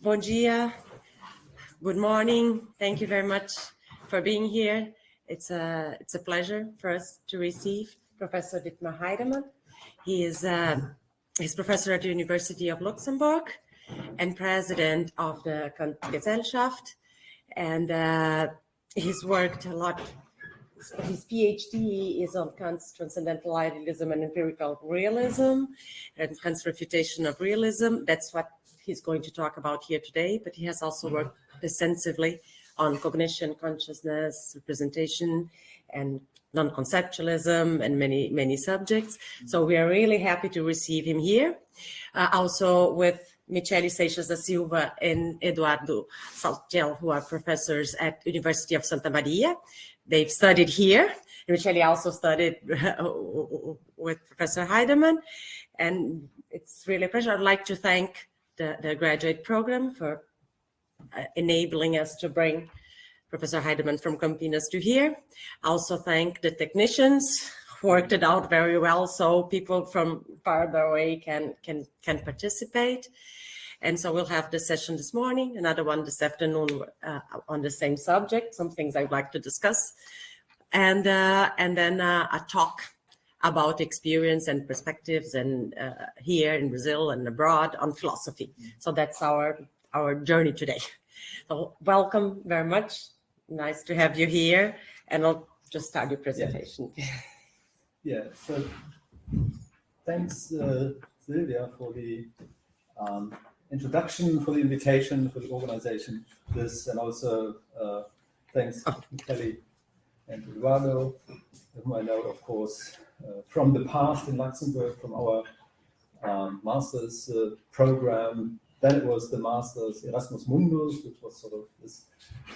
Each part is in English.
Bom dia, good morning. Thank you very much for being here. It's a pleasure for us to receive Professor Dietmar Heidemann. He's professor at the University of Luxembourg and president of the Kant Gesellschaft, and he's worked a lot. His PhD is on Kant's transcendental idealism and empirical realism and Kant's refutation of realism. That's what he's going to talk about here today, but he has also worked extensively on cognition, consciousness, representation, and non-conceptualism, and many subjects. So we are really happy to receive him here. Also with Michele Seixas da Silva and Eduardo Saltiel, who are professors at University of Santa Maria. They've studied here. Michele also studied with Professor Heidemann, and it's really a pleasure. I'd like to thank the graduate program for enabling us to bring Professor Heidemann from Campinas to here. I also thank the technicians who worked it out very well, so people from farther away can participate. And so we'll have this session this morning, another one this afternoon on the same subject, some things I'd like to discuss, and then a talk about experience and perspectives and here in Brazil and abroad on philosophy. So that's our journey today. So welcome very much. Nice to have you here. And I'll just start your presentation. Yeah, so thanks, Silvia, for the introduction, for the invitation, for the organization of this, and also thanks to Kelly and Eduardo, whom I know, of course, from the past in Luxembourg, from our master's program. Then it was the master's Erasmus Mundus, which was sort of this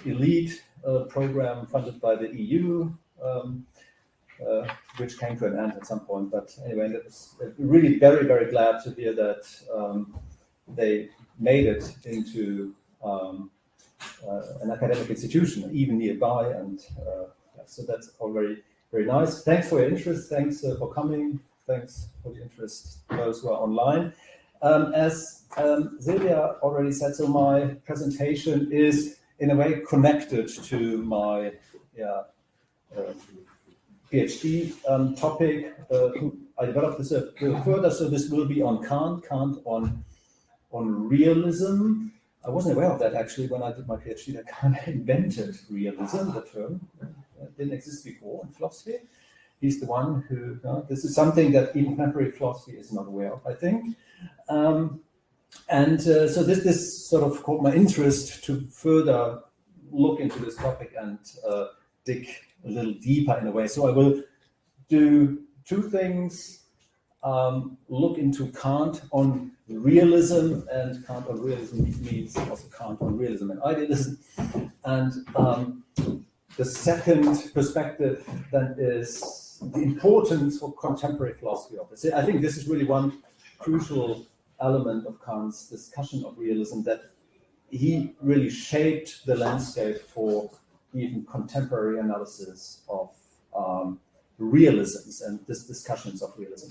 elite program funded by the EU, which came to an end at some point. But anyway, that was really very, very glad to hear that they made it into an academic institution, even nearby, and so that's all very, very nice. Thanks for your interest. Thanks for coming. Thanks for the interest, those who are online. As Silvia already said, so my presentation is in a way connected to my PhD topic. I developed this further, so this will be on Kant on realism. I wasn't aware of that actually when I did my PhD. That Kant invented realism, the term. It didn't exist before in philosophy. He's the one who, this is something that even contemporary philosophy is not aware of, I think. So this sort of caught my interest to further look into this topic and dig a little deeper in a way. So I will do two things. Look into Kant on realism, and Kant on realism means also Kant on realism and idealism. And the second perspective then is the importance for contemporary philosophy of it. I think this is really one crucial element of Kant's discussion of realism, that he really shaped the landscape for even contemporary analysis of realisms and discussions of realism.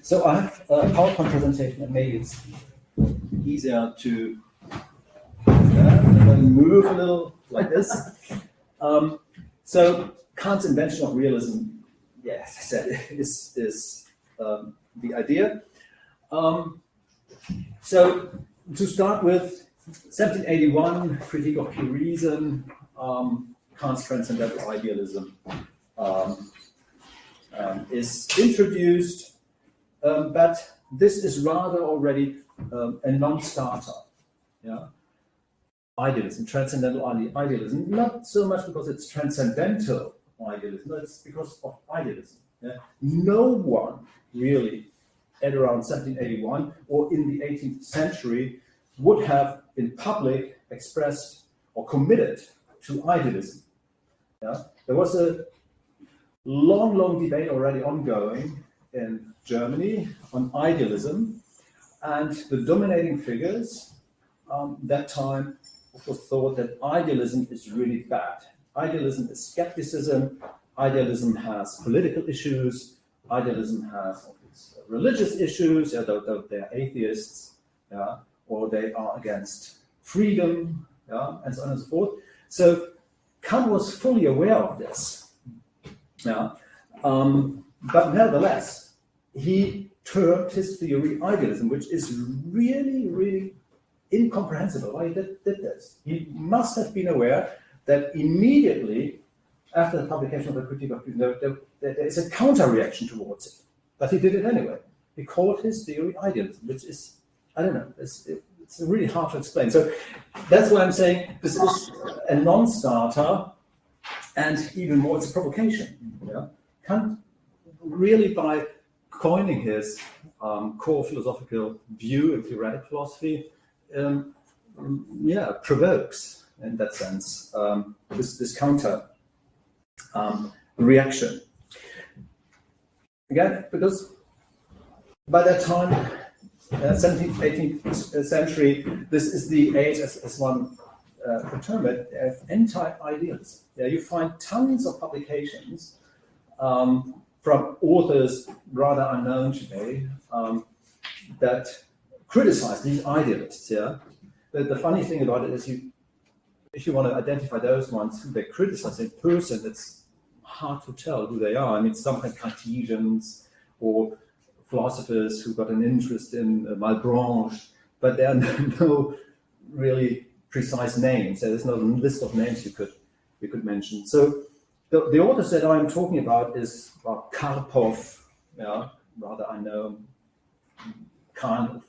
So I have a PowerPoint presentation, and maybe it's easier to move a little like this. So Kant's invention of realism, as I said, is the idea. So to start with, 1781, Critique of Pure Reason, Kant's transcendental idealism is introduced, but this is rather already a non-starter. Idealism, transcendental idealism, not so much because it's transcendental idealism, it's because of idealism. No one really at around 1781 or in the 18th century would have in public expressed or committed to idealism. There was a long debate already ongoing in Germany on idealism, and the dominating figures that time, of course, thought that idealism is really bad. Idealism is skepticism. Idealism has political issues. idealism has all these religious issues, though they're atheists, or they are against freedom, and so on and so forth. So Kant was fully aware of this, but nevertheless, he termed his theory idealism, which is really, really incomprehensible why he did this. He must have been aware that immediately after the publication of the Critique of Realism, there is a counter-reaction towards it. But he did it anyway. He called his theory idealism, which is, I don't know, it's really hard to explain. So that's why I'm saying this is a non-starter, and even more, it's a provocation. Kant really, by coining his core philosophical view in theoretic philosophy, provokes, in that sense, this counter reaction. Again, because by that time, 17th, 18th century, this is the age, as one could term it, of anti-idealism. You find tons of publications from authors rather unknown today that criticize these idealists. The funny thing about it is, if you want to identify those ones who they criticize in person, it's hard to tell who they are. I mean, some kind of Cartesians or philosophers who got an interest in Malebranche, but there are no really precise names. There's no list of names you could mention. So the authors that I'm talking about is Karpov, rather unknown. Kant,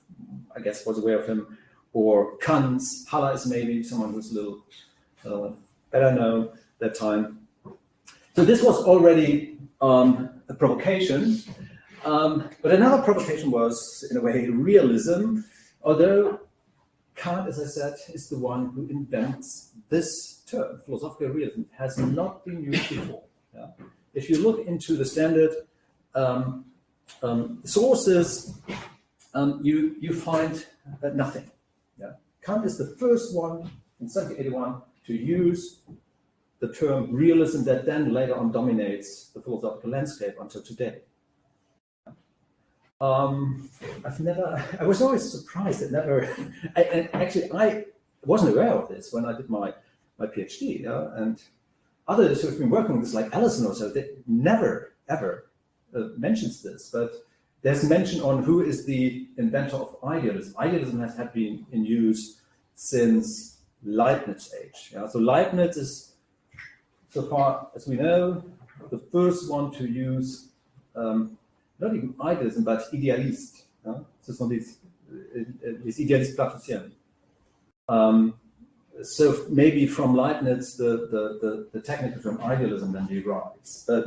I guess, was aware of him, or Kant. Haller is maybe someone who's a little better known that time. So this was already a provocation, but another provocation was, in a way, realism, although Kant, as I said, is the one who invents this term. Philosophical realism has not been used before. If you look into the standard sources, you find nothing. Kant is the first one in 1781 to use the term realism that then later on dominates the philosophical landscape until today. I was always surprised that I wasn't aware of this when I did my PhD, and others who have been working with this, like Allison or so, they never ever mentions this, but there's mention on who is the inventor of idealism. Idealism has had been in use since Leibniz age. So Leibniz is, so far as we know, the first one to use not even idealism, but idealist. Ce sont les idéalistes platiciens. So maybe from Leibniz, the technical term idealism then derives. But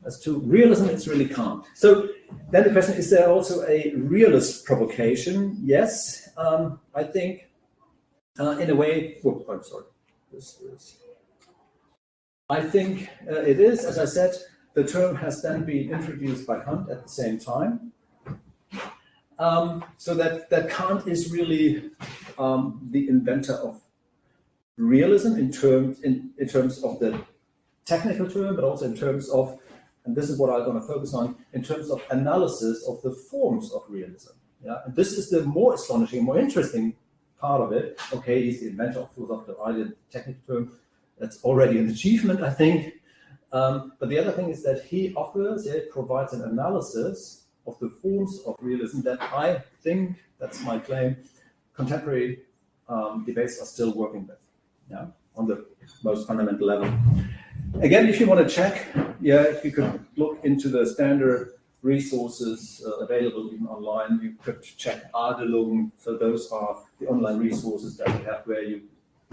as to realism, it's really Kant. So then the question, is there also a realist provocation? Yes, I think in a way, I'm sorry. I think it is, as I said, the term has then been introduced by Kant at the same time. So that Kant is really the inventor of realism in terms of the technical term, but also in terms of, and this is what I'm going to focus on, in terms of analysis of the forms of realism. And this is the more astonishing, more interesting part of it. Okay, he's the inventor of philosophical idea, technical term. That's already an achievement, I think. But the other thing is that he provides an analysis of the forms of realism that I think, that's my claim, contemporary debates are still working with, on the most fundamental level. Again, if you want to check, if you could look into the standard resources available even online, you could check Adelung. So those are the online resources that we have where you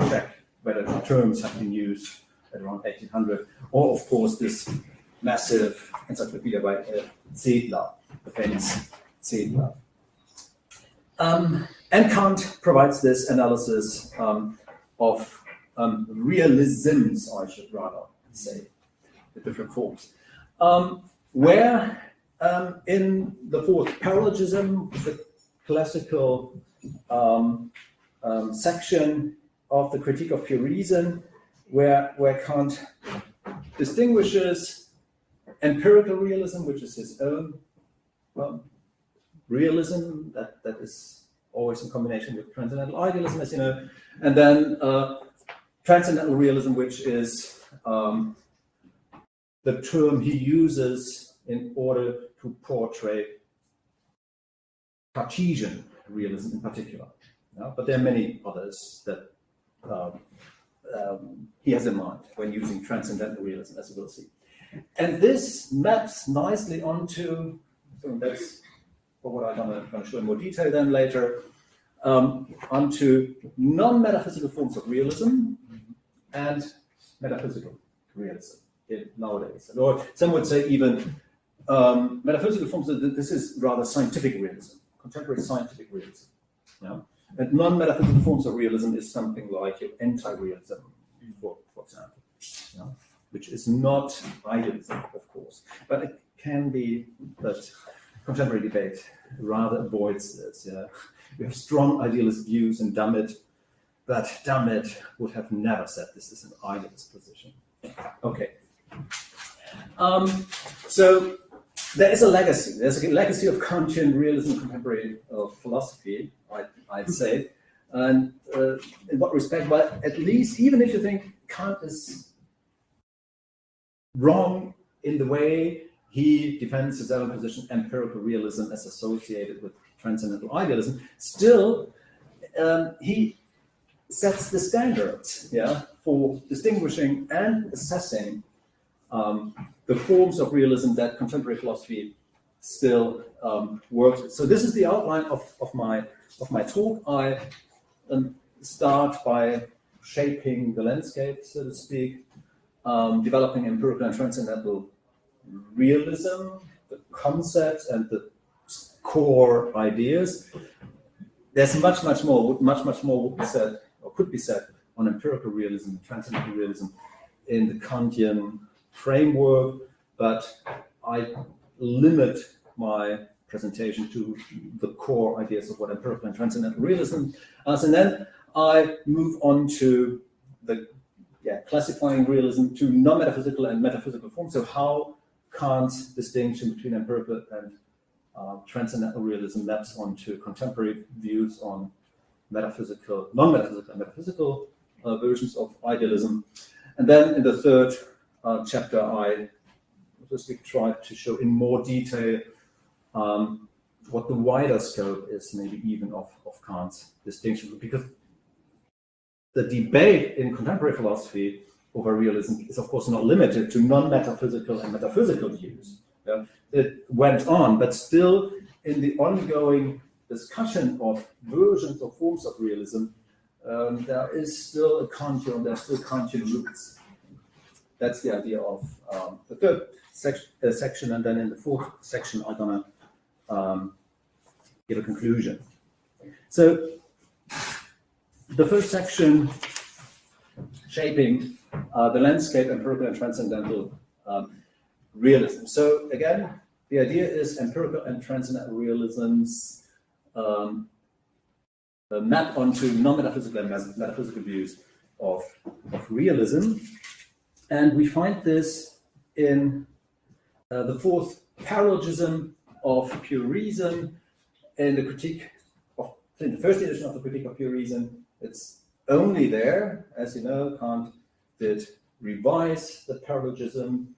check whether the terms have been used at around 1800, or of course this massive encyclopedia by Zedler, the famous Zedler. And Kant provides this analysis of realisms, I should rather say, the different forms, where in the fourth paralogism, the classical section of the Critique of Pure Reason, where Kant distinguishes empirical realism, which is his own realism that is always in combination with transcendental idealism, as you know, and then transcendental realism, which is the term he uses in order to portray Cartesian realism in particular. But there are many others that he has in mind when using transcendental realism, as you will see. And this maps nicely onto, so that's what I'm going to show in more detail then later, onto non-metaphysical forms of realism and metaphysical realism nowadays. Or some would say even metaphysical forms, this is rather scientific realism, contemporary scientific realism. And non-metaphysical forms of realism is something like anti-realism, for example, which is not idealism, of course, but it can be that contemporary debate rather avoids this. We have strong idealist views, and Dummett would have never said this is an idealist position. Okay. So there is a legacy. There's a legacy of Kantian realism in contemporary philosophy, I'd say. And in what respect? Well, at least, even if you think Kant is wrong in the way he defends his own position, empirical realism as associated with transcendental idealism, still he sets the standards for distinguishing and assessing the forms of realism that contemporary philosophy still works with. So this is the outline of my talk. I start by shaping the landscape, so to speak, developing empirical and transcendental realism, the concepts and the core ideas. There's much more would be said or could be said on empirical realism, transcendental realism in the Kantian framework, but I limit my presentation to the core ideas of what empirical and transcendental realism is, and then I move on to the classifying realism to non-metaphysical and metaphysical forms. So how Kant's distinction between empirical and transcendental realism maps onto contemporary views on metaphysical, non-metaphysical, and metaphysical versions of idealism. And then in the third chapter, I just try to show in more detail what the wider scope is, maybe even of Kant's distinction, because the debate in contemporary philosophy over realism is, of course, not limited to non-metaphysical and metaphysical views. It went on, but still in the ongoing discussion of versions or forms of realism, there is still a Kantian, there's still Kantian roots. That's the idea of the third section, and then in the fourth section, I'm gonna give a conclusion. So the first section, shaping the landscape, empirical and transcendental realism. So again, the idea is empirical and transcendental realisms map onto non-metaphysical and metaphysical views of realism. And we find this in the fourth paralogism of pure reason, in the critique of, in the first edition of the Critique of Pure Reason. It's only there, as you know. Kant did revise the paralogism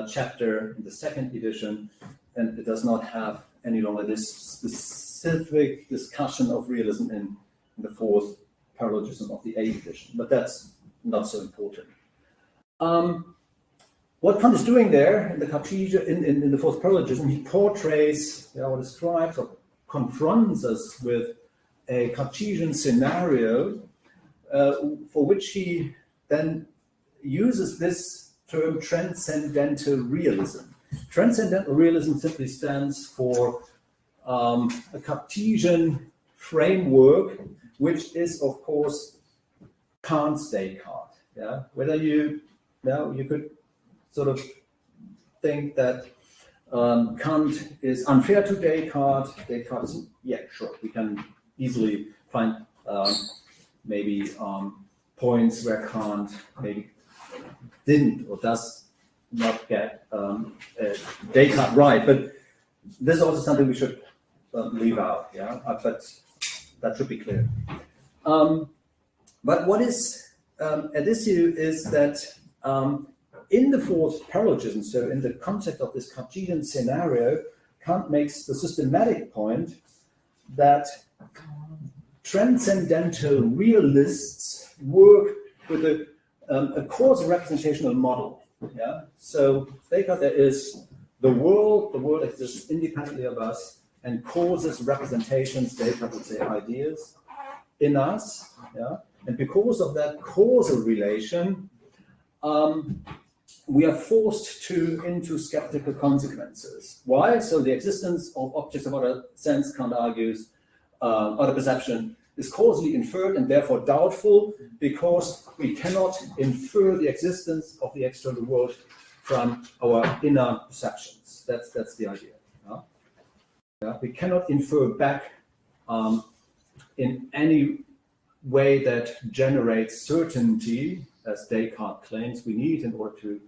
chapter in the second edition, and it does not have any longer this specific discussion of realism in the fourth paralogism of the eighth edition, but that's not so important. What Kant is doing there in the Cartesian, in the fourth paralogism, he portrays or describes or confronts us with a Cartesian scenario for which he then uses this term transcendental realism. Transcendental realism simply stands for a Cartesian framework, which is, of course, Kant's Descartes. Whether you could sort of think that Kant is unfair to Descartes. Descartes is, sure, we can easily find maybe points where Kant maybe didn't or does not get Descartes right, but this is also something we should leave out, yeah, but that should be clear. But what is at issue is that in the fourth paralogism, so in the context of this Cartesian scenario, Kant makes the systematic point that transcendental realists work with a causal representational model. Yeah. So Descartes, there is the world exists independently of us, and causes representations, Descartes would say ideas, in us. Yeah. And because of that causal relation, we are forced into skeptical consequences. Why? So the existence of objects of outer sense, Kant argues, outer perception is causally inferred and therefore doubtful, because we cannot infer the existence of the external world from our inner perceptions. That's the idea. Yeah? We cannot infer back in any way that generates certainty, as Descartes claims we need in order to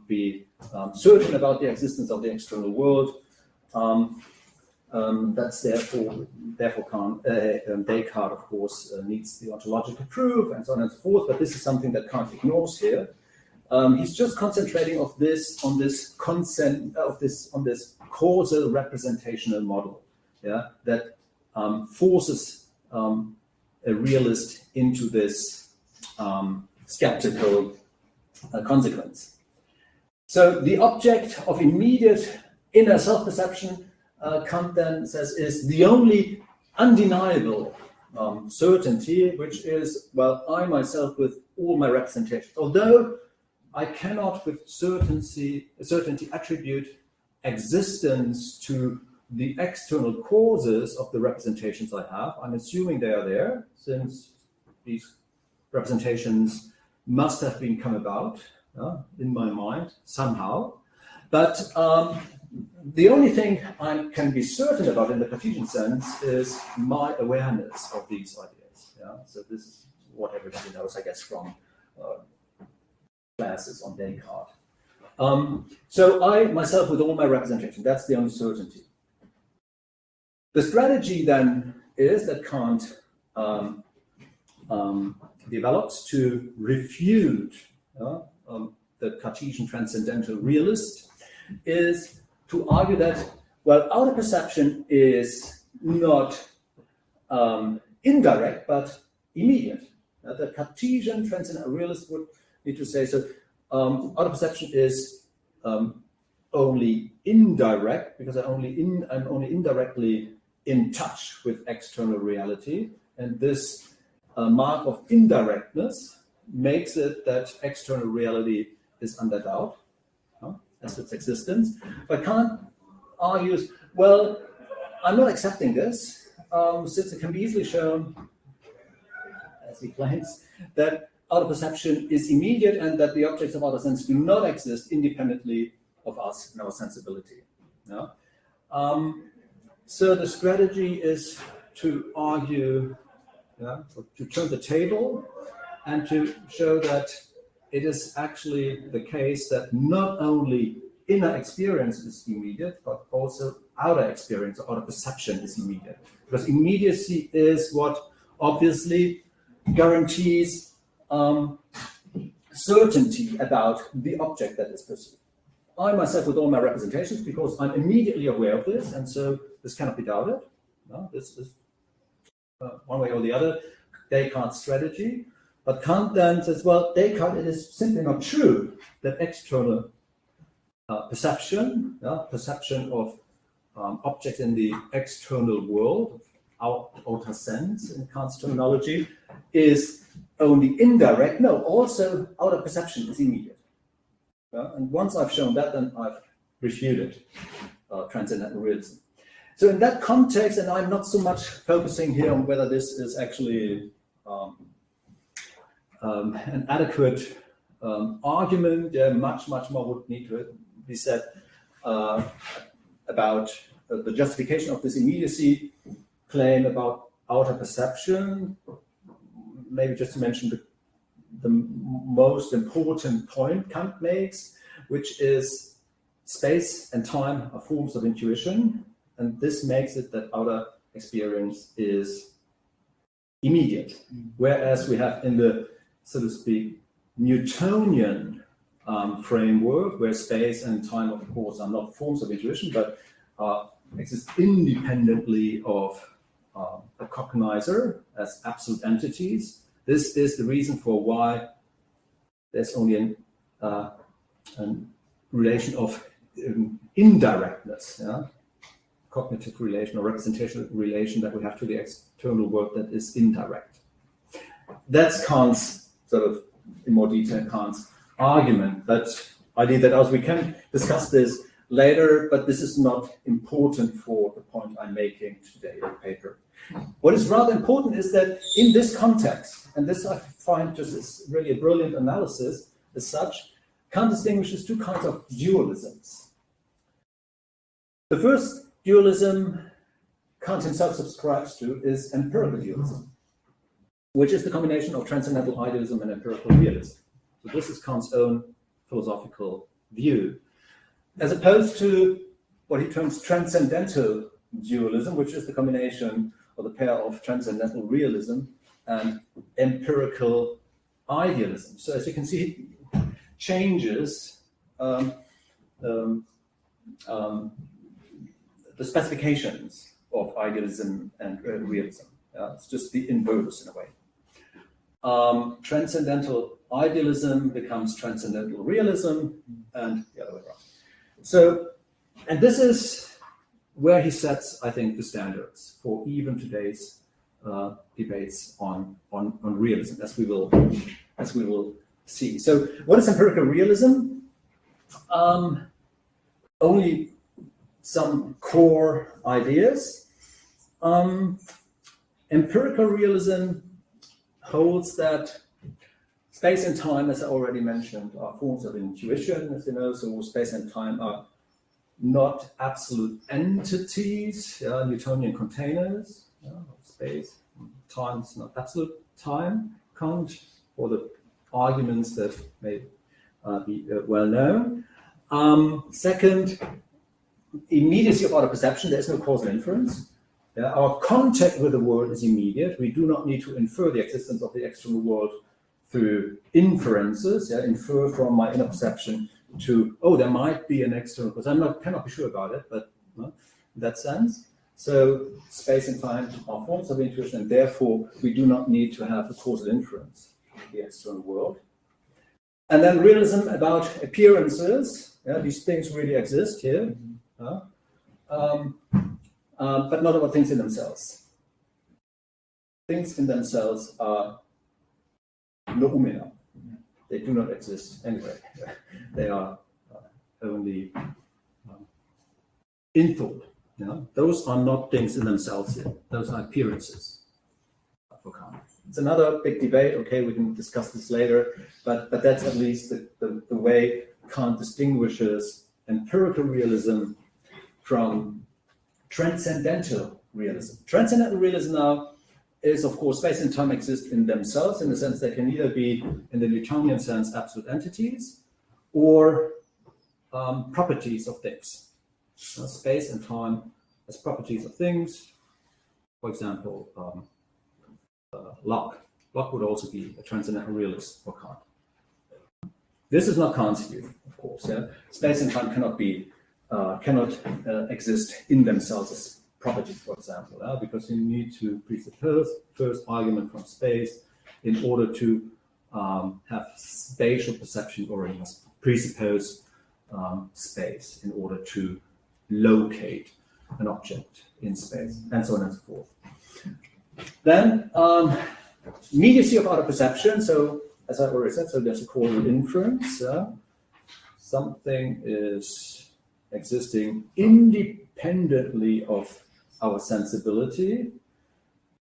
be certain about the existence of the external world. That's therefore Descartes, of course, needs the ontological proof and so on and so forth. But this is something that Kant ignores here. He's just concentrating on this causal representational model, yeah, that forces a realist into this skeptical consequence. So the object of immediate inner self-perception, Kant then says, is the only undeniable certainty, which is, well, I myself with all my representations. Although I cannot with certainty attribute existence to the external causes of the representations I have, I'm assuming they are there, since these representations must have been come about in my mind somehow. But the only thing I can be certain about in the Cartesian sense is my awareness of these ideas. Yeah? So this is what everybody knows, I guess, from classes on Descartes. So I myself with all my representation, that's the only certainty. The strategy then is that Kant develops to refute the Cartesian transcendental realist, is to argue that, well, outer perception is not indirect, but immediate. The Cartesian transcendental realist would need to say, so outer perception is only indirect, because I'm only indirectly in touch with external reality, and this mark of indirectness makes it that external reality is under doubt as its existence. But Kant argues, well, I'm not accepting this, since it can be easily shown, as he claims, that outer perception is immediate and that the objects of outer sense do not exist independently of us and our sensibility. Yeah? So the strategy is to argue, to turn the table and to show that it is actually the case that not only inner experience is immediate, but also outer experience or outer perception is immediate. Because immediacy is what obviously guarantees certainty about the object that is perceived. I myself with all my representations, because I'm immediately aware of this, and so this cannot be doubted. No, this is one way or the other Descartes' strategy. But Kant then says, well, Descartes, it is simply not true that external perception of objects in the external world, our outer sense in Kant's terminology, is only indirect. No, also outer perception is immediate. And once I've shown that, then I've refuted transcendental realism. So in that context, and I'm not so much focusing here on whether this is actually an adequate argument, much more would need to be said about the justification of this immediacy claim about outer perception. Maybe just to mention the most important point Kant makes, which is space and time are forms of intuition, and this makes it that outer experience is immediate. Whereas we have in the, so to speak, Newtonian framework, where space and time, of course, are not forms of intuition, but exist independently of a cognizer as absolute entities. This is the reason for why there's only a relation of indirectness, cognitive relation or representational relation that we have to the external world that is indirect. That's Kant's sort of, in more detail, Kant's argument. But I leave that out. We can discuss this later, but this is not important for the point I'm making today in the paper. What is rather important is that in this context, and this I find just is really a brilliant analysis as such, Kant distinguishes two kinds of dualisms. The first dualism Kant himself subscribes to is empirical dualism, which is the combination of transcendental idealism and empirical realism. So this is Kant's own philosophical view, as opposed to what he terms transcendental dualism, which is the combination or the pair of transcendental realism and empirical idealism. So as you can see, it changes the specifications of idealism and realism. It's just the inverse in a way. Transcendental idealism becomes transcendental realism, and the other way around. So, and this is where he sets, I think, the standards for even today's debates on realism, as we will see. So, what is empirical realism? Only some core ideas. Empirical realism holds that space and time, as I already mentioned, are forms of intuition, as you know. So space and time are not absolute entities, Newtonian containers. Space, time is not absolute time. Kant, for the arguments that may be well known. Second, immediacy of outer perception. There is no causal inference. Our contact with the world is immediate. We do not need to infer the existence of the external world through inferences, infer from my inner perception to, oh, there might be an external, because cannot be sure about it, but in that sense. So space and time are forms of intuition, and therefore we do not need to have a causal inference of the external world. And then realism about appearances. These things really exist here, but not about things in themselves. Things in themselves are noumena. They do not exist anyway. They are only in thought. Those are not things in themselves yet. Those are appearances for Kant. It's another big debate. Okay, we can discuss this later, but that's at least the way Kant distinguishes empirical realism from transcendental realism. Transcendental realism now is, of course, space and time exist in themselves, in the sense they can either be, in the Newtonian sense, absolute entities, or properties of things. Space and time as properties of things. For example, Locke. Locke would also be a transcendental realist for Kant. This is not Kant's view, of course. Space and time cannot exist in themselves as properties, for example, because you need to presuppose first argument from space in order to have spatial perception, or you must presuppose space in order to locate an object in space, and so on and so forth. Then immediacy of outer perception. So as I already said, so there's a causal inference. Something is existing independently of our sensibility,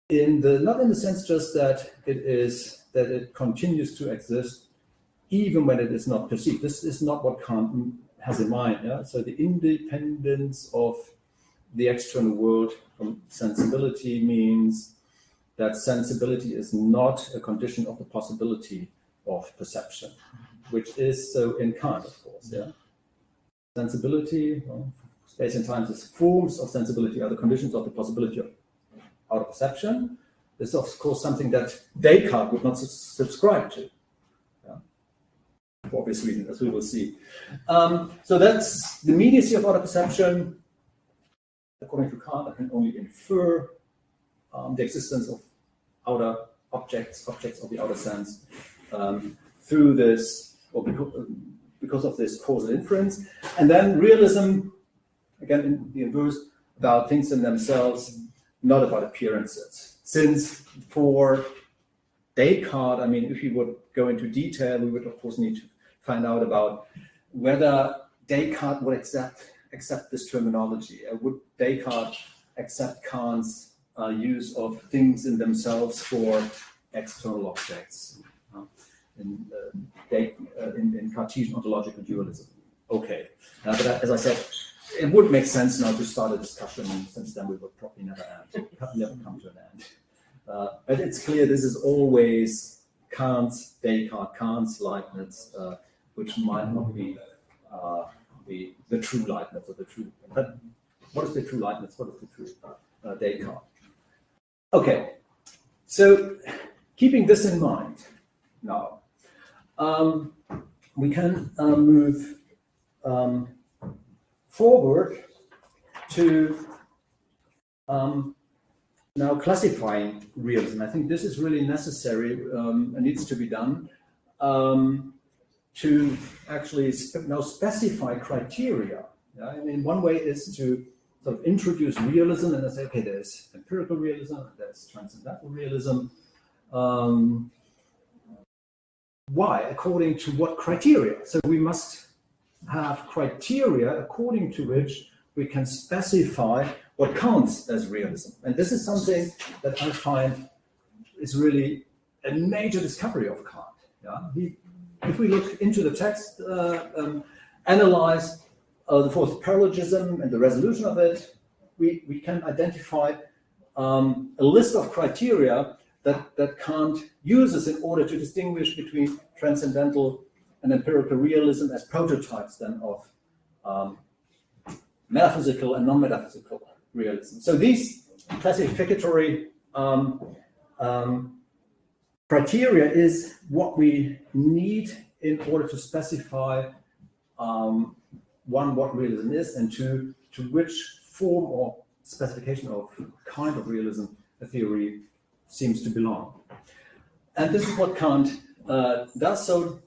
not in the sense just that it continues to exist even when it is not perceived. This is not what Kant has in mind. So the independence of the external world from sensibility means that sensibility is not a condition of the possibility of perception. which is so in Kant, of course. Yeah, sensibility, well, space and time is forms of sensibility are the conditions of the possibility of outer perception. This is, of course, something that Descartes would not subscribe to, yeah, for obvious reasons, as we will see. So that's the immediacy of outer perception. According to Kant, I can only infer the existence of outer objects of the outer sense, through this, or because of this causal inference. And then realism, again, in the inverse, about things in themselves, not about appearances. Since for Descartes, I mean, if we would go into detail, we would of course need to find out about whether Descartes would accept this terminology. Would Descartes accept Kant's use of things in themselves for external objects in Cartesian ontological dualism? Okay, but as I said, it would make sense now to start a discussion, since then we would probably never come to an end. But it's clear this is always Kant's, Descartes, Kant's Leibniz, which might not be the true Leibniz or the true. But what is the true Leibniz? What is the true Descartes? Okay, so keeping this in mind now, we can move forward to now classifying realism. I think this is really necessary and needs to be done to actually now specify criteria. Yeah? I mean, one way is to sort of introduce realism and say, okay, there's empirical realism, there's transcendental realism. Why? According to what criteria? So we must have criteria according to which we can specify what counts as realism. And this is something that I find is really a major discovery of Kant. Yeah? If we look into the text, analyze the fourth paralogism and the resolution of it, we can identify a list of criteria that Kant uses in order to distinguish between transcendental and empirical realism as prototypes then of metaphysical and non-metaphysical realism. So these classificatory criteria is what we need in order to specify one, what realism is, and two, to which form or specification of kind of realism a theory seems to belong. And this is what Kant does. So,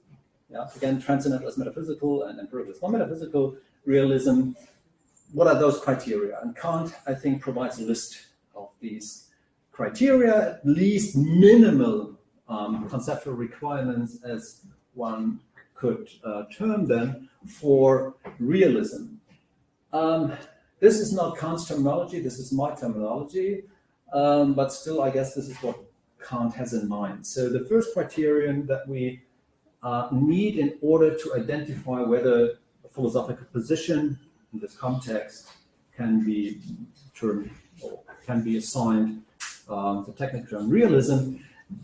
yeah, again, transcendental as metaphysical and empirical as non-metaphysical realism. What are those criteria? And Kant, I think, provides a list of these criteria, at least minimal conceptual requirements, as one could term them, for realism. This is not Kant's terminology, this is my terminology, but still, I guess this is what Kant has in mind. So the first criterion that we need in order to identify whether a philosophical position in this context can be termed or can be assigned the technical term realism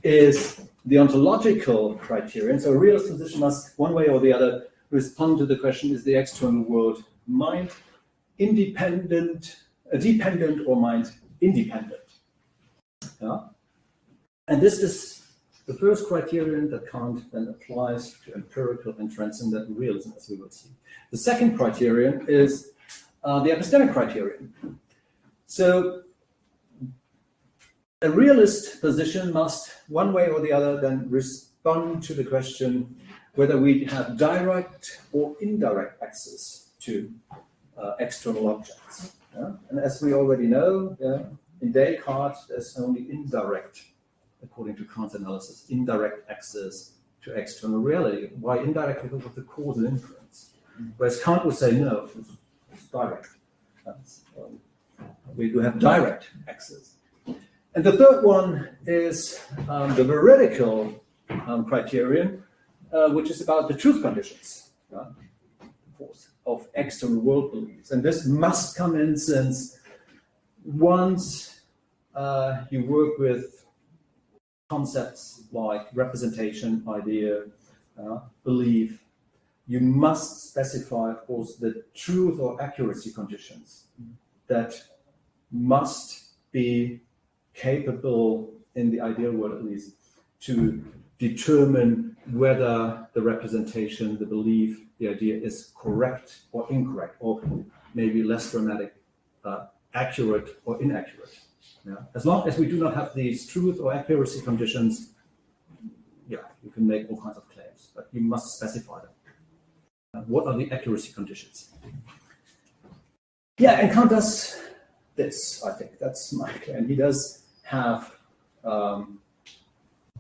is the ontological criterion. So a realist position must, one way or the other, respond to the question: is the external world mind independent, dependent, or mind independent? Yeah? And this is the first criterion that Kant then applies to empirical and transcendental realism, as we will see. The second criterion is the epistemic criterion. So a realist position must, one way or the other, then respond to the question whether we have direct or indirect access to external objects. Yeah? And as we already know, yeah, in Descartes, there's only indirect, according to Kant's analysis, indirect access to external reality. Why indirect? Because of the causal inference. Whereas Kant would say, no, it's direct. We do have direct access. And the third one is the veridical criterion, which is about the truth conditions of external world beliefs. And this must come in, since once you work with concepts like representation, idea, belief, you must specify, of course, the truth or accuracy conditions that must be capable, in the ideal world at least, to determine whether the representation, the belief, the idea is correct or incorrect, or maybe less dramatic, accurate or inaccurate. Yeah. As long as we do not have these truth or accuracy conditions, yeah, you can make all kinds of claims, but you must specify them. What are the accuracy conditions? Yeah, and Kant does this, I think. That's my claim. He does have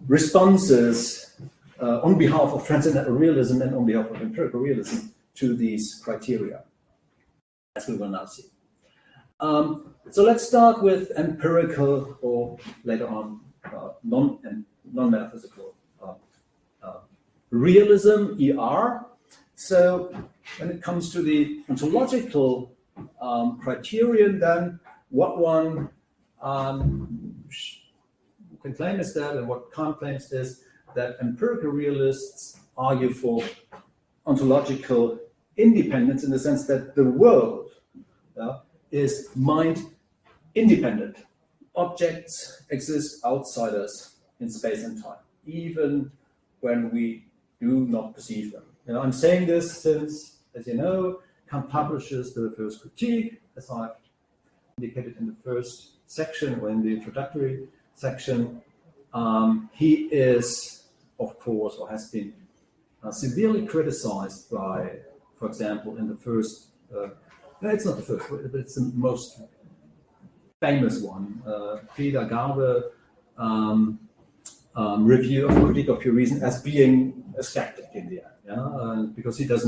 responses on behalf of transcendental realism and on behalf of empirical realism to these criteria, as we will now see. So let's start with empirical, or later on non-metaphysical realism, ER. So when it comes to the ontological criterion, then what one can claim is that, and what Kant claims is, that empirical realists argue for ontological independence in the sense that the world is mind independent. Objects exist outside us in space and time, even when we do not perceive them. I'm saying this since, as you know, Kant publishes the first critique, as I've indicated in the first section or in the introductory section. He is, of course, or has been severely criticized by, for example, in the first, no, it's not the first, but it's the most famous one, Frieda Garbe review of Critique of Pure Reason, as being a skeptic in the end, because he seems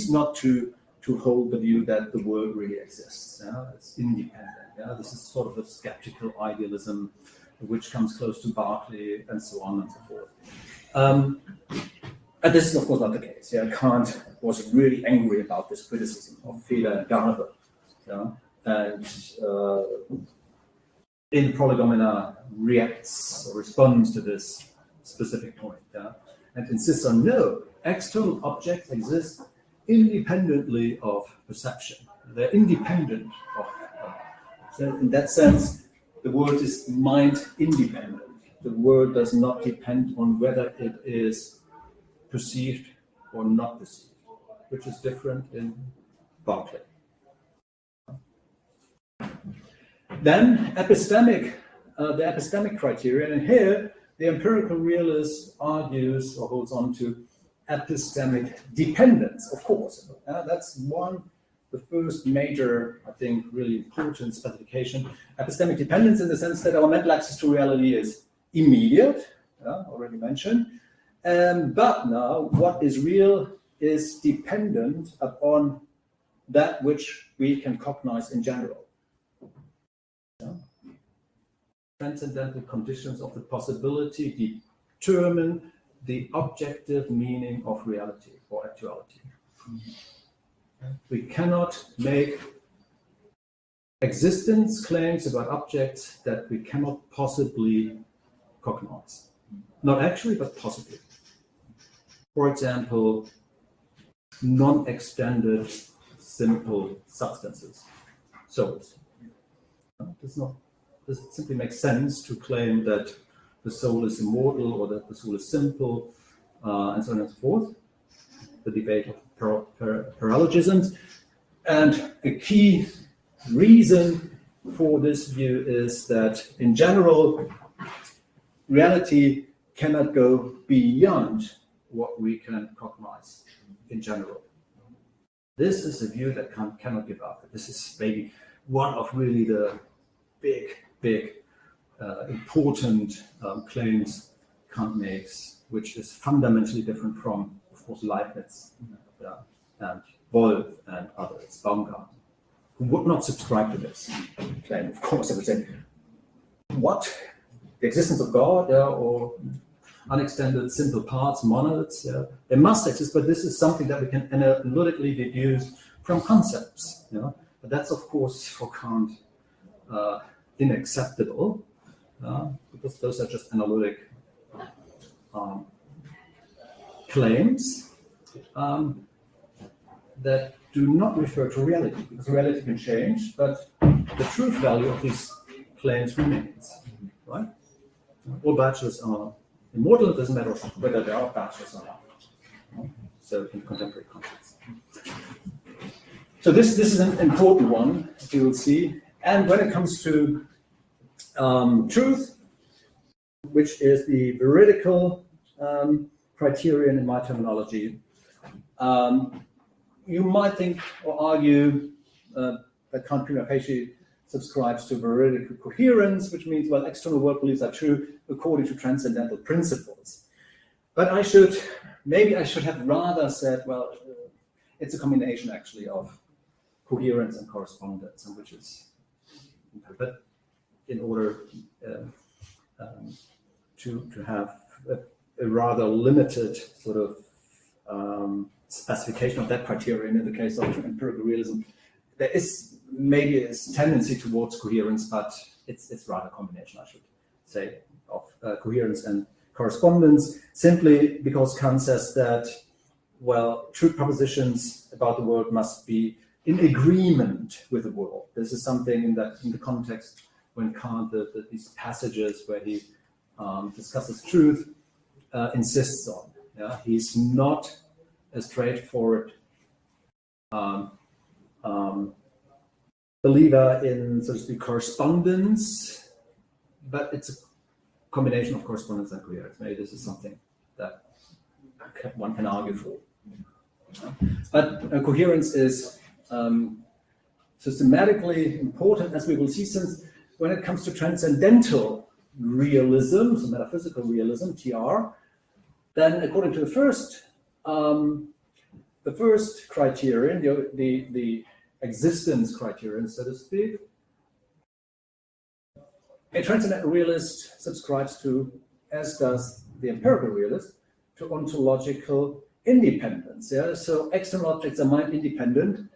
not to hold the view that the world really exists. It's independent. This is sort of a skeptical idealism, which comes close to Berkeley and so on and so forth. And this is, of course, not the case. Kant was really angry about this criticism of Frieda Garbe. And in Prolegomena reacts or responds to this specific point, and insists on no, external objects exist independently of perception. They're independent of. So in that sense, the world is mind independent. The world does not depend on whether it is perceived or not perceived, which is different in Berkeley. Then the epistemic criterion, and here the empirical realist argues or holds on to epistemic dependence, of course. That's the first major, I think, really important specification. Epistemic dependence in the sense that our mental access to reality is immediate, already mentioned. But now what is real is dependent upon that which we can cognize in general. Transcendental conditions of the possibility determine the objective meaning of reality or actuality. We cannot make existence claims about objects that we cannot possibly cognize. Not actually, but possibly. For example, non-extended simple substances, souls. This simply makes sense to claim that the soul is immortal or that the soul is simple, and so on and so forth. The debate of paralogisms. And a key reason for this view is that, in general, reality cannot go beyond what we can cognize in general. This is a view that Kant cannot give up. This is maybe one of really the big, important claims Kant makes, which is fundamentally different from, of course, Leibniz and Wolff and others, Baumgarten, who would not subscribe to this claim. Of course, I would say, what? The existence of God, or unextended simple parts, monads, they must exist, but this is something that we can analytically deduce from concepts. But that's, of course, for Kant unacceptable, because those are just analytic claims that do not refer to reality, because reality can change, but the truth value of these claims remains, right? All badges are immortal, it doesn't matter whether they are badges or not. So in contemporary context. So this is an important one, you will see. And when it comes to truth, which is the veridical criterion in my terminology, you might think or argue that Kant prima facie subscribes to veridical coherence, which means, well, external world beliefs are true according to transcendental principles. But maybe I should have rather said, well, it's a combination actually of coherence and correspondence, and which is, but in order to have a rather limited sort of specification of that criterion in the case of empirical realism, there is maybe a tendency towards coherence, but it's rather a combination, I should say, of coherence and correspondence, simply because Kant says that, well, truth propositions about the world must be in agreement with the world. This is something in the context when Kant, these passages where he discusses truth, insists on. Yeah? He's not a straightforward believer in, so to speak, correspondence, but it's a combination of correspondence and coherence. Maybe this is something that one can argue for. But coherence is systematically important, as we will see, since when it comes to transcendental realism, so metaphysical realism, TR, then according to the first criterion, the existence criterion, so to speak, a transcendental realist subscribes to, as does the empirical realist, to ontological independence. Yeah? So external objects are mind independent,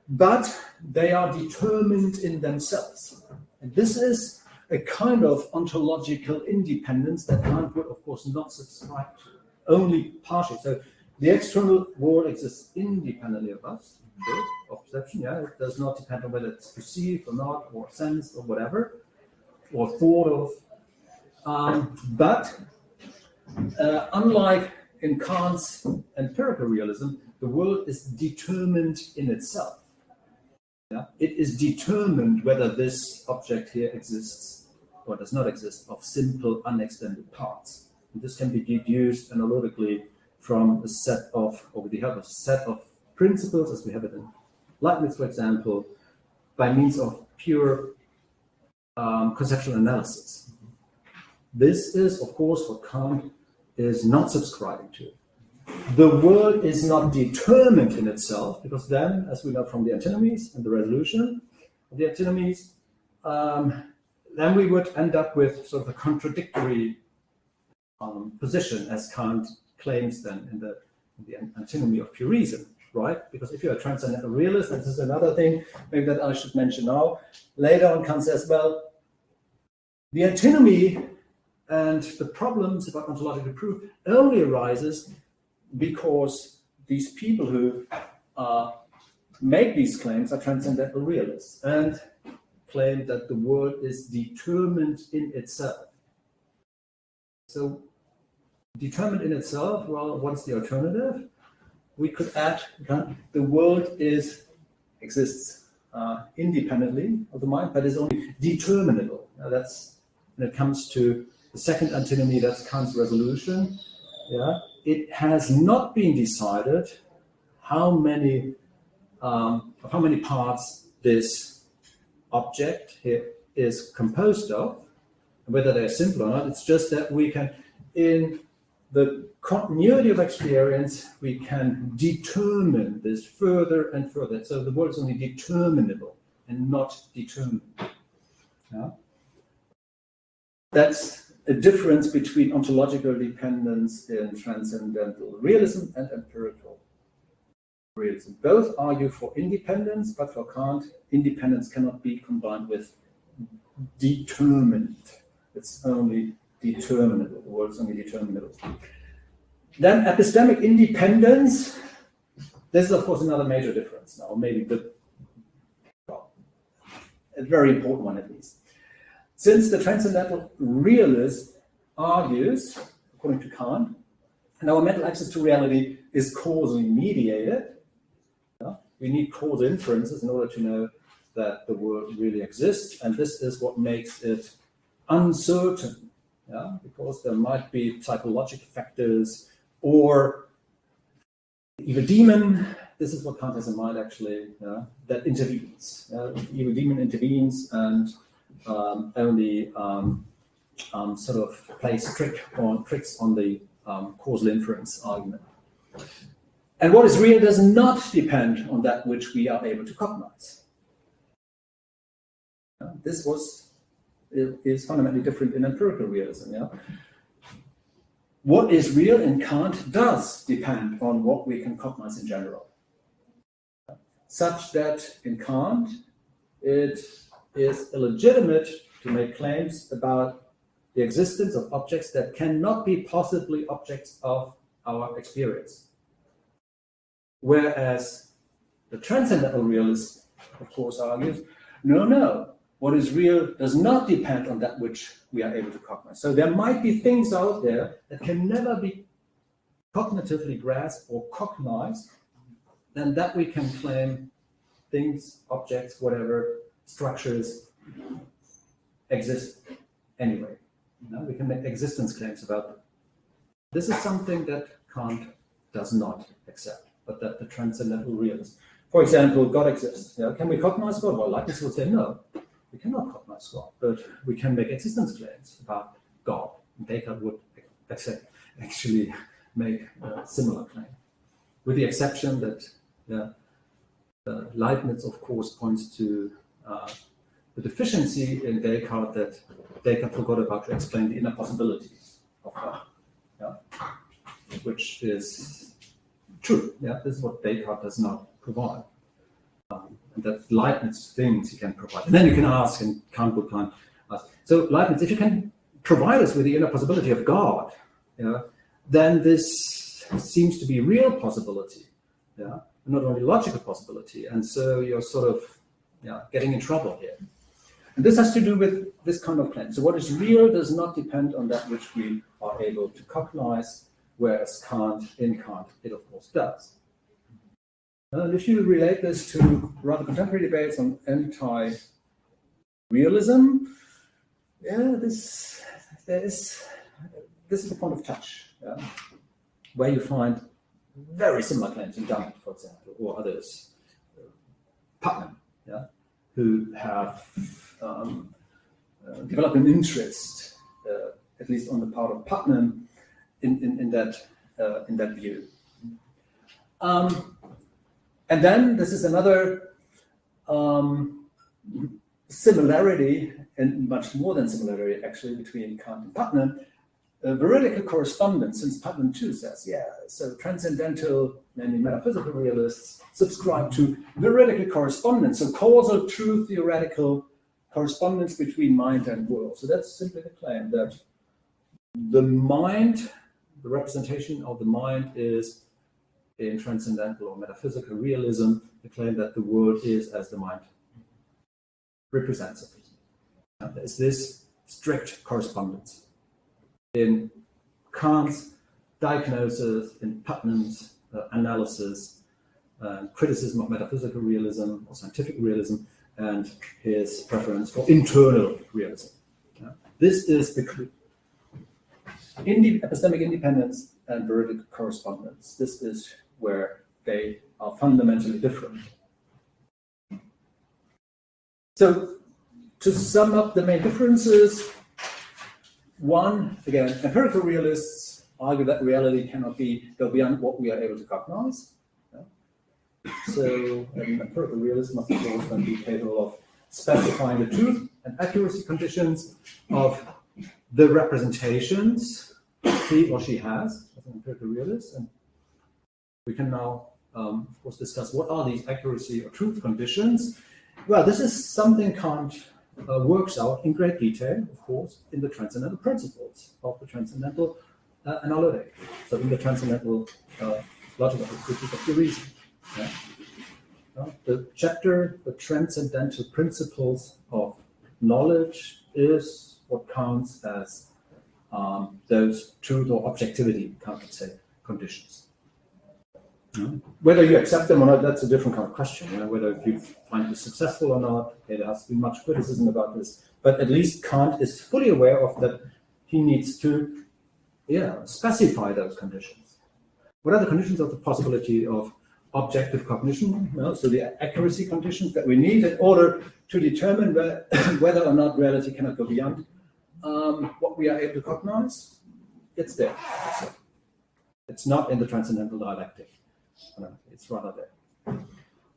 but they are determined in themselves. And this is a kind of ontological independence that Kant would, of course, not subscribe to, only partially. So the external world exists independently of us, of perception. Yeah, it does not depend on whether it's perceived or not, or sensed or whatever, or thought of. But unlike in Kant's empirical realism, the world is determined in itself. Yeah? It is determined whether this object here exists or does not exist of simple unextended parts. And this can be deduced analytically from a set of, or with the help of a set of principles, as we have it in Leibniz, for example, by means of pure conceptual analysis. This is, of course, what Kant is not subscribing to. The world is not determined in itself, because then, as we know from the antinomies and the resolution of the antinomies, then we would end up with sort of a contradictory position, as Kant claims then in the antinomy of pure reason, right? Because if you're a transcendental realist, and this is another thing maybe that I should mention now, later on Kant says, well, the antinomy and the problems about ontological proof only arises because these people who make these claims are transcendental realists and claim that the world is determined in itself. So, determined in itself, well, what's the alternative? We could add the world exists independently of the mind, but is only determinable. Now that's when it comes to the second antinomy, that's Kant's resolution. Yeah, it has not been decided how many parts this object here is composed of, whether they're simple or not. It's just that we can, in the continuity of experience, we can determine this further and further. So the world is only determinable and not determined. Yeah? That's a difference between ontological dependence in transcendental realism and empirical realism. Both argue for independence, but for Kant, independence cannot be combined with determined. It's only determinable. The world is only determinable. Then epistemic independence. This is, of course, another major difference now, maybe a very important one at least. Since the transcendental realist argues, according to Kant, and our mental access to reality is causally mediated. We need causal inferences in order to know that the world really exists, and this is what makes it uncertain, because there might be psychological factors or evil demon. This is what Kant has in mind, actually, that intervenes. The evil demon intervenes and only sort of plays tricks on the causal inference argument. And what is real does not depend on that which we are able to cognize. This is fundamentally different in empirical realism. What is real in Kant does depend on what we can cognize in general, such that in Kant it is illegitimate to make claims about the existence of objects that cannot be possibly objects of our experience. Whereas the transcendental realist, of course, argues, no, what is real does not depend on that which we are able to cognize. So there might be things out there that can never be cognitively grasped or cognized, then that we can claim things, objects, whatever, structures exist anyway. We can make existence claims about them. This is something that Kant does not accept, but that the transcendental realist. For example, God exists. Can we cognize God? Well, Leibniz would say no, we cannot cognize God, but we can make existence claims about God. Descartes would actually make a similar claim, with the exception that Leibniz, of course, points to the deficiency in Descartes that Descartes forgot about to explain the inner possibilities of God, which is true. This is what Descartes does not provide. And that Leibniz thinks he can provide. And then you can ask, and Kant would ask, so Leibniz, if you can provide us with the inner possibility of God, then this seems to be a real possibility, not only logical possibility. And so you're sort of getting in trouble here. And this has to do with this kind of claim. So what is real does not depend on that which we are able to cognize, whereas in Kant, it of course does. And if you relate this to rather contemporary debates on anti-realism, this is the point of touch, where you find very similar claims in Kant, for example, or others, Putnam, who have developed an interest, at least on the part of Putnam, in that view. And then this is another similarity, and much more than similarity actually, between Kant and Putnam, veridical correspondence, since Putnam too says, so transcendental, namely metaphysical realists, subscribe to veridical correspondence, so causal, true, theoretical correspondence between mind and world. So that's simply the claim that the mind, the representation of the mind is in transcendental or metaphysical realism, the claim that the world is as the mind represents it. Now, there is this strict correspondence. In Kant's diagnosis, in Putnam's analysis, criticism of metaphysical realism or scientific realism, and his preference for internal realism. This is the clue. Epistemic independence and veridical correspondence. This is where they are fundamentally different. So, to sum up the main differences, one, again, empirical realists argue that reality cannot go beyond what we are able to cognize. So, an empirical realist must, of course, then be capable of specifying the truth and accuracy conditions of the representations he or she has as an empirical realist. And we can now, of course, discuss what are these accuracy or truth conditions. Well, this is something Kant works out in great detail, of course, in the transcendental principles of the transcendental analytic. So in the transcendental logic of the critique of the reason. Yeah? The chapter, the transcendental principles of knowledge, is what counts as those truth or objectivity, Kant would say, conditions. Whether you accept them or not, that's a different kind of question. Whether you find this successful or not, there has been much criticism about this. But at least Kant is fully aware of that. He needs to, specify those conditions. What are the conditions of the possibility of objective cognition? So the accuracy conditions that we need in order to determine whether or not reality cannot go beyond what we are able to cognize. It's there. It's not in the transcendental dialectic. It's rather there.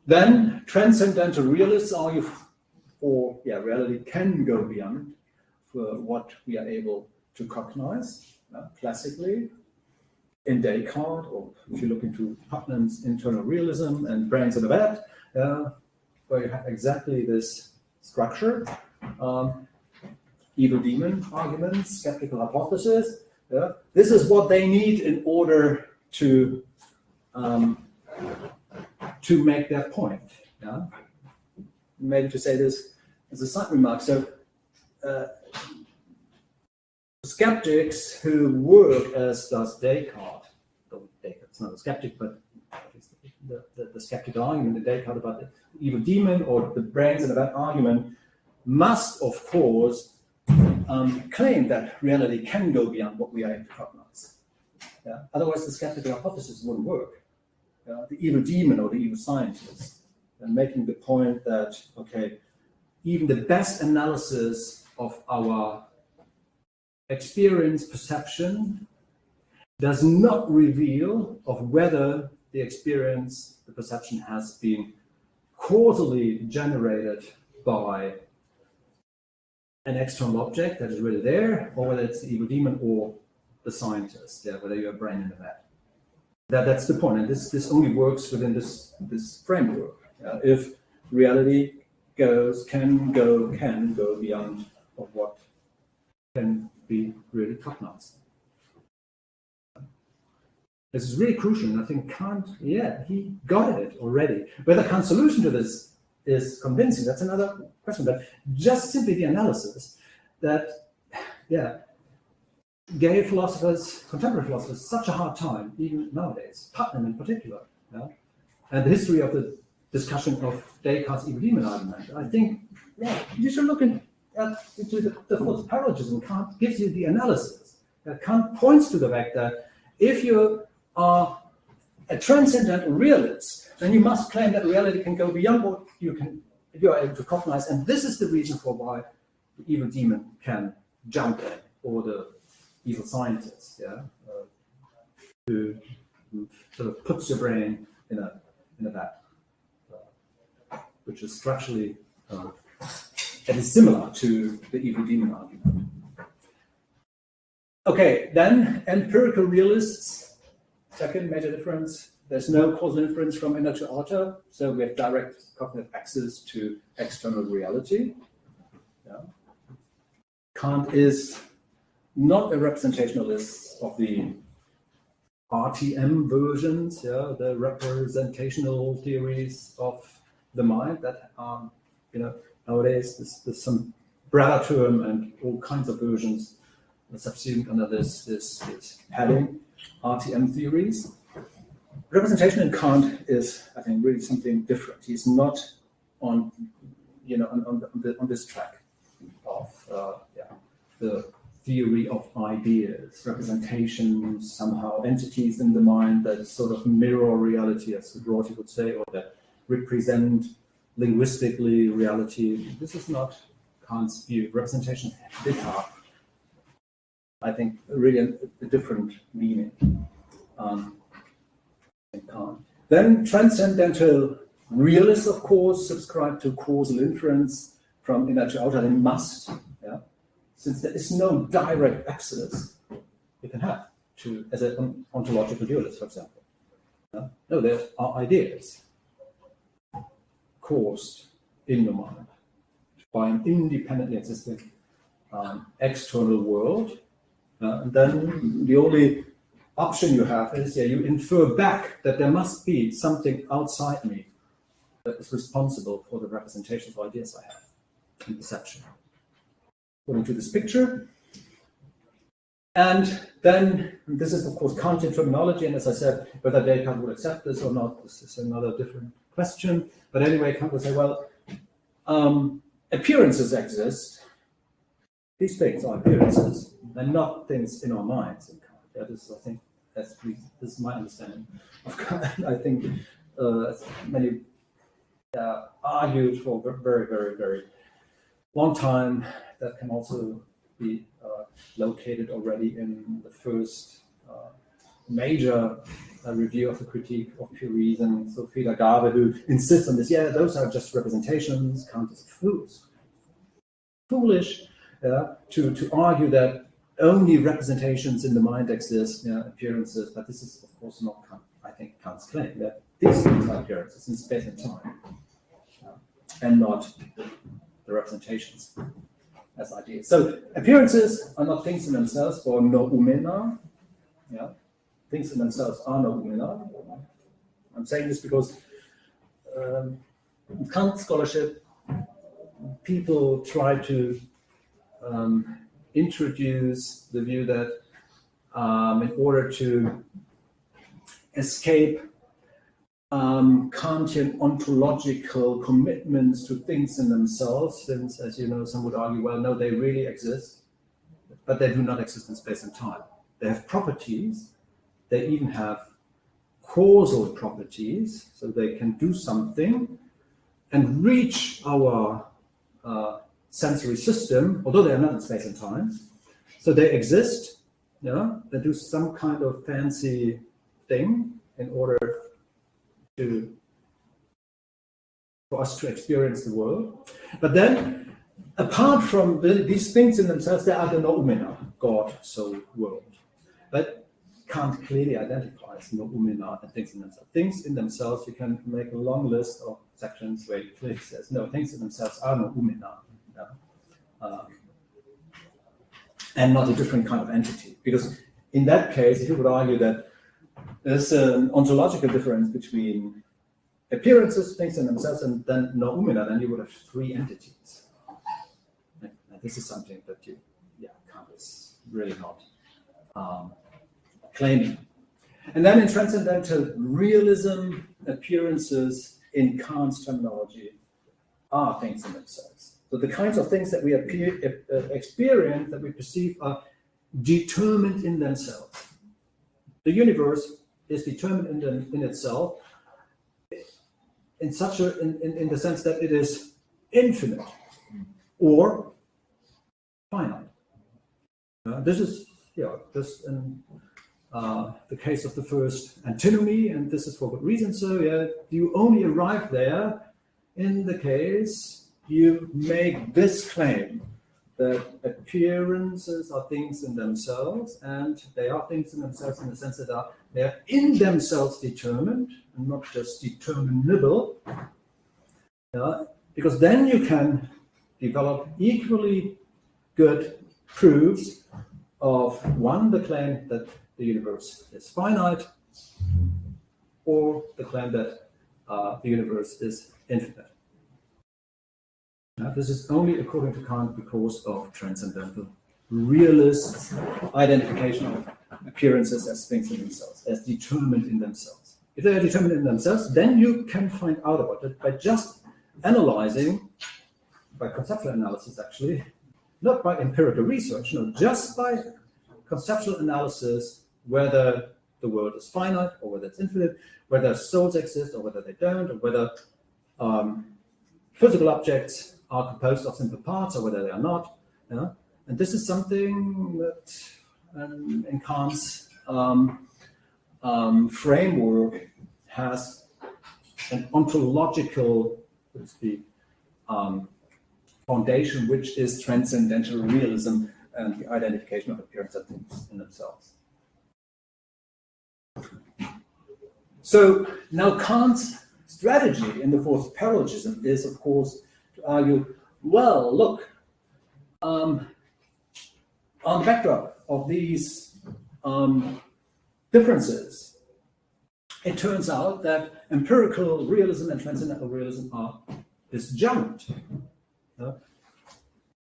Then transcendental realists argue for reality can go beyond for what we are able to cognize. Classically, in Descartes, or if you look into Putnam's internal realism and Brains in a Vat, where you have exactly this structure, evil demon arguments, skeptical hypothesis. This is what they need in order to make their point. Maybe to say this as a side remark. So skeptics who work as does Descartes, Descartes not a skeptic, but the skeptical argument in Descartes about the evil demon or the brains and that argument must, of course, claim that reality can go beyond what we are able to cognize. Otherwise, the skeptical hypothesis wouldn't work. The evil demon or the evil scientist, and making the point that, okay, even the best analysis of our experience perception does not reveal of whether the experience, the perception has been causally generated by an external object that is really there, or whether it's the evil demon or the scientist, whether you're a brain in the vat. That's the point, and this only works within this framework. If reality can go beyond of what can be really cognized. This is really crucial, and I think Kant, he got it already. Whether Kant's solution to this is convincing, that's another question. But just simply the analysis that, gave philosophers, contemporary philosophers, such a hard time, even nowadays, Putnam in particular, and the history of the discussion of Descartes' evil demon argument. I think, you should look into the false paralogism. Kant gives you the analysis. Kant points to the fact that if you are a transcendental realist, then you must claim that reality can go beyond what you are able to cognize, and this is the reason for why the evil demon can jump in, or the evil scientist, who sort of puts your brain in a vat, which is structurally that is similar to the evil demon argument. Okay, then empirical realists, second major difference. There's no causal inference from inner to outer, so we have direct cognitive access to external reality. Kant is not a representationalist of the RTM versions, the representational theories of the mind that are, nowadays there's some broader term and all kinds of versions subsumed under this heading, RTM theories. Representation in Kant is, I think, really something different. He's not on this track of the theory of ideas, representation, somehow entities in the mind that sort of mirror reality, as Rorty would say, or that represent linguistically reality. This is not Kant's view. Representation did have, I think, really a different meaning in Kant. Then transcendental realists, of course, subscribe to causal inference from inner to outer. They must, since there is no direct access you can have to, as an ontological dualist, for example. No, there are ideas caused in the mind by an independently existing external world, And then the only option you have is, you infer back that there must be something outside me that is responsible for the representations of ideas I have in perception. According to this picture. And then, this is of course Kantian terminology, and as I said, whether Descartes would accept this or not, this is another different question. But anyway, Kant would say, well, appearances exist. These things are appearances, and not things in our minds. In Kant. Yeah, this is, I think, this is my understanding of Kant. I think many argued for a very, very, very long time. That can also be located already in the first major review of the critique of pure reason. So Frieder Gabe, who insists on this, those are just representations. Kant is foolish to argue that only representations in the mind exist, appearances. But this is, of course, not Kant. I think Kant's claim that these things are appearances in space and time, and not the representations as ideas. So appearances are not things in themselves, or noumena. Things in themselves are noumena. I'm saying this because in Kant scholarship, people try to introduce the view that in order to escape Kantian ontological commitments to things in themselves, since, as you know, some would argue, well, no, they really exist, but they do not exist in space and time. They have properties, they even have causal properties, so they can do something and reach our sensory system, although they are not in space and time. So they exist, they do some kind of fancy thing in order for us to experience the world. But then, apart from these things in themselves, there are the noumena, God, soul, world. But Kant clearly identifies noumena and things in themselves. Things in themselves, you can make a long list of sections where it clearly says, no, things in themselves are noumena. And not a different kind of entity. Because in that case, you would argue that there's an ontological difference between appearances, things in themselves, and then noumena, then you would have three entities. And this is something that Kant is really not claiming. And then in transcendental realism, appearances in Kant's terminology are things in themselves. So the kinds of things that we experience, that we perceive, are determined in themselves. The universe is determined in itself in the sense that it is infinite or finite. This is the case of the first antinomy, and this is for good reason. So you only arrive there in the case you make this claim that appearances are things in themselves, and they are things in themselves in the sense that they are in themselves determined and not just determinable. Because then you can develop equally good proofs of the claim that the universe is finite, or the claim that the universe is infinite. This is only according to Kant because of transcendental realist identification of appearances as things in themselves, as determined in themselves. If they are determined in themselves, then you can find out about it by just analyzing, by conceptual analysis actually, not by empirical research, no, just by conceptual analysis, whether the world is finite or whether it's infinite, whether souls exist or whether they don't, or whether physical objects are composed of simple parts or whether they are not. And this is something that in Kant's framework has an ontological, so to speak, foundation, which is transcendental realism and the identification of appearance of things in themselves. So now Kant's strategy in the fourth paralogism is, of course, to argue, well, look, on the backdrop of these differences, it turns out that empirical realism and transcendental realism are disjunct.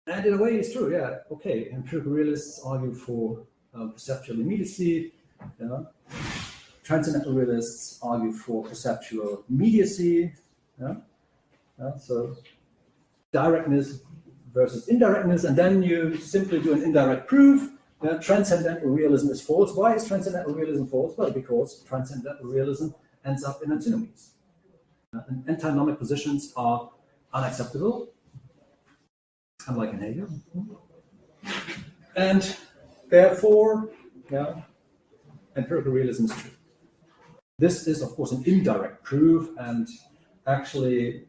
And in a way, it's true. Yeah, okay. Empirical realists argue for perceptual immediacy. Transcendental realists argue for perceptual immediacy. So directness versus indirectness, and then you simply do an indirect proof. Transcendental realism is false. Why is transcendental realism false? Well, because transcendental realism ends up in antinomies. And antinomic positions are unacceptable, unlike in Hegel. And therefore, empirical realism is true. This is, of course, an indirect proof and actually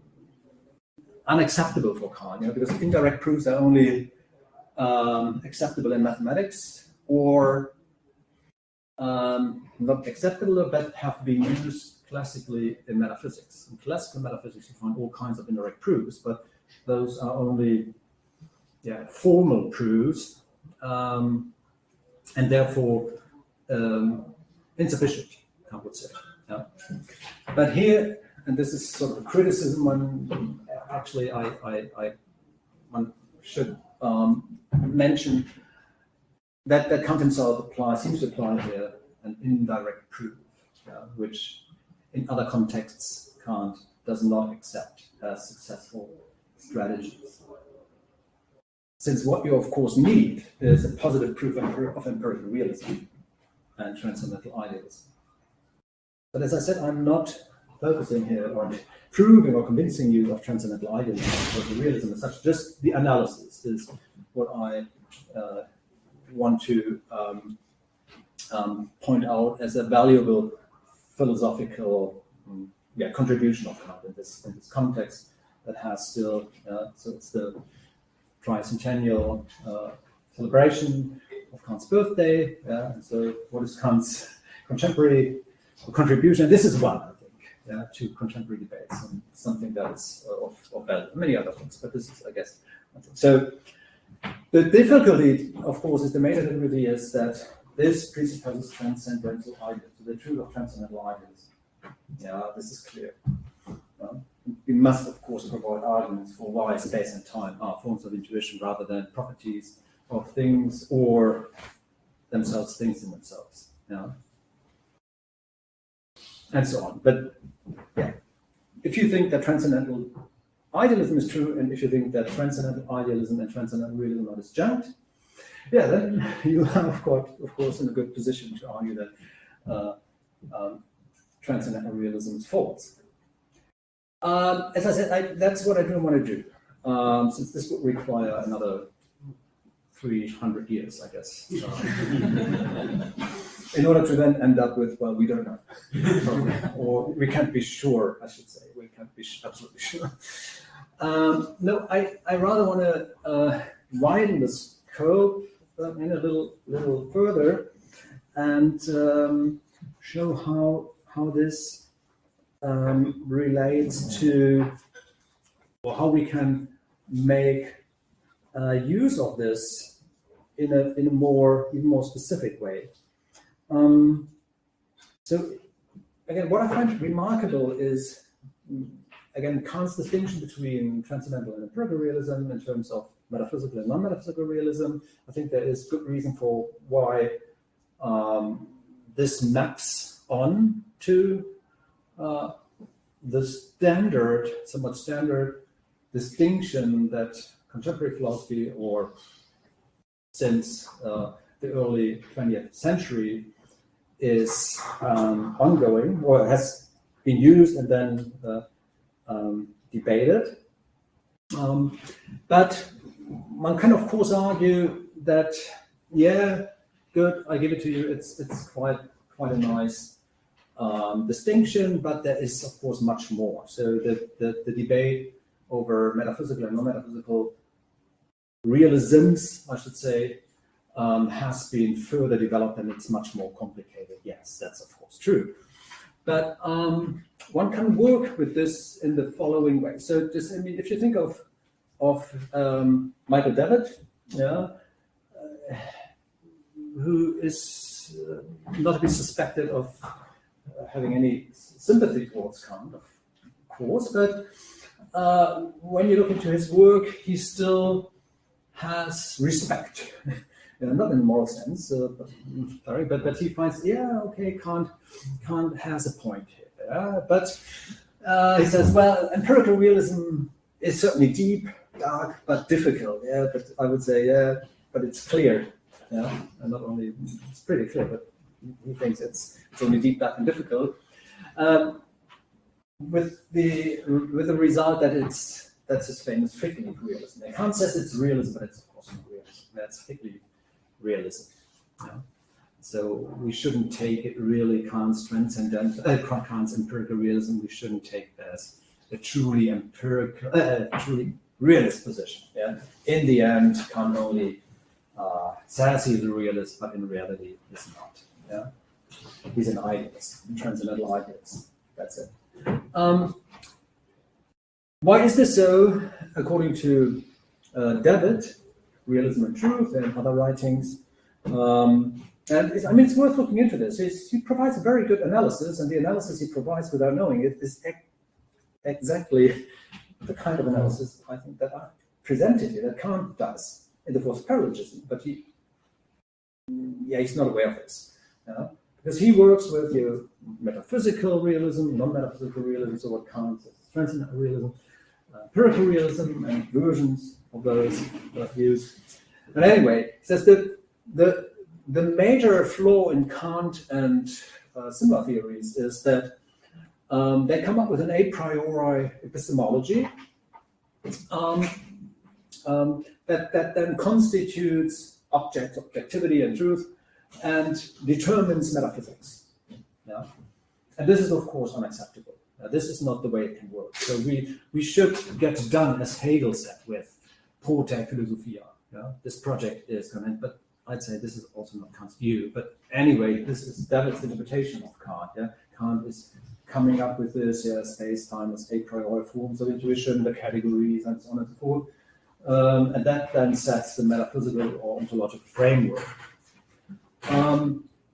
unacceptable for Kant, because indirect proofs are only acceptable in mathematics, or not acceptable, but have been used classically in metaphysics. In classical metaphysics, you find all kinds of indirect proofs, but those are only formal proofs, and therefore insufficient, I would say. But here, and this is sort of a criticism, one should mention that Kant himself seems to apply here an indirect proof, which in other contexts Kant does not accept as successful strategies. Since what you of course need is a positive proof of empirical realism and transcendental idealism. But as I said, I'm not focusing here on proving or convincing you of transcendental idealism or realism as such. Just the analysis is what I want to point out as a valuable philosophical contribution of Kant in this context that has still, so it's the tricentennial celebration of Kant's birthday. And so what is Kant's contemporary contribution? This is one, I think, to contemporary debates, and something that is of value. Many other things, but this is, I guess, so. The difficulty, of course, is the major difficulty is that this presupposes transcendental ideas, so the truth of transcendental ideas. This is clear. We must, of course, provide arguments for why space and time are forms of intuition rather than properties of things or themselves, things in themselves. And so on. But if you think that transcendental idealism is true, and if you think that transcendental idealism and transcendental realism are disjunct, then you have, of course, in a good position to argue that transcendental realism is false. As I said, that's what I don't want to do, since this would require another 300 years, I guess, in order to then end up with, well, we don't know, or we can't be sure, I should say. We can't be absolutely sure. No, I rather want to widen the scope in a little further and show how this relates to, or how we can make use of this in a even more specific way. So again, what I find remarkable is, again, Kant's distinction between transcendental and empirical realism in terms of metaphysical and non-metaphysical realism. I think there is good reason for why this maps on to the somewhat standard distinction that contemporary philosophy, or since the early 20th century, is ongoing, or has been used and then debated. But one can, of course, argue that, good, I give it to you, it's quite a nice distinction, but there is, of course, much more. So the debate over metaphysical and non-metaphysical realisms, I should say, has been further developed, and it's much more complicated. Yes, that's of course true. But one can work with this in the following way. So if you think of Michael Davitt, who is not to be suspected of having any sympathy towards Kant, of course, but when you look into his work, he still has respect. Not in a moral sense, but he finds, yeah, okay, Kant has a point here. But he says, well, empirical realism is certainly deep, dark, but difficult. Yeah, but I would say, yeah, but it's clear. Yeah, and not only it's pretty clear, but he thinks it's only deep, dark, and difficult. With the result that that's his famous fig leaf realism. Kant says it's realism, but it's of course not realism. That's fig leaf realism. Yeah. So we shouldn't take it really Kant's Kant's empirical realism. We shouldn't take that as a truly empirical, truly realist position. Yeah. In the end, Kant only says he's a realist, but in reality, he's not. Yeah. He's an idealist, a transcendental idealist. That's it. Why is this so? According to David, Realism and Truth, and other writings, and it's worth looking into this. He provides a very good analysis, and the analysis he provides without knowing it is exactly the kind of analysis I think that I presented here, that Kant does in the fourth paralogism, but he's not aware of this. Because he works with your metaphysical realism, non-metaphysical realism, so what Kant says, transcendental realism, empirical realism, and versions of those views. But anyway, he says that the major flaw in Kant and similar theories is that they come up with an a priori epistemology that then constitutes objectivity and truth, and determines metaphysics. Yeah? And this is, of course, unacceptable. This is not the way it can work. So we should get done, as Hegel said, with Prote Philosophia. Yeah? This project is coming, but I'd say this is also not Kant's view. But anyway, this is David's interpretation of Kant. Yeah? Kant is coming up with this, space, time as a priori forms of intuition, the categories, and so on and so forth. And that then sets the metaphysical or ontological framework.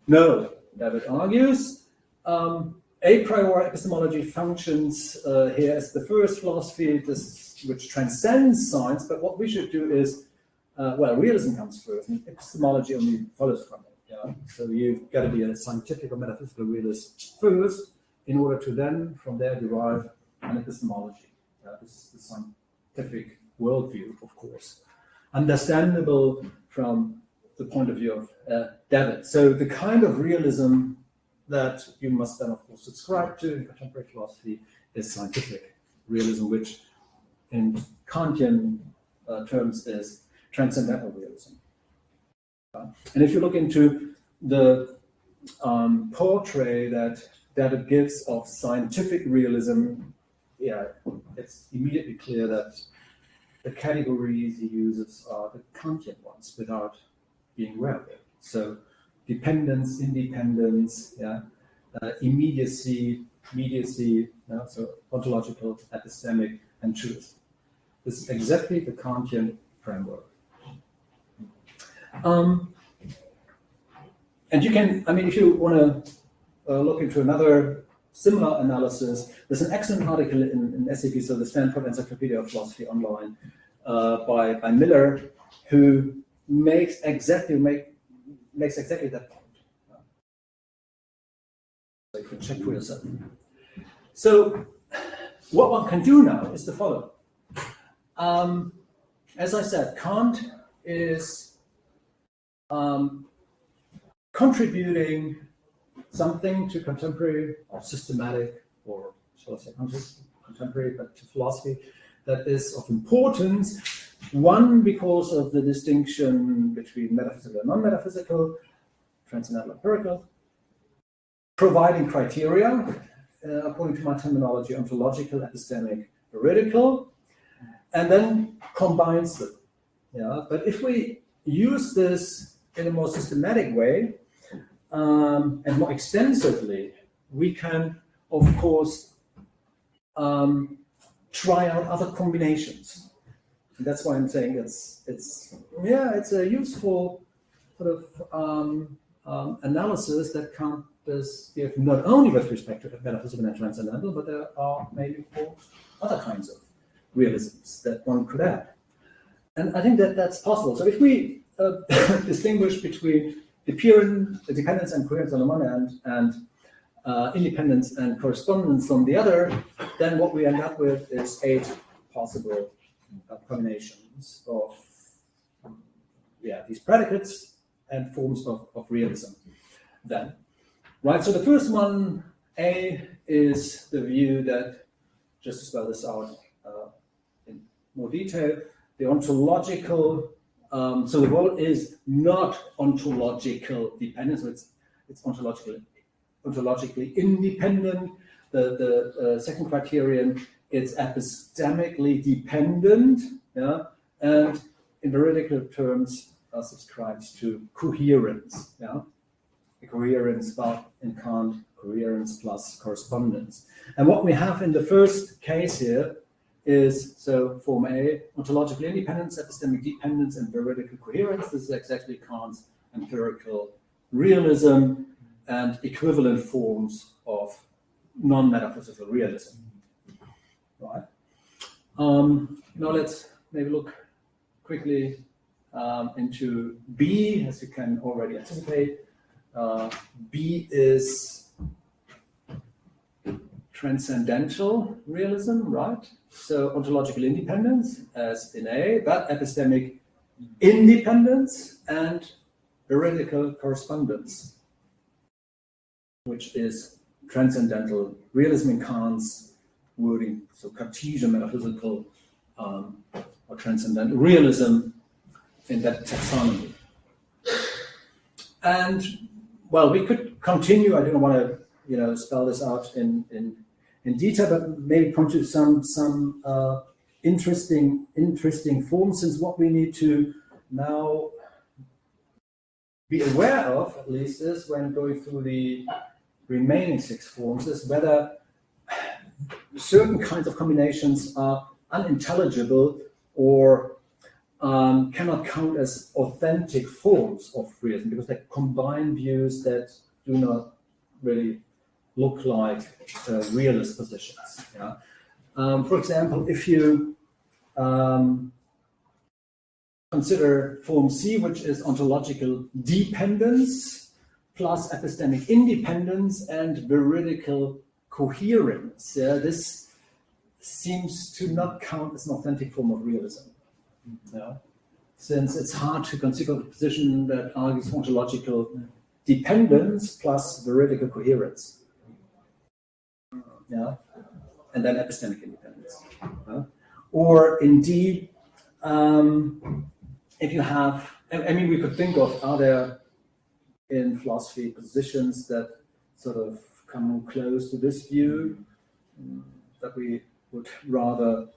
No, David argues, a priori epistemology functions here as the first philosophy which transcends science, but what we should do is, realism comes first, and epistemology only follows from it. Yeah? So you've got to be a scientific or metaphysical realist first, in order to then, from there, derive an epistemology. This is the scientific worldview, of course. Understandable from the point of view of David. So the kind of realism that you must then, of course, subscribe to in contemporary philosophy is scientific realism, which in Kantian terms is transcendental realism. And if you look into the portrait that David gives of scientific realism, it's immediately clear that the categories he uses are the Kantian ones without being aware of it. So dependence, independence, immediacy, mediacy, so ontological, epistemic, and truth. This is exactly the Kantian framework. And you can, if you want to look into another similar analysis, there's an excellent article in SAP, so the Stanford Encyclopedia of Philosophy online, by Miller, who makes exactly that point. So you can check for yourself. So what one can do now is the following. As I said, Kant is contributing something to contemporary or systematic, or shall I say contemporary, but to philosophy that is of importance. One, because of the distinction between metaphysical and non-metaphysical, transcendental empirical, providing criteria, according to my terminology, ontological, epistemic, veridical, and then combines them. But if we use this in a more systematic way, and more extensively, we can, of course, try out other combinations. And that's why I'm saying it's a useful sort of analysis that Kant does give not only with respect to metaphysical and transcendental, but there are maybe four other kinds of realisms that one could add. And I think that that's possible. So if we distinguish between dependence and coherence on the one hand, and independence and correspondence on the other, then what we end up with is 8 possible combinations of these predicates and forms of realism. Then, right. So the first one, A, is the view that, just to spell this out in more detail, the ontological. So the world is not ontological dependent. So it's ontologically independent. The second criterion, it's epistemically dependent. Yeah, and in veridical terms, subscribes to coherence. Yeah, the coherence, but in Kant, coherence plus correspondence. And what we have in the first case here is, so form A, ontological independence, epistemic dependence, and veridical coherence. This is exactly Kant's empirical realism and equivalent forms of non-metaphysical realism. Right. Now let's maybe look quickly into B, as you can already anticipate. B is transcendental realism, right? So ontological independence as in A, but epistemic independence and veridical correspondence, which is transcendental realism in Kant's wording, so Cartesian metaphysical or transcendental realism in that taxonomy. And well, we could continue. I don't want to, spell this out in detail, but maybe come to some interesting forms. Since what we need to now be aware of, at least, is when going through the remaining 6 forms, is whether certain kinds of combinations are unintelligible or cannot count as authentic forms of realism, because they combine views that do not really look like realist positions. Yeah? For example, if you consider form C, which is ontological dependence plus epistemic independence and veridical coherence, this seems to not count as an authentic form of realism. Yeah. Since it's hard to conceive of a position that argues ontological dependence plus veridical coherence. Yeah. And then epistemic independence. Yeah. Or indeed, if you have, we could think of, are there in philosophy positions that sort of come close to this view that we would rather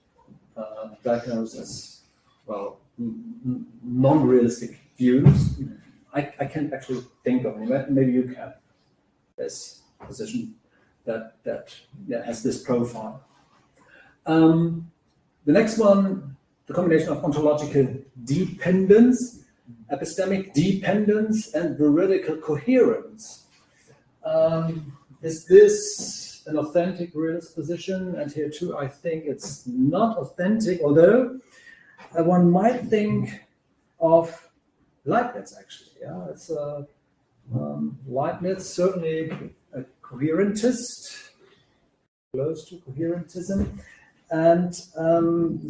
diagnose as, well, non-realistic views? I can't actually think of any. Maybe you can. This position that has this profile. The next one, the combination of ontological dependence, epistemic dependence, and veridical coherence. Is this an authentic realist position? And here too, I think it's not authentic, although one might think of Leibniz, actually. Yeah, it's Leibniz, certainly a coherentist, close to coherentism, and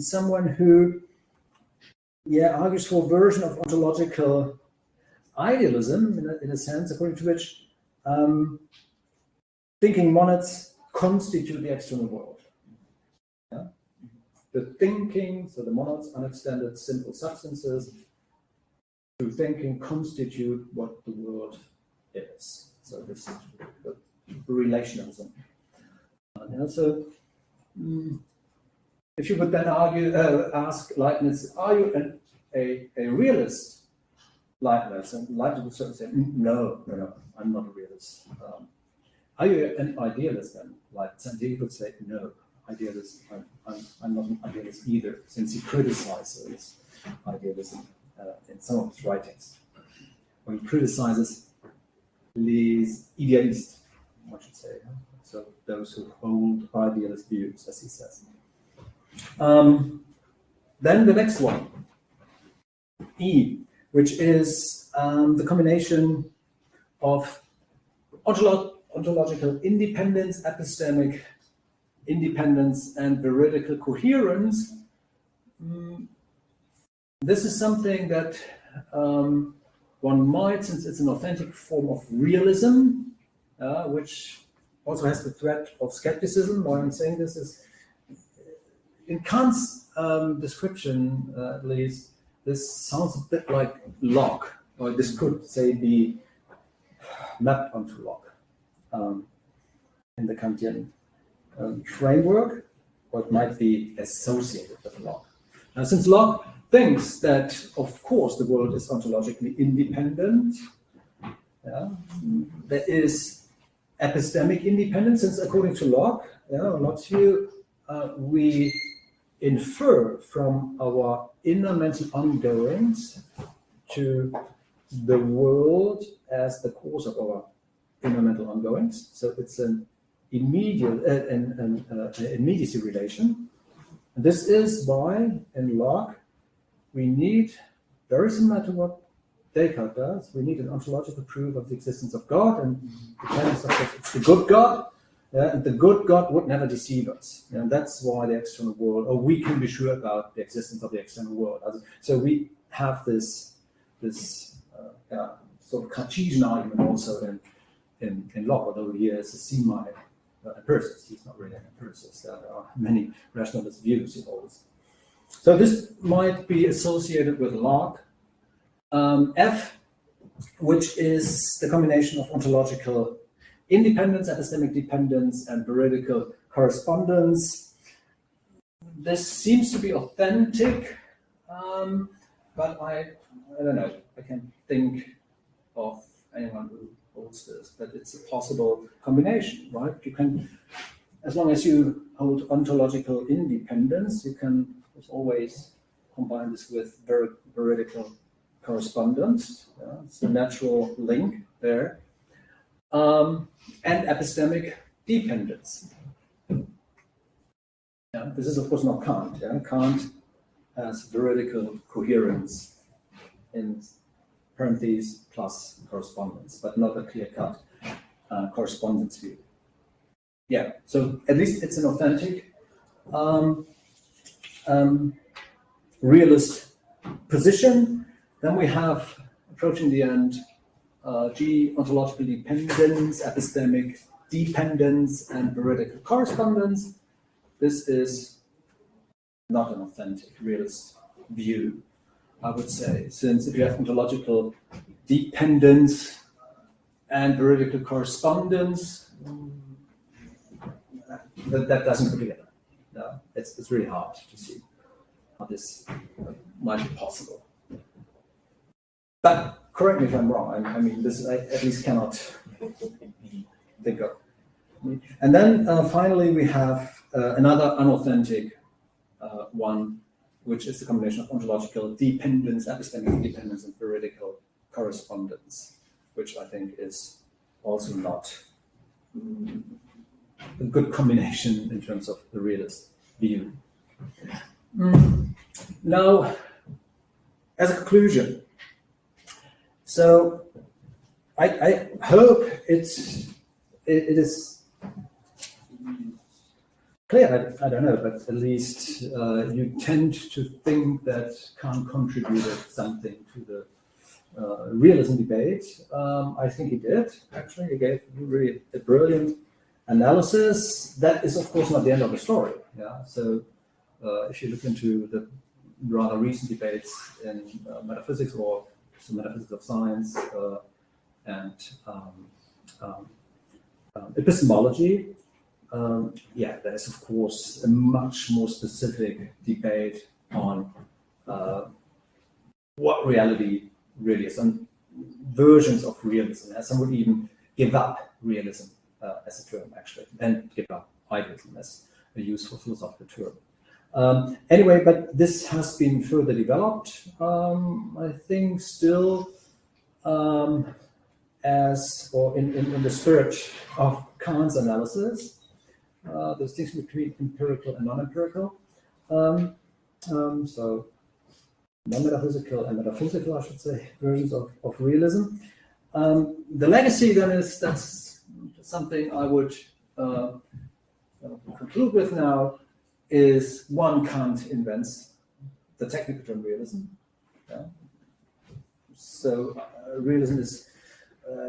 someone who, argues for a version of ontological idealism, in a sense, according to which thinking monads constitute the external world. Yeah? The thinking, so the monads, unextended simple substances, through thinking constitute what the world is. So this is the relationalism. So if you would then ask Leibniz, are you a realist, Leibniz? And Leibniz would certainly say, no, I'm not a realist. Are you an idealist then, Leibniz? And he would say, no, idealist. I'm not an idealist either, since he criticizes idealism in some of his writings. or he criticizes les idéalistes, I should say. So those who hold idealist views, as he says. Then the next one, E, which is the combination of ontological independence, epistemic independence, and veridical coherence. This is something that one might, since it's an authentic form of realism, which also has the threat of skepticism. Why I'm saying this is, in Kant's description, at least, this sounds a bit like Locke, or this could, say, be mapped onto Locke in the Kantian framework, or it might be associated with Locke. Now, since Locke thinks that, of course, the world is ontologically independent, there is epistemic independence, since according to Locke, Locke's view, we infer from our inner mental ongoings to the world as the cause of our inner mental ongoings. So it's an immediacy relation. And this is why in Locke we need, very similar to what Descartes does, we need an ontological proof of the existence of God, and depends, of course, it's the good God, and the good God would never deceive us. And that's why the external world, or we can be sure about the existence of the external world. So we have this sort of Cartesian argument also in Locke, although he is a semi-empiricist. He's not really an empiricist. There are many rationalist views he holds. So this might be associated with Locke. F, which is the combination of ontological independence, epistemic dependence, and veridical correspondence. This seems to be authentic, but I don't know. I can't think of anyone who holds this, but it's a possible combination, right? You can, as long as you hold ontological independence, you can always combine this with veridical correspondence. It's a natural link there. And epistemic dependence. This is, of course, not Kant. Kant has veridical coherence in parentheses plus correspondence, but not a clear-cut correspondence view. So at least it's an authentic realist position. Then we have, approaching the end, G, ontological dependence, epistemic dependence, and veridical correspondence. This is not an authentic realist view, I would say, since if you have ontological dependence and veridical correspondence, that doesn't go together. No, it's really hard to see how this might be possible. But correct me if I'm wrong. I mean, this I at least cannot think of. And then finally, we have another unauthentic one, which is the combination of ontological dependence, epistemic dependence, and veridical correspondence, which I think is also not a good combination in terms of the realist view. Now, as a conclusion, so I hope it is clear. I don't know, but at least you tend to think that Kant contributed something to the realism debate. I think he did, actually. He gave really a brilliant analysis. That is, of course, not the end of the story. So if you look into the rather recent debates in metaphysics, or some metaphysics of science, and epistemology, there is, of course, a much more specific debate on what reality really is, and versions of realism. Some would even give up realism as a term, actually, and give up idealism as a useful philosophical term. Anyway, but this has been further developed. I think still in the spirit of Kant's analysis, the distinction between empirical and non-empirical. So non-metaphysical and metaphysical, I should say, versions of realism. The legacy then that's something I would conclude with now, is one, Kant invents the technical term realism. Yeah. So realism is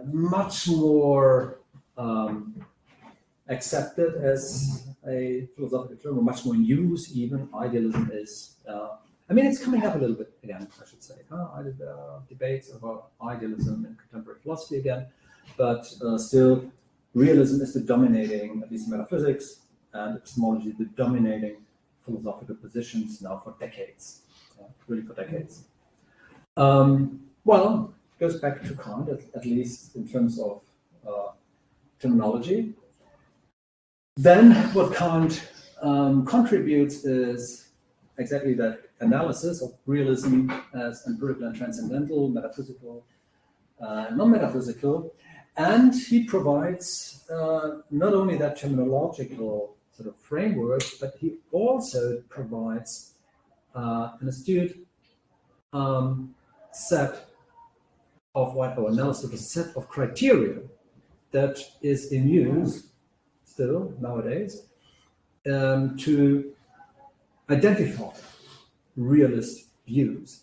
much more accepted as a philosophical term, or much more in use even. Idealism is, I mean, it's coming up a little bit again, I should say. I did debates about idealism in contemporary philosophy again, but still, realism is the dominating, at least metaphysics and epistemology, the dominating philosophical positions now for decades, really for decades. Well, it goes back to Kant, at least in terms of terminology. Then what Kant contributes is exactly that analysis of realism as empirical and transcendental, metaphysical, non-metaphysical, and he provides not only that terminological sort of framework, but he also provides an astute set of analysis, a set of criteria that is in use still nowadays to identify realist views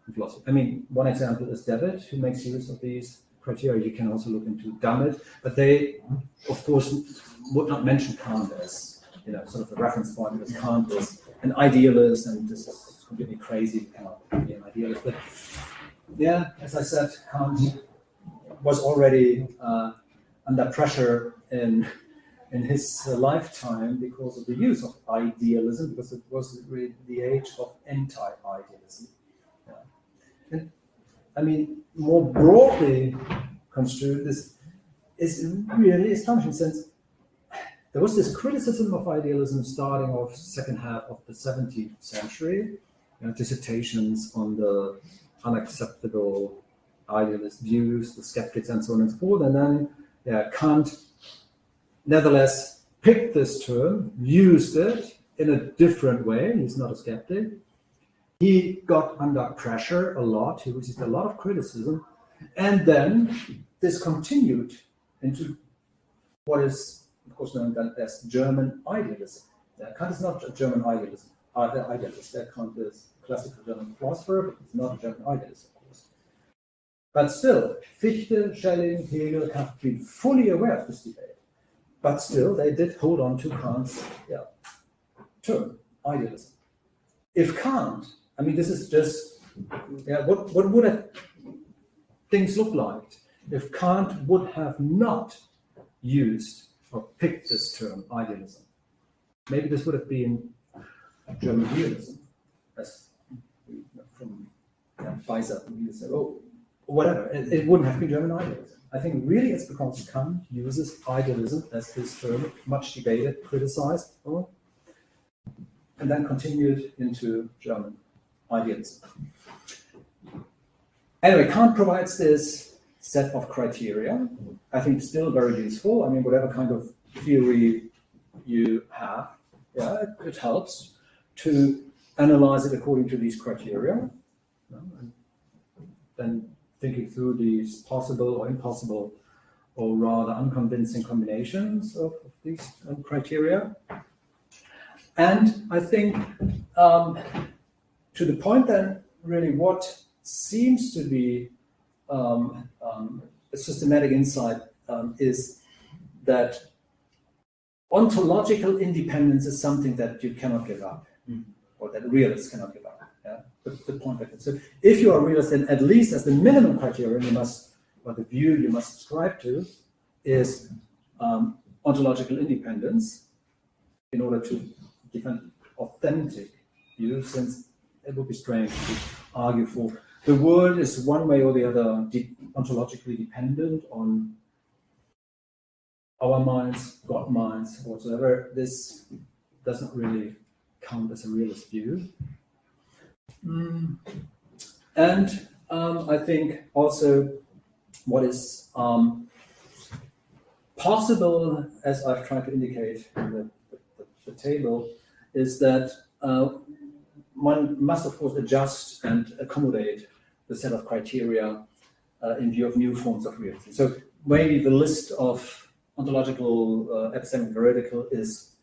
in philosophy. I mean, one example is David, who makes use of these criteria. You can also look into Dummett, but they, of course, would not mention Kant as, sort of the reference point, because Kant is an idealist, and this is completely crazy. You cannot be an idealist. But yeah, as I said, Kant was already under pressure in his lifetime because of the use of idealism, because it was really the age of anti-idealism. Yeah. And I mean, more broadly construed, this is really astonishing, since there was this criticism of idealism starting off second half of the 17th century, dissertations on the unacceptable idealist views, the skeptics, and so on and so forth. And then Kant nevertheless picked this term, used it in a different way. He's not a skeptic. He got under pressure a lot. He received a lot of criticism. And then this continued into what is, of course, known as German idealism. Kant is not a German idealist. Kant is a classical German philosopher, but he's not a German idealist, of course. But still, Fichte, Schelling, Hegel have been fully aware of this debate. But still, they did hold on to Kant's term, idealism. If Kant, I mean, this is just, what would things look like if Kant would have not used or picked this term, idealism? Maybe this would have been German realism, as from Weiser, who said, whatever, it wouldn't have been German idealism. I think really it's because Kant uses idealism as his term, much debated, criticized, and then continued into German idealism. Anyway, Kant provides this set of criteria, I think still very useful. I mean, whatever kind of theory you have, it helps to analyze it according to these criteria, and then thinking through these possible or impossible or rather unconvincing combinations of these criteria. And I think to the point then, really what seems to be a systematic insight is that ontological independence is something that you cannot give up, or that realists cannot give up. The point that so if you are a realist, then at least as the minimum criterion you must, or the view you must subscribe to, is ontological independence in order to defend authentic view, since it would be strange to argue for the world is one way or the other ontologically dependent on our minds, God minds, whatsoever. This doesn't really count as a realist view. And I think also what is possible, as I've tried to indicate in the table, is that one must, of course, adjust and accommodate the set of criteria in view of new forms of realism. So maybe the list of ontological epistemic veridical is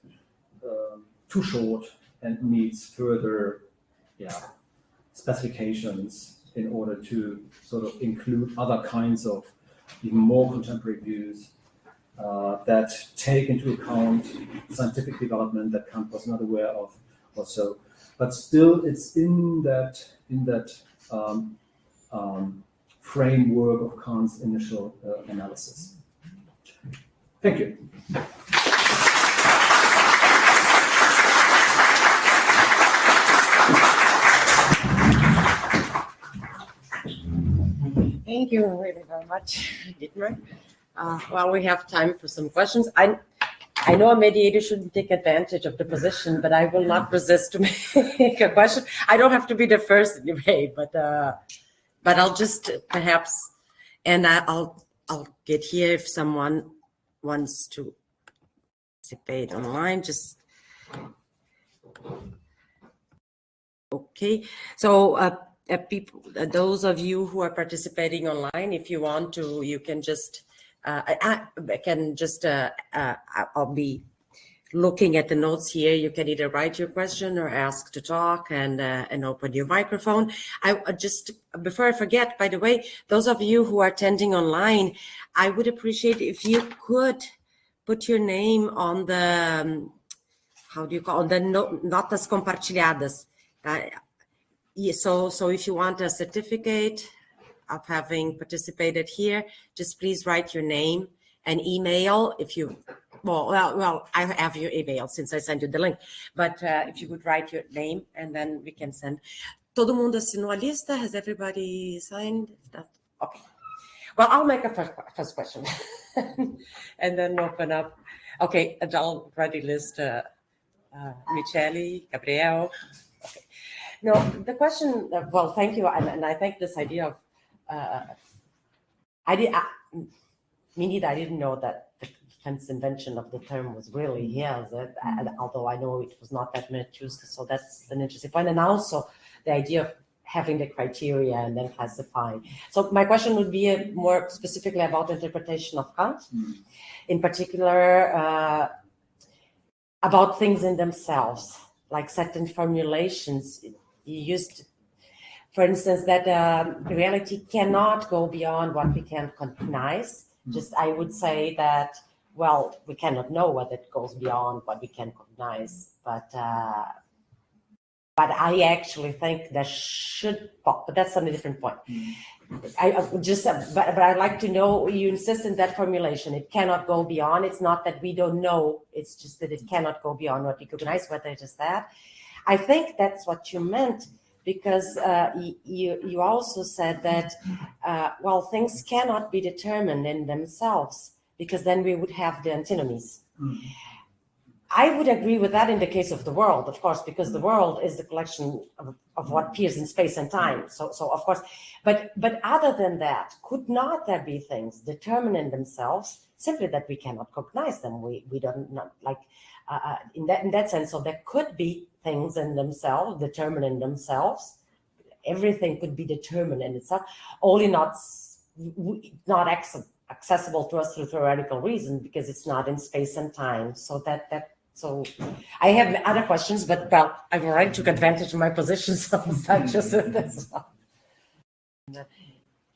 too short and needs further specifications in order to sort of include other kinds of even more contemporary views that take into account scientific development that Kant was not aware of, or so. But still, it's in that framework of Kant's initial analysis. Thank you. Thank you really very much, Dietmar. Well, we have time for some questions. I know a mediator shouldn't take advantage of the position, but I will not resist to make a question. I don't have to be the first anyway, but I'll just perhaps, and I'll get here if someone wants to participate online. Just okay. So people, those of you who are participating online, if you want to, you can just. I can just, I'll be looking at the notes here. You can either write your question or ask to talk and open your microphone. I just, before I forget, by the way, those of you who are attending online, I would appreciate if you could put your name on the, how do you call it, the notas compartilhadas. So if you want a certificate of having participated here, just please write your name and email if you, well, I have your email since I sent you the link, but if you would write your name and then we can send. Todo mundo assinou a lista? Has everybody signed? Okay. Well, I'll make a first question and then open up. Okay, and I'll already list Michele, Gabriel. Okay. No, the question, well, thank you. And I think this idea of, I didn't know that Kant's invention of the term was really his, although I know it was not that much used, so that's an interesting point. And also the idea of having the criteria and then classifying. So my question would be more specifically about interpretation of Kant, in particular about things in themselves, like certain formulations you used. For instance, that reality cannot go beyond what we can cognize. Just, I would say that, well, we cannot know whether it goes beyond what we can cognize, but I actually think there should, but that's on a different point. I just, but I'd like to know, you insist in that formulation, it cannot go beyond. It's not that we don't know, it's just that it cannot go beyond what we cognize, whether it is that. I think that's what you meant, because you also said that, well, things cannot be determined in themselves, because then we would have the antinomies. I would agree with that in the case of the world, of course, because the world is the collection of what appears in space and time. So of course, but other than that, could not there be things determined in themselves, simply that we cannot cognize them? We don't not, like in that sense. So there could be things in themselves, determined in themselves. Everything could be determined in itself, only not accessible to us through theoretical reason, because it's not in space and time. So so I have other questions, but well, I've already took advantage of my position, so I just this one.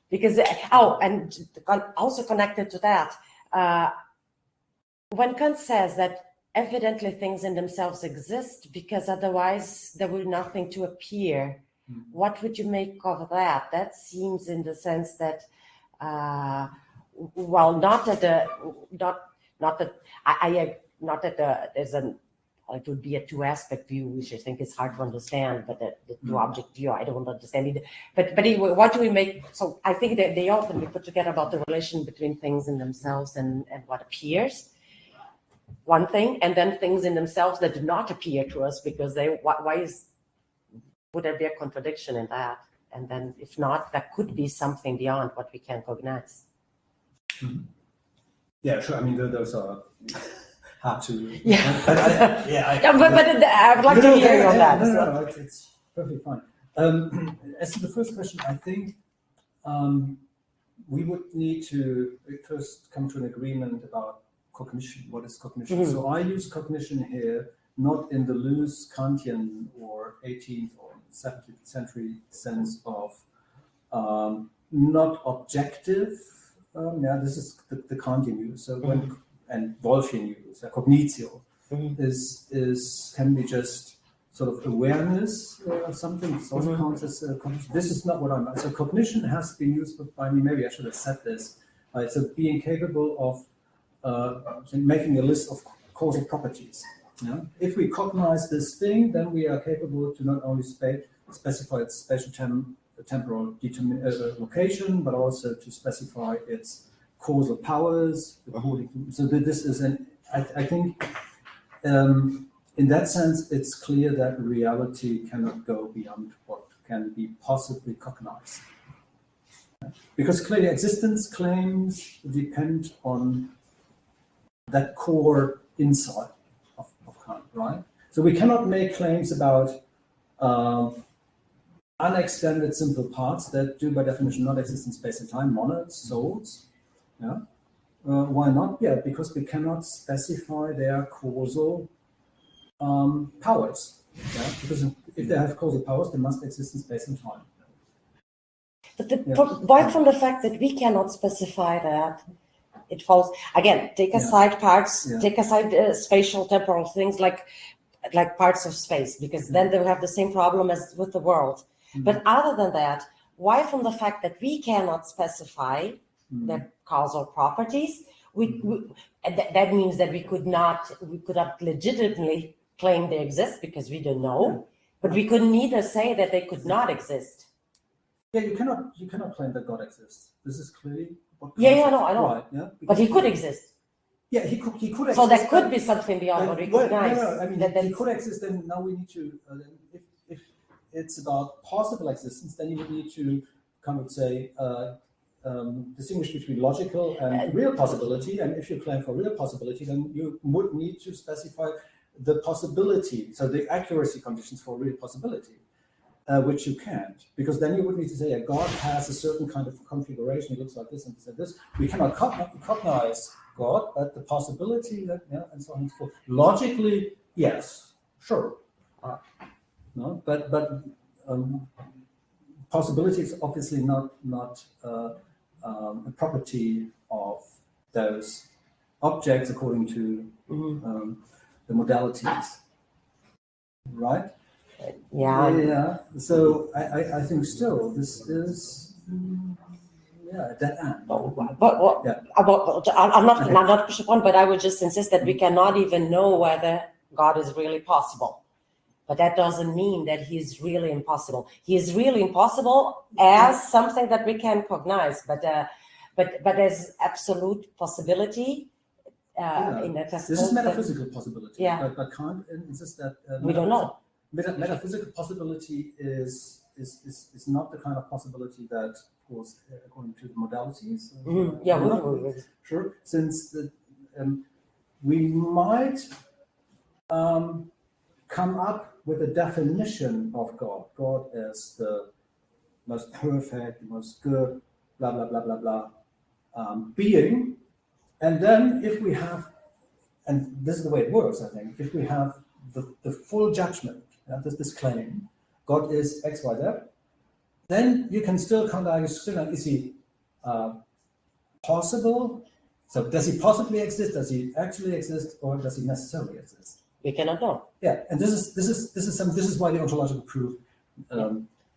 Because and also connected to that, when Kant says that evidently things in themselves exist because otherwise there will nothing to appear, what would you make of that? That seems in the sense that, well, not that there's it would be a two-aspect view, which I think is hard to understand, but the two-object view, I don't understand either. But anyway, what do we make? So I think that they often be put together about the relation between things in themselves and what appears. One thing, and then things in themselves that do not appear to us because would there be a contradiction in that? And then if not, there could be something beyond what we can cognize. Mm-hmm. Yeah, sure. I mean, those are hard to. Yeah. But I would like to hear you on that. No, it's perfectly fine. As to the first question, I think we would need to first come to an agreement about cognition. What is cognition? Mm-hmm. So I use cognition here not in the loose Kantian or 18th or 17th century sense of not objective. This is the Kantian use. So when and Wolffian use, cognitio, can be just sort of awareness of something. It also counts as cognition. This is not what I'm. So cognition has been used by me. Maybe I should have said this. So being capable of making a list of causal properties. Yeah? If we cognize this thing, then we are capable to not only specify its spatial temporal location, but also to specify its causal powers according to. So this is I think in that sense, it's clear that reality cannot go beyond what can be possibly cognized. Because clearly existence claims depend on that core insight of Kant, right? So we cannot make claims about unextended simple parts that do by definition not exist in space and time, monads, souls. Yeah. Why not? Yeah, because we cannot specify their causal powers. Yeah? Because if they have causal powers, they must exist in space and time. But right from the fact that we cannot specify that, it falls again. Take aside parts. Take aside spatial temporal things like parts of space, because then they will have the same problem as with the world. But other than that, why from the fact that we cannot specify the causal properties, that means that we could not legitimately claim they exist because we don't know, but we could neither say that they could not exist. Yeah, you cannot claim that God exists. This is clearly what I know. Right, yeah? But he could exist. Yeah, he could exist. So there could be something beyond what we recognize. No, I mean, he could exist, and now we need to, if it's about possible existence, then you would need to kind of say, distinguish between logical and real possibility. And if you claim for real possibility, then you would need to specify the possibility, so the accuracy conditions for real possibility, which you can't, because then you would need to say, God has a certain kind of configuration. It looks like this and this and this. We cannot cognize God, but the possibility that, and so on and so forth. Logically, yes, sure. No, but possibility is obviously not a property of those objects according to the modalities, right? Yeah. So I think still this is a dead end. I'm not pushing on, but I would just insist that we cannot even know whether God is really possible. But that doesn't mean that he is really impossible. He is really impossible as something that we can cognize, but as absolute possibility in that. This is metaphysical possibility. Yeah. But Kant insists that we don't know. Metaphysical possibility is not the kind of possibility that, of course, according to the modalities. Sure. Since we might come up with a definition of God. God is the most perfect, the most good, blah blah blah blah blah being. And then if we have, and this is the way it works, I think, if we have the full judgment, this claim, God is X, Y, Z, then you can still come down, is he possible? So does he possibly exist? Does he actually exist, or does he necessarily exist? We cannot know. Yeah, and this is why the ontological proof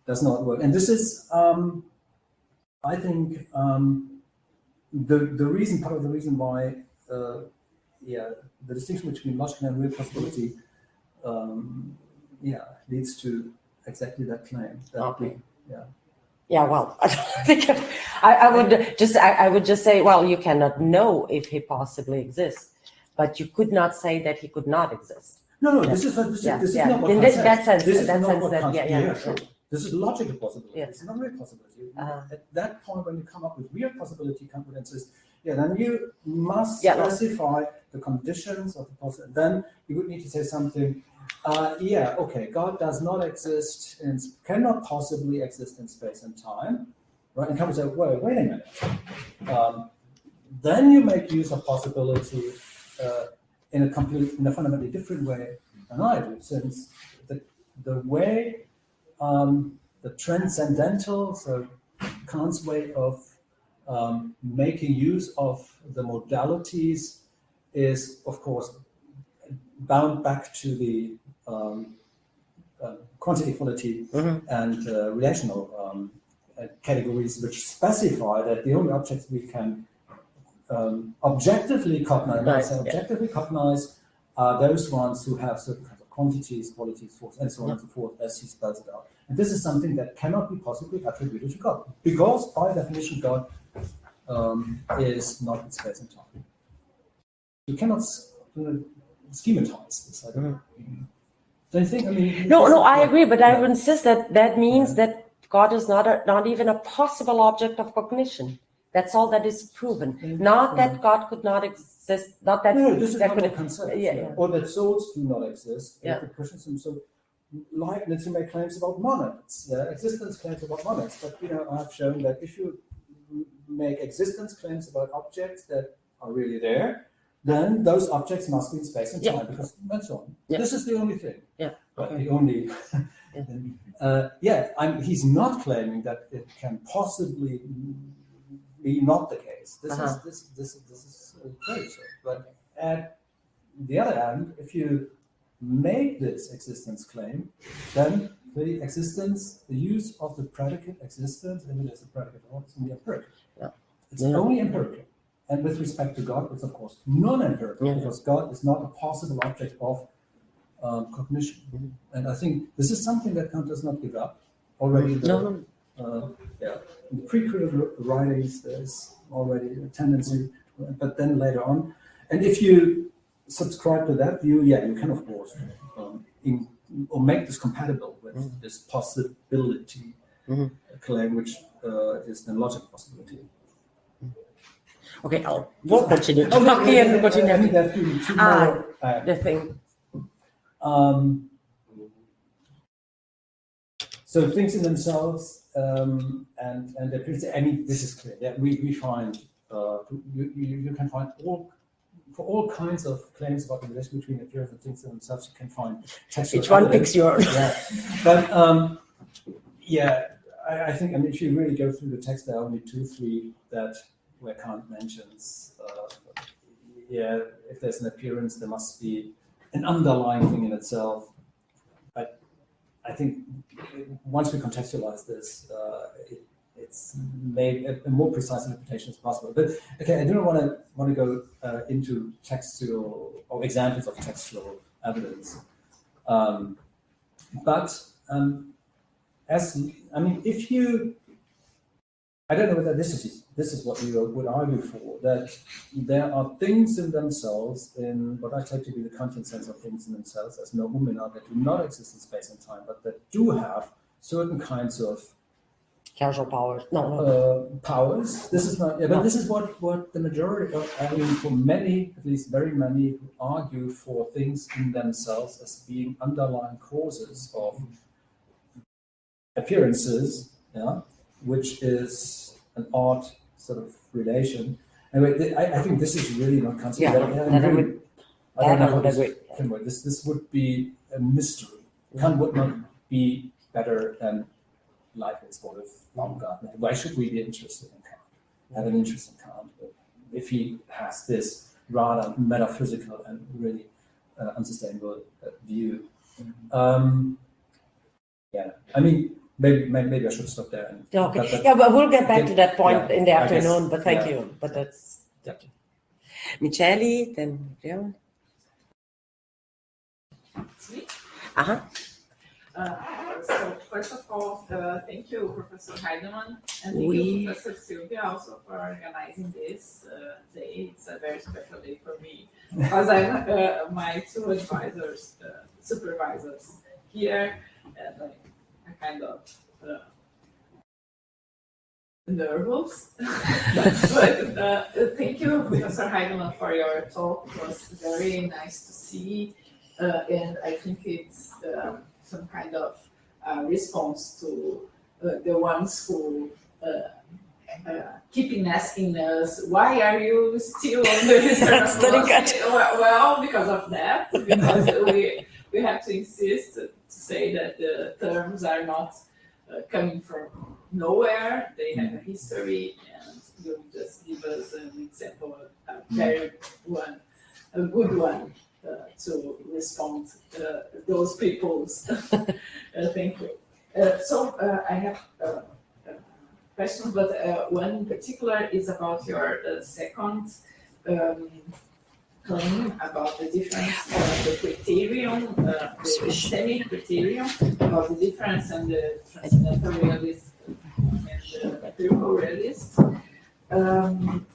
does not work. And this is, I think, part of the reason why the distinction between logical and real possibility leads to exactly that claim. Well, I think I would just say, well, you cannot know if he possibly exists, but you could not say that he could not exist. No, this is not what in Kant that sense. This is not what Kant says. Sure. This is logical possibility. Yeah. It's not real possibility. At that point, when you come up with real possibility, Kant would insist, then you must specify the conditions of the possibility. Then you would need to say something. God does not exist and cannot possibly exist in space and time, right? And Kant would say, wait a minute. Then you make use of possibility in a fundamentally different way than I do, since the way the transcendental, so Kant's way of making use of the modalities is, of course, bound back to the quantity, quality, and relational categories, which specify that the only objects we can objectively cognize, cognize are those ones who have certain kinds of quantities, qualities, force, and so on and so forth, as he spells it out. And this is something that cannot be possibly attributed to God, because by definition, God is not in space and time. You cannot schematize this. I don't think. I mean, no, I agree, but I would insist that means that God is not even a possible object of cognition. That's all that is proven. Not that God could not exist. Not that. No, this is that not what Kant says. Or that souls do not exist. So Leibniz made claims about monads. Existence claims about monads. But I've shown that if you make existence claims about objects that are really there, then those objects must be in space and time, because and so on. This is the only thing. The only. He's not claiming that it can possibly be not the case. This is great. But at the other hand, if you make this existence claim, then the use of the predicate existence, if it is a predicate, it's only empirical. It's only empirical. And with respect to God, it's of course non-empirical, because God is not a possible object of cognition. And I think this is something that Kant does not give up already. In the pre-critical writings, there's already a tendency, but then later on, and if you subscribe to that view, you can of course or make this compatible with this possibility claim, which is the logical possibility. Okay, we'll continue. The thing. So things in themselves and appearance. I mean, this is clear. Yeah, we find you can find all kinds of claims about the relation between appearance and things in themselves. You can find textual. Each one picks yours. But I think. I mean, if you really go through the text, there are only 2, 3 where Kant mentions. If there's an appearance, there must be an underlying thing in itself. I think once we contextualize this, it's made a more precise interpretation as possible. But okay, I do not want to go into textual or examples of textual evidence. If you, I don't know whether this is what you would argue for, that there are things in themselves, in what I take to be the Kantian sense of things in themselves, as noumena, that do not exist in space and time, but that do have certain kinds of causal powers. Powers. This is not. But this is what the majority of. I mean, for many, at least very many, who argue for things in themselves as being underlying causes of appearances. Which is an odd sort of relation. Anyway, I think this is really not considered. I would agree. This would be a mystery. Kant would not be better than Leibniz or Baumgartner. Why should we be interested in Kant? Have an interest in Kant if he has this rather metaphysical and really unsustainable view. I mean. Maybe I should stop there. Okay. But we'll get back to that point in the afternoon. But thank you. But that's Michele, then Leon. So first of all, thank you, Professor Heidemann, and thank you, Professor Sylvia, also for organizing this day. It's a very special day for me because I'm my 2 supervisors here, and kind of nervous. But thank you, Professor Heidemann, for your talk. It was very nice to see, and I think it's some kind of response to the ones who keeping asking us, why are you still on the history of philosophy? Well, because of that, because we have to insist to say that the terms are not coming from nowhere. They have a history, and you just give us an example, a very a good one to respond to those people's. Thank you. So I have questions, but one in particular is about your second claim about the difference of the criterion, the epistemic criterion, about the difference in the transcendental realist and the empirical realist. I'm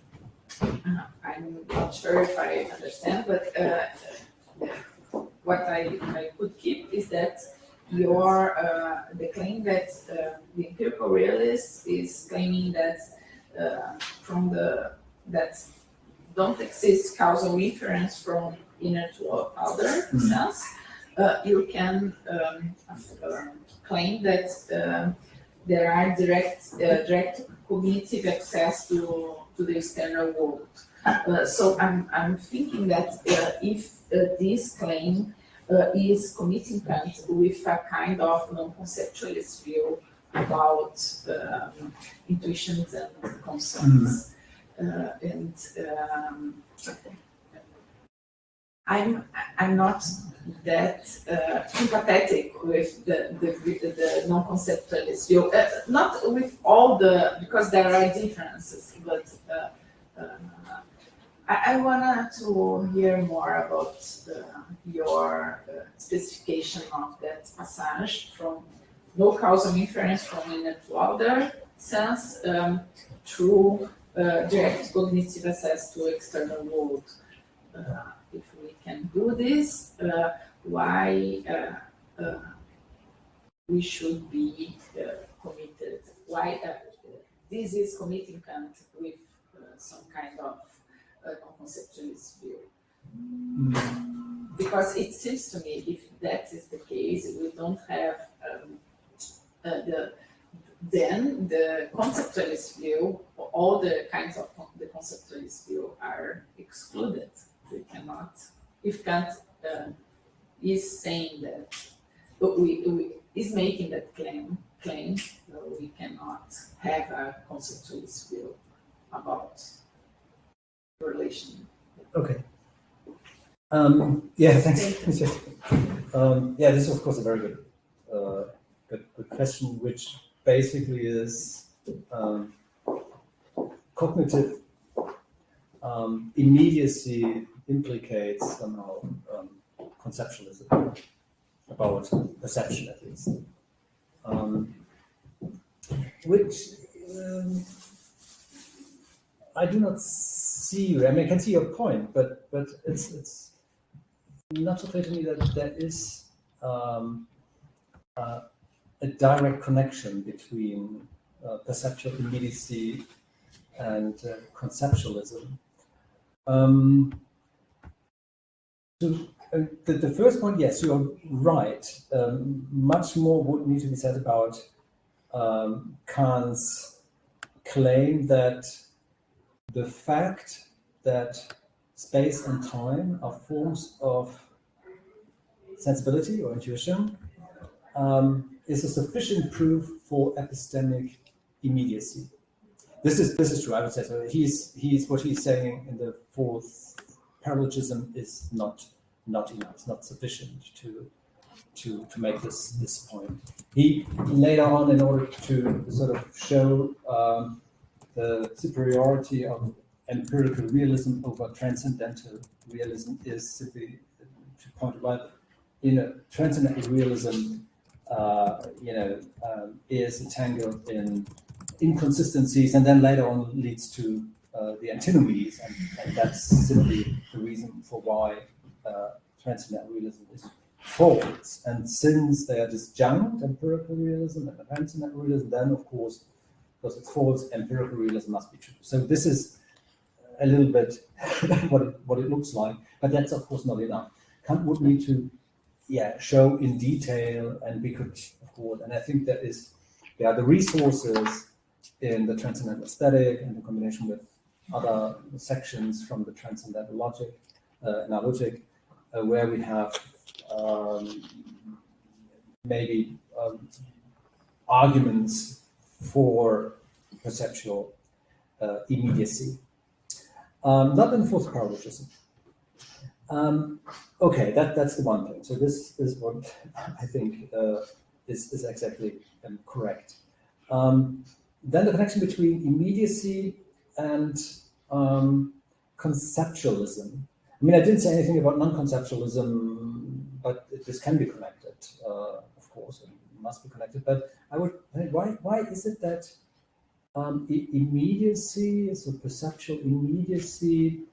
not sure if I understand, but what I could keep is that your the claim that the empirical realist is claiming that that don't exist causal inference from inner to outer sense. You can claim that there are direct cognitive access to the external world. So I'm thinking that if this claim is committing Kant with a kind of non-conceptualist view about intuitions and concepts. I'm not that sympathetic with the non-conceptualist view. Not with all because there are differences, but I wanted to hear more about your specification of that passage from no causal inference from inner to outer sense through direct cognitive access to external world. If we can do this, why we should be committed? Why this is committing Kant with some kind of non-conceptualist view? Because it seems to me, if that is the case, we don't have then the conceptualist view, all the kinds of the conceptualist view are excluded. We cannot, if Kant is saying that, is making that claim, we cannot have a conceptualist view about relation. Okay. Yeah, thanks. Yeah, this is of course a very good question, which basically is cognitive immediacy implicates somehow conceptualism about perception, at least, which I do not see. I mean, I can see your point, but it's not so clear to me that there is a direct connection between perceptual immediacy and conceptualism. The first point, yes, you're right. Much more would need to be said about Kant's claim that the fact that space and time are forms of sensibility or intuition is a sufficient proof for epistemic immediacy. This is true, I would say. So he's what he's saying in the fourth paralogism is not enough. It's not sufficient to make this point. He later on, in order to sort of show the superiority of empirical realism over transcendental realism, is simply to point out, transcendental realism, is entangled in inconsistencies, and then later on leads to the antinomies, and that's simply the reason for why transcendental realism is false. And since they are disjunct, empirical realism and transcendental realism, then of course, because it's false, empirical realism must be true. So this is a little bit what it looks like, but that's of course not enough. Kant would need to show in detail, and we could, of course, and I think there are the resources in the transcendental aesthetic and in combination with other sections from the transcendental logic, analogic, where we have maybe arguments for perceptual immediacy. Not in fourth paralogism. Okay, that's the one thing. So this is what I think is exactly correct. Then the connection between immediacy and conceptualism. I mean, I didn't say anything about non-conceptualism, but this can be connected, of course, and must be connected. But I would, why is it that immediacy, so perceptual immediacy,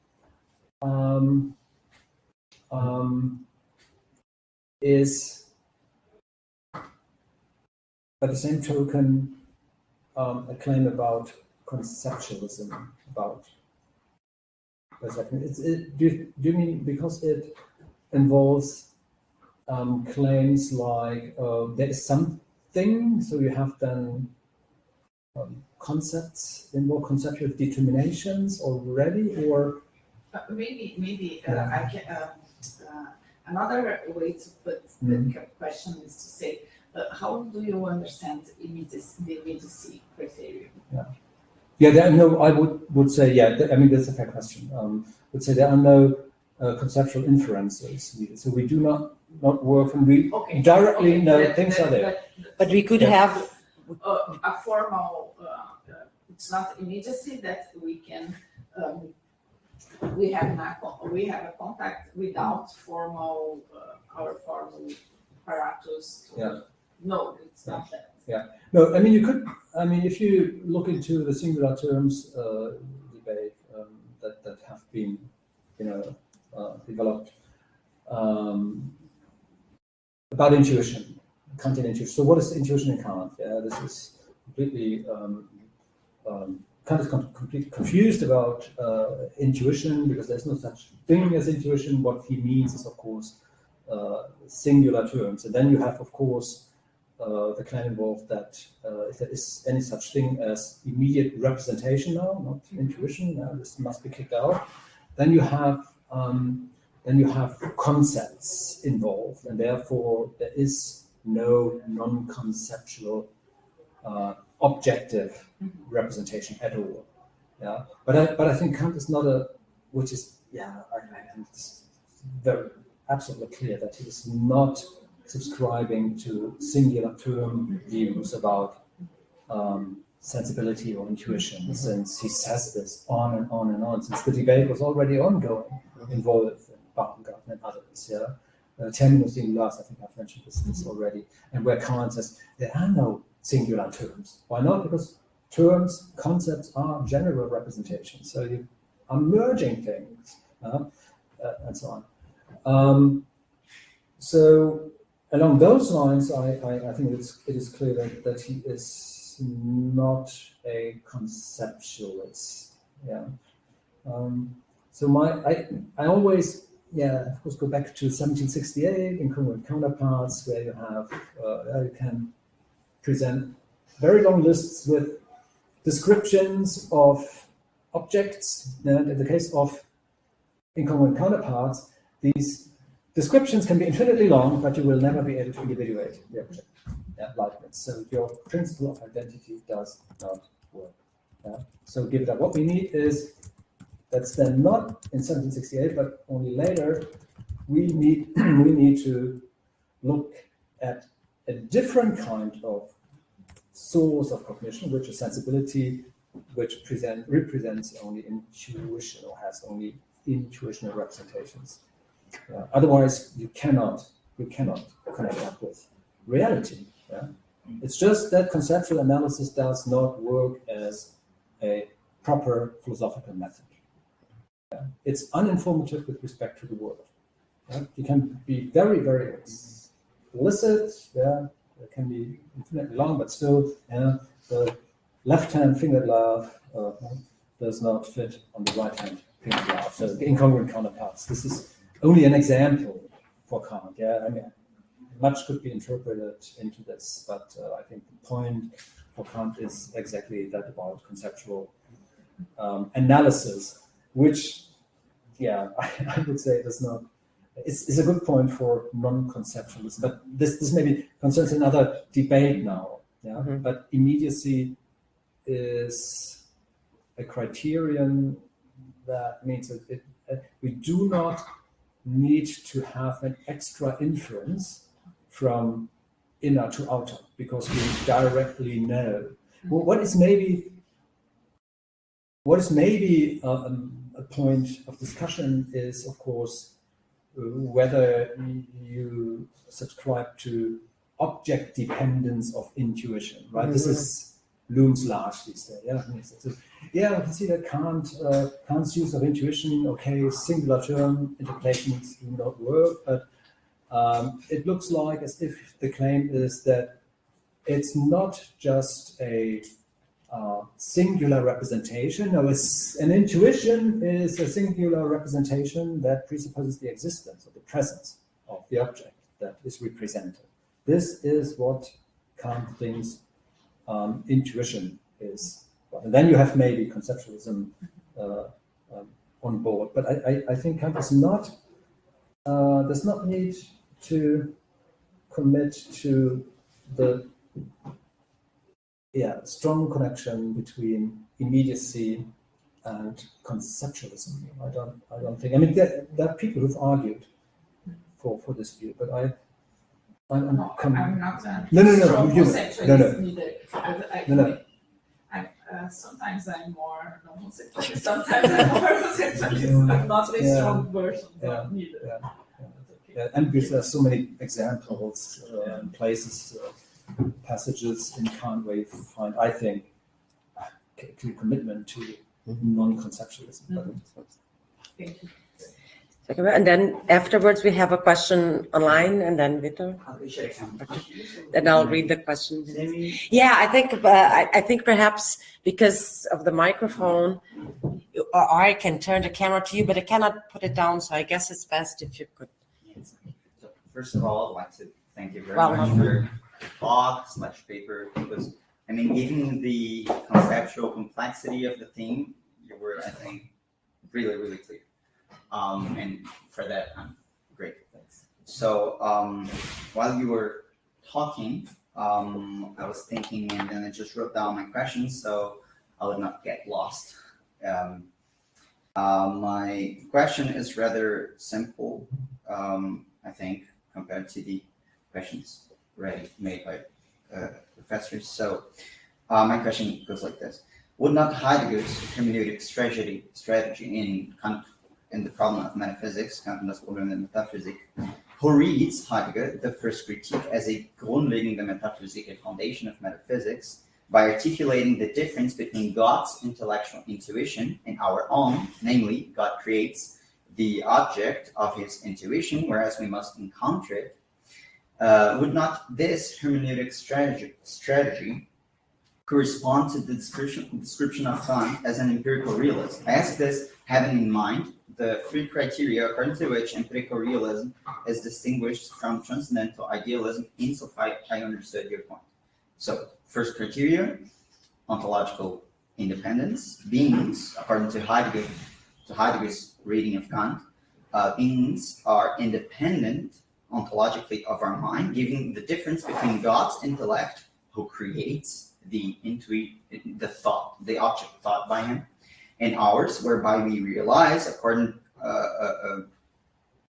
is by the same token a claim about conceptualism, about perception. Do you mean because it involves claims like there is something, so you have then concepts, involve conceptual determinations already, or maybe I can. Another way to put the question is to say, how do you understand the immediacy criterion? I would say, I mean, that's a fair question. Would say there are no conceptual inferences needed. So we do not work, and we directly know things are there. But we could have a formal, it's not immediacy that we can, we have a contact without formal, our formal apparatus. No, it's not that. No, I mean, you could, I mean, if you look into the singular terms debate that have been, developed about intuition, Kantian intuition. So what is intuition in Kant? This is completely, Kant is completely confused about intuition because there's no such thing as intuition. What he means is, of course, singular terms. And then you have, of course, the claim involved that if there is any such thing as immediate representation now, not intuition, this must be kicked out. Then you have concepts involved, and therefore there is no non-conceptual objective representation at all. But I think Kant is not which is it's very absolutely clear that he is not subscribing to singular term views about sensibility or intuition, since he says this on and on and on, since the debate was already ongoing in Wolff and Baumgarten and others. Terminus singularis, I think I've mentioned this already, and where Kant says there are no singular terms. Why not? Because terms, concepts are general representations, so you are merging things and so on. So along those lines, I think it is clear that he is not a conceptualist. So I always of course go back to 1768 incongruent counterparts, where you have you can present very long lists with descriptions of objects. And in the case of incongruent counterparts, these descriptions can be infinitely long, but you will never be able to individuate the object like this. So your principle of identity does not work. So give it up. What we need is, that's then not in 1768, but only later, we need to look at a different kind of source of cognition, which is sensibility, which represents only intuition or has only intuitional representations. Otherwise, you cannot connect up with reality. It's just that conceptual analysis does not work as a proper philosophical method. It's uninformative with respect to the world. Right? You can be very, very explicit. Yeah, it can be infinitely long, but still, yeah, the left-hand finger glove does not fit on the right-hand finger glove. So the incongruent counterparts. This is only an example for Kant. Yeah, I mean, much could be interpreted into this, but I think the point for Kant is exactly that about conceptual analysis, which, yeah, I would say does not. It's a good point for non-conceptualism, but this maybe concerns another debate now. Yeah, but immediacy is a criterion that means that we do not need to have an extra inference from inner to outer because we directly know. Well, what is maybe a point of discussion is, of course, whether you subscribe to object dependence of intuition, right? This is looms large these days. Yeah, yeah, we can see that Kant's use of intuition, okay, singular term interpretations do not work, but it looks like as if the claim is that it's not just a singular representation. No, an intuition is a singular representation that presupposes the existence or the presence of the object that is represented. This is what Kant thinks intuition is. And then you have maybe conceptualism on board. But I think Kant does not need to commit to the strong connection between immediacy and conceptualism. I don't think. I mean, there are people who've argued for this view, but I'm not. No. Sometimes I'm more non-conceptualist. Sometimes I'm more conceptualist. I'm not a strong version of neither. Yeah, and because there are so many examples and places. Passages in Kant where you find, I think, a clear commitment to non-conceptualism. Thank you. And then afterwards we have a question online, and then Victor. Then I'll read the question. Yeah, I think perhaps because of the microphone, or I can turn the camera to you, but I cannot put it down. So I guess it's best if you could. So first of all, I'd like to thank you very much for your talk/paper, because I mean, given the conceptual complexity of the theme, you were, I think, really, really clear. And for that, I'm grateful. Thanks. So while you were talking, I was thinking, and then I just wrote down my questions so I would not get lost. My question is rather simple, I think, compared to the questions already made by professors. So my question goes like this. Would not Heidegger's hermeneutic strategy in the problem of metaphysics, Kant und das Problem der Metaphysik, who reads Heidegger, the first critique, as a grundlegende Metaphysik, a foundation of metaphysics, by articulating the difference between God's intellectual intuition and our own, namely, God creates the object of his intuition, whereas we must encounter it, would not this hermeneutic strategy correspond to the description of Kant as an empirical realist? I ask this having in mind the three criteria according to which empirical realism is distinguished from transcendental idealism, insofar I understood your point. So, first criteria, ontological independence. Beings, according to Heidegger's reading of Kant, beings are independent ontologically of our mind, giving the difference between God's intellect, who creates the thought, the object thought by him, and ours, whereby we realize, according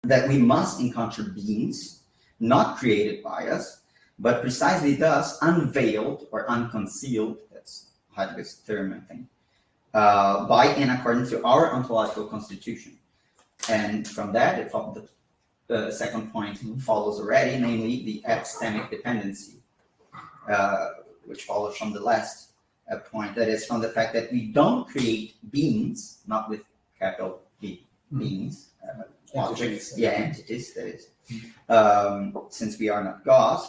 that we must encounter beings not created by us, but precisely thus unveiled or unconcealed, that's Heidegger's term, I think, by and according to our ontological constitution. And from that, the second point follows already, namely the epistemic dependency, which follows from the last point, that is from the fact that we don't create beings, not with capital B, beings, objects, Entities. entities, that is. Since we are not God,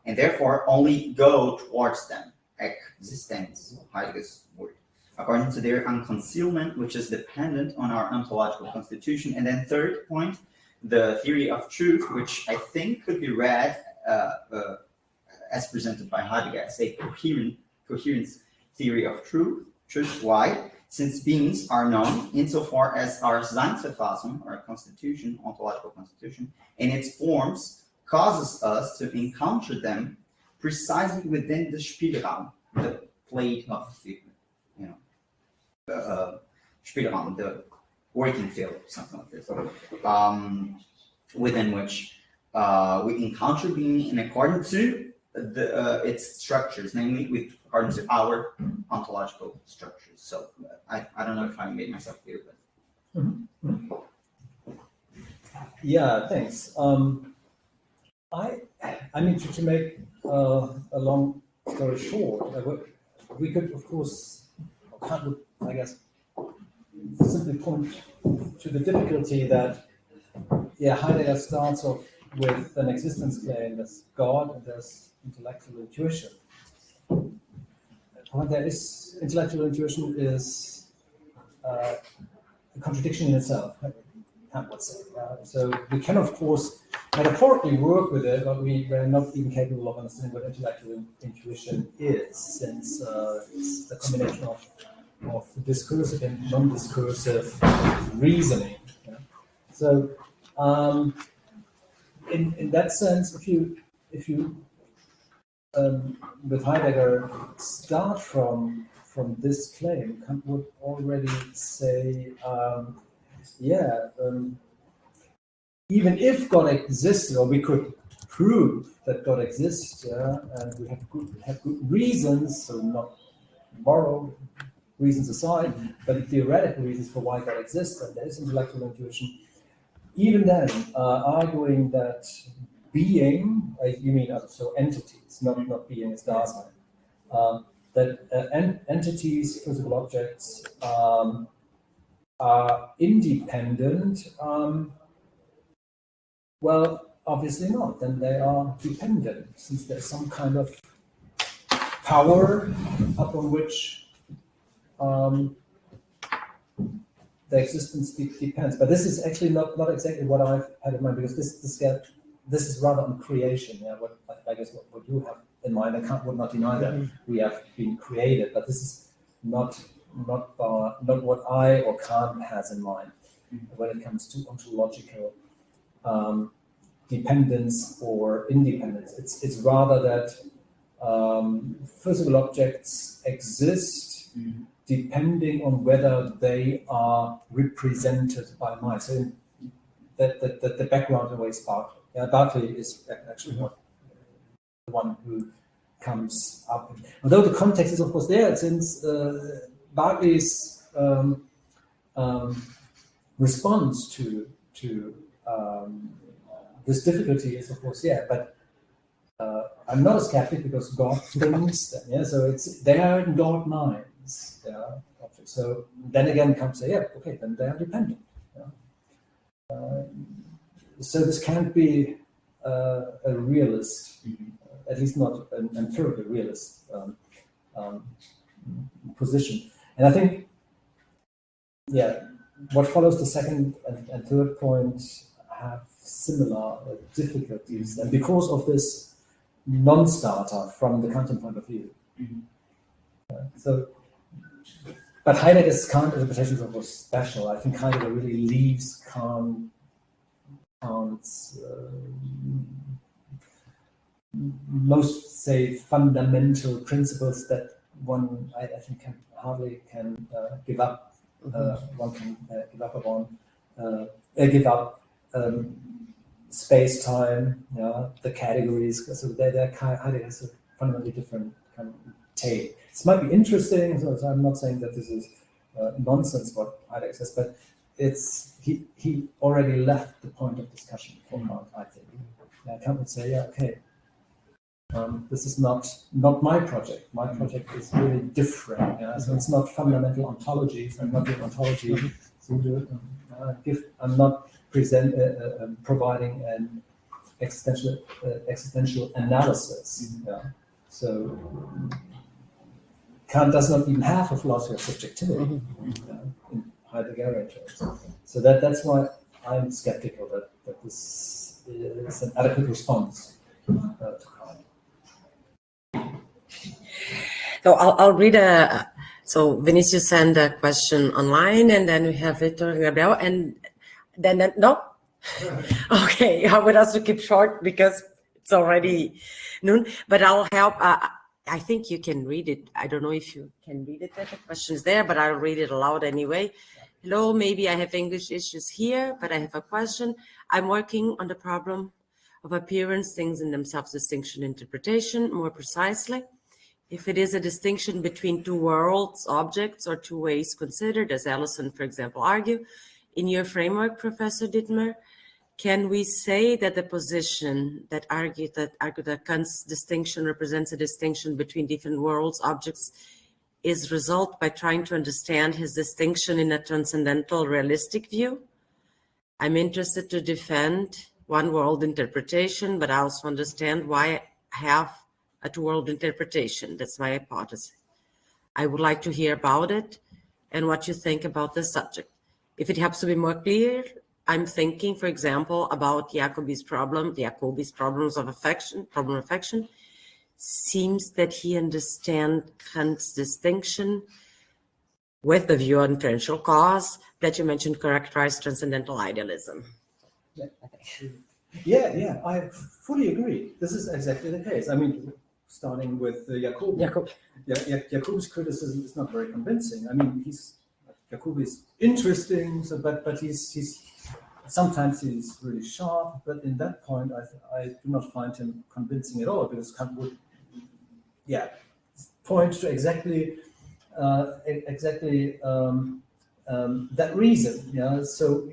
and therefore only go towards them, existence, Heidegger's word, according to their unconcealment, which is dependent on our ontological constitution. And then third point, the theory of truth, which I think could be read as presented by Heidegger as a coherence theory of truth. Why? Since beings are known insofar as our Seinsverfassung, our constitution, ontological constitution, in its forms causes us to encounter them precisely within the Spielraum, the plate of the, Spielraum, the working field, something like this, within which we encounter being in accordance to its structures, namely with according to our ontological structures. So I don't know if I made myself clear, but yeah, thanks. I mean to make a long story short, we could of course, I guess, simply point to the difficulty that Heidegger starts off with an existence claim. There's God and there's intellectual intuition. When there is intellectual intuition is a contradiction in itself, Kant would say. So we can, of course, metaphorically work with it, but we are not even capable of understanding what intellectual intuition is, since it's the combination of discursive and non-discursive reasoning. So, in that sense, if you with Heidegger start from this claim, Kant would already say, even if God exists, or we could prove that God exists, and we have good reasons, so not moral reasons aside, but theoretical reasons for why God exists, and there is intellectual intuition. Even then, arguing that being, you mean so entities, not being as Dasein, that entities, physical objects, are independent. Well, obviously not. Then they are dependent, since there's some kind of power upon which the existence depends. But this is actually not exactly what I've had in mind, because this is rather on creation. What I guess what you have in mind, I would not deny that we have been created, but this is not what I or Kant has in mind when it comes to ontological dependence or independence. It's rather that physical objects exist depending on whether they are represented by mind. So the background in a way is Berkeley. Berkeley is actually the one who comes up. Although the context is of course there, since Berkeley's response to this difficulty is of course but I'm not a skeptic because God thinks that, so they are in God minds. So then again comes okay, then they are dependent. So this can't be a realist, at least not an empirical realist position. And I think, what follows the second and third point have similar difficulties, and because of this non-starter from the Kantian point of view. But Heidegger's Kant interpretation was special. I think Heidegger really leaves Kant's most, say, fundamental principles that one, I think, hardly can give up. One can give up space-time, the categories. So Heidegger has a fundamentally different kind of take. This might be interesting, so I'm not saying that this is nonsense what Heidegger says, but he already left the point of discussion for Kant, I think. Kant would say, okay, this is not my project. My project is really different. So it's not fundamental ontology. So I'm not doing ontology. I'm not providing an existential analysis. Yeah. So Kant does not even have a philosophy of subjectivity in Heideggerian terms. So that's why I'm skeptical that this is an adequate response to Kant. So I'll read so Vinicius sent a question online, and then we have Victor and Gabriel, and then no? Okay, I would also keep short because it's already noon, but I'll help. I think you can read it. I don't know if you can read it, the question is there, but I'll read it aloud anyway. Hello, maybe I have English issues here, but I have a question. I'm working on the problem of appearance, things in themselves, distinction, interpretation, more precisely. If it is a distinction between two worlds, objects, or two ways considered, as Allison, for example, argue, in your framework, Professor Dittmer, can we say that the position that argued that Kant's distinction represents a distinction between different worlds, objects, is result by trying to understand his distinction in a transcendental realistic view? I'm interested to defend one world interpretation, but I also understand why I have a two-world interpretation. That's my hypothesis. I would like to hear about it and what you think about the subject. If it helps to be more clear, I'm thinking, for example, about Jacobi's problems of affection, problem of affection. Seems that he understands Kant's distinction with the view on differential cause that you mentioned characterized transcendental idealism. Yeah, I fully agree. This is exactly the case. I mean, starting with Jacobi. Jacobi's criticism is not very convincing. I mean, Jacobi is interesting, so, but he's sometimes he's really sharp. But in that point, I do not find him convincing at all, because Kant would, point to exactly that reason. Yeah, so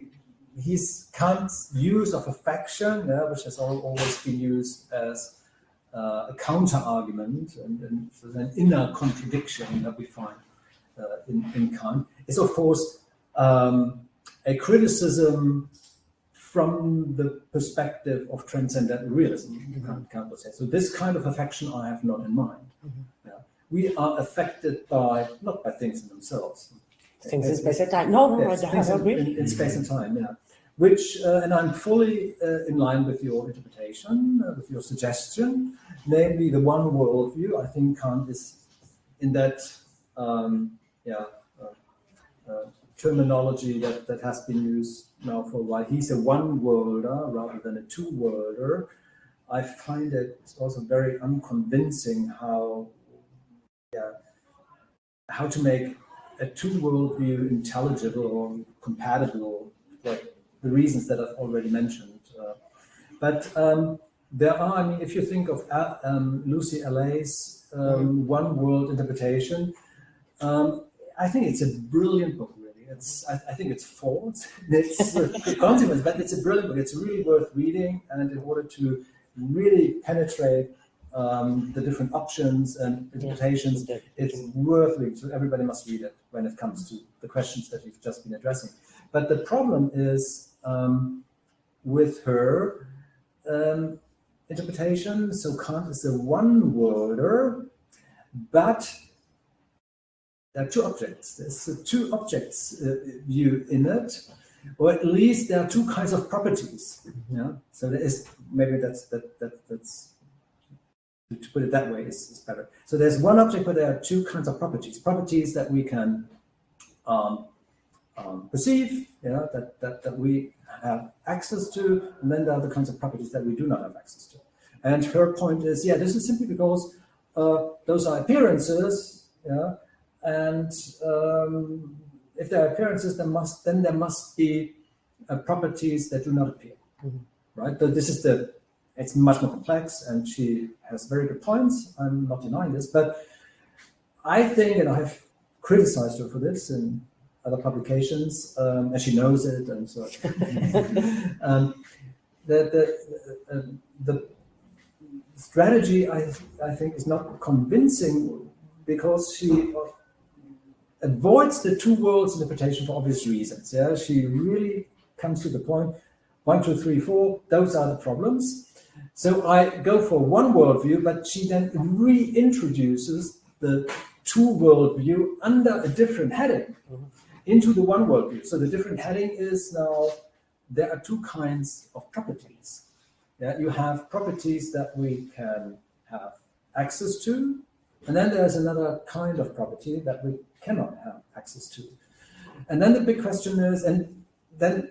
Kant's use of affection, which has always been used as a counter-argument and an inner contradiction that we find in Kant, is of course a criticism from the perspective of transcendental realism, Kant would say. So this kind of affection I have not in mind. Yeah. We are affected not by things in themselves. Things in space and time. No, yes, I agree. In space and time, yeah. Which, and I'm fully in line with your interpretation, with your suggestion, namely the one worldview. I think Kant is in that terminology that has been used now for a while. He's a one-worlder rather than a two-worlder. I find it also very unconvincing how to make a two-world view intelligible or compatible, like the reasons that I've already mentioned. But there are, I mean, if you think of Lucy Allais' one-world interpretation, I think it's a brilliant book, really. I think it's false. It's a consequence, but it's a brilliant book. It's really worth reading, and in order to really penetrate the different options and interpretations, it's worth reading. So everybody must read it when it comes to the questions that we've just been addressing. But the problem is with her interpretation. So Kant is a one-worlder, but there are two objects. There's a two objects view in it, or at least there are two kinds of properties. Yeah. So there is, maybe that's to put it that way is better. So there's one object, but there are two kinds of properties. Properties that we can perceive, that we have access to, and then there are the kinds of properties that we do not have access to. And her point is, this is simply because those are appearances, and if there are appearances, then there must be properties that do not appear, right? So this is it's much more complex, and she has very good points. I'm not denying this, but I think, and I have criticized her for this in other publications, and she knows it, and so the strategy I think is not convincing, because she avoids the two worlds interpretation for obvious reasons. Yeah, she really comes to the point. 1, 2, 3, 4. Those are the problems. So I go for one worldview, but she then reintroduces the two worldview under a different heading into the one worldview. So the different heading is now there are two kinds of properties. Yeah, you have properties that we can have access to, and then there's another kind of property that we cannot have access to. And then the big question is, and then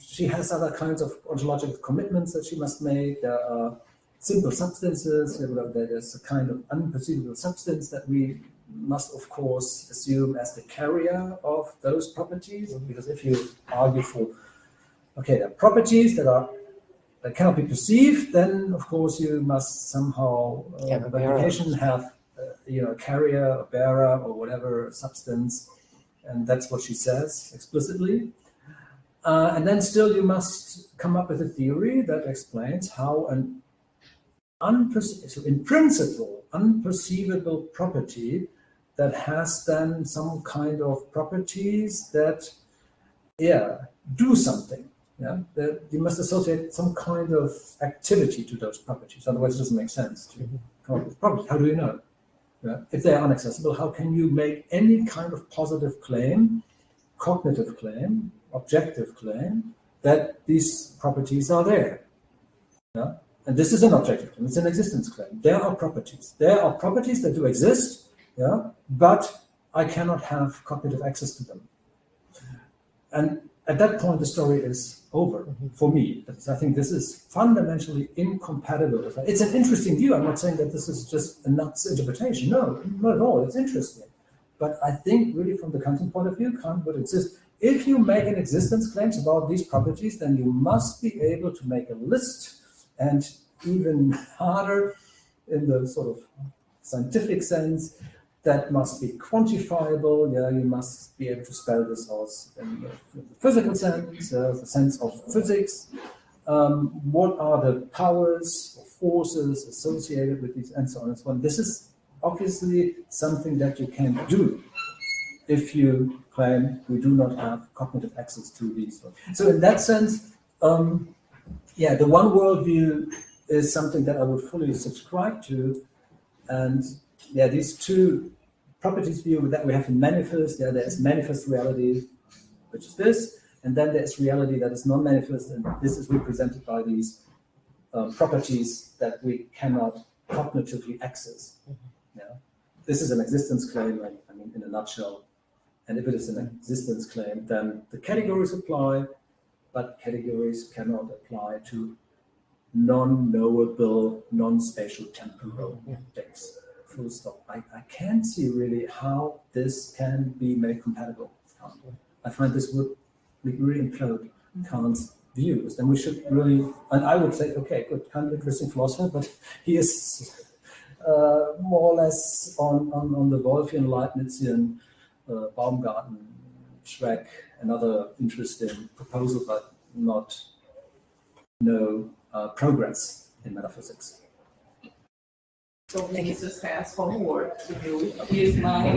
she has other kinds of ontological commitments that she must make. There are simple substances. There's a kind of unperceivable substance that we must, of course, assume as the carrier of those properties. Because if you argue for, okay, there are properties that cannot be perceived, then of course you must somehow by application have a carrier, a bearer, or whatever substance, and that's what she says explicitly. And then still you must come up with a theory that explains how an in principle, unperceivable property that has then some kind of properties that, do something. Yeah, that you must associate some kind of activity to those properties. Otherwise, it doesn't make sense to come up with properties. How do you know? Yeah? If they are inaccessible, how can you make any kind of positive claim, cognitive claim, objective claim that these properties are there? Yeah? And this is an objective claim. It's an existence claim. There are properties. There are properties that do exist, but I cannot have cognitive access to them. And at that point, the story is over for me. I think this is fundamentally incompatible. It's an interesting view. I'm not saying that this is just a nuts interpretation. No, not at all. It's interesting. But I think really from the Kantian point of view, Kant would insist, if you make an existence claims about these properties, then you must be able to make a list, and even harder in the sort of scientific sense, that must be quantifiable. Yeah, you must be able to spell this out in the physical sense, the sense of physics. What are the powers or forces associated with these, and so on and so on. This is obviously something that you can do if you claim we do not have cognitive access to these. So in that sense, the one worldview is something that I would fully subscribe to. And these two properties view that we have in manifest, there's manifest reality, which is this, and then there's reality that is non-manifest, and this is represented by these properties that we cannot cognitively access. This is an existence claim, in a nutshell. And if it is an existence claim, then the categories apply, but categories cannot apply to non-knowable, non-spatial temporal things. Full stop. I can't see really how this can be made compatible with Kant. I find this would really implode Kant's views. And we should really, and I would say, okay, good, Kant is an interesting philosopher, but he is more or less on the Wolffian, Leibnizian, Baumgarten track, another interesting proposal, but no progress in metaphysics. So Vinicius has homework to do. He's my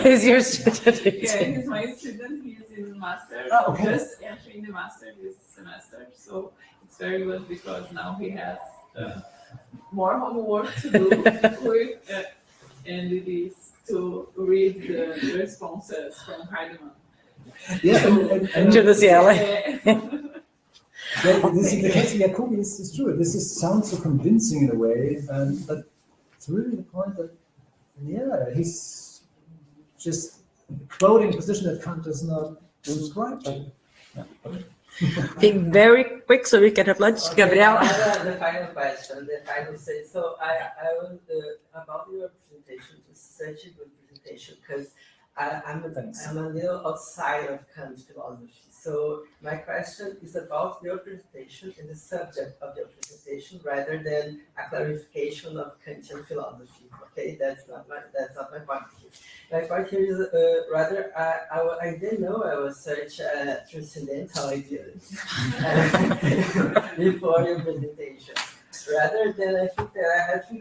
he's your student. he's my student. He's in master. Just entering the master this semester. So it's very good because now he has more homework to do with, and it is to read the responses from Heidemann. And to the CLA. This is the case of Jacobi is true. This sounds so convincing in a way, but it's really the point that, he's just quoting a position that Kant does not subscribe to. Being very quick so we can have lunch, Gabriel. The final question, the final say. So I was about your presentation. It's such a good presentation because I'm a little outside of Kant's philosophy. So my question is about your presentation and the subject of your presentation, rather than a clarification of Kantian philosophy. Okay, that's not my point here. My point here is rather I didn't know I was such a transcendental idealist before your presentation. Rather than I think that I have to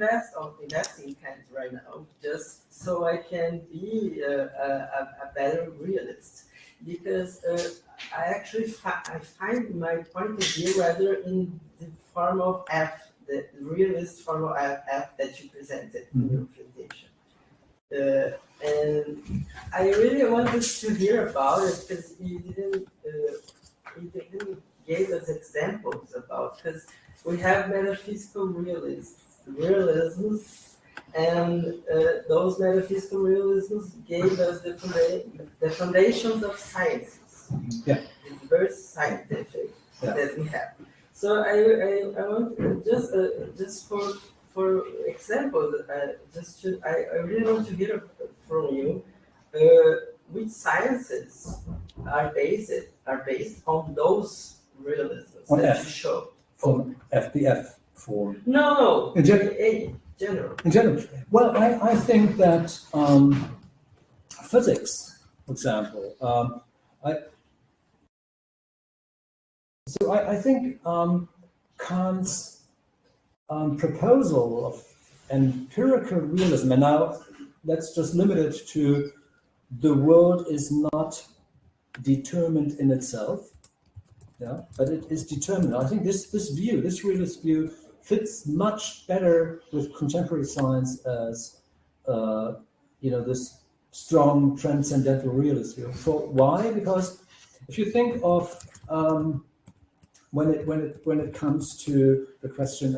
invest in Kant right now, just so I can be a better realist. Because I actually I find my point of view rather in the form of F, the realist form of F that you presented in your presentation. And I really wanted to hear about it because you didn't give us examples about, because we have metaphysical realisms, and those metaphysical realisms gave us the foundations of sciences, Yeah. the diverse scientific that we have. So I want just for example, I really want to hear from you which sciences are based on those realisms On that F. you show. From FBF form. No, In general. General. In general, well, I think that physics, for example, I think Kant's proposal of empirical realism, and now that's just limited to the world is not determined in itself, yeah, but it is determined. I think this view, this realist view, fits much better with contemporary science as this strong transcendental realist view. So why? Because if you think of when it comes to the question,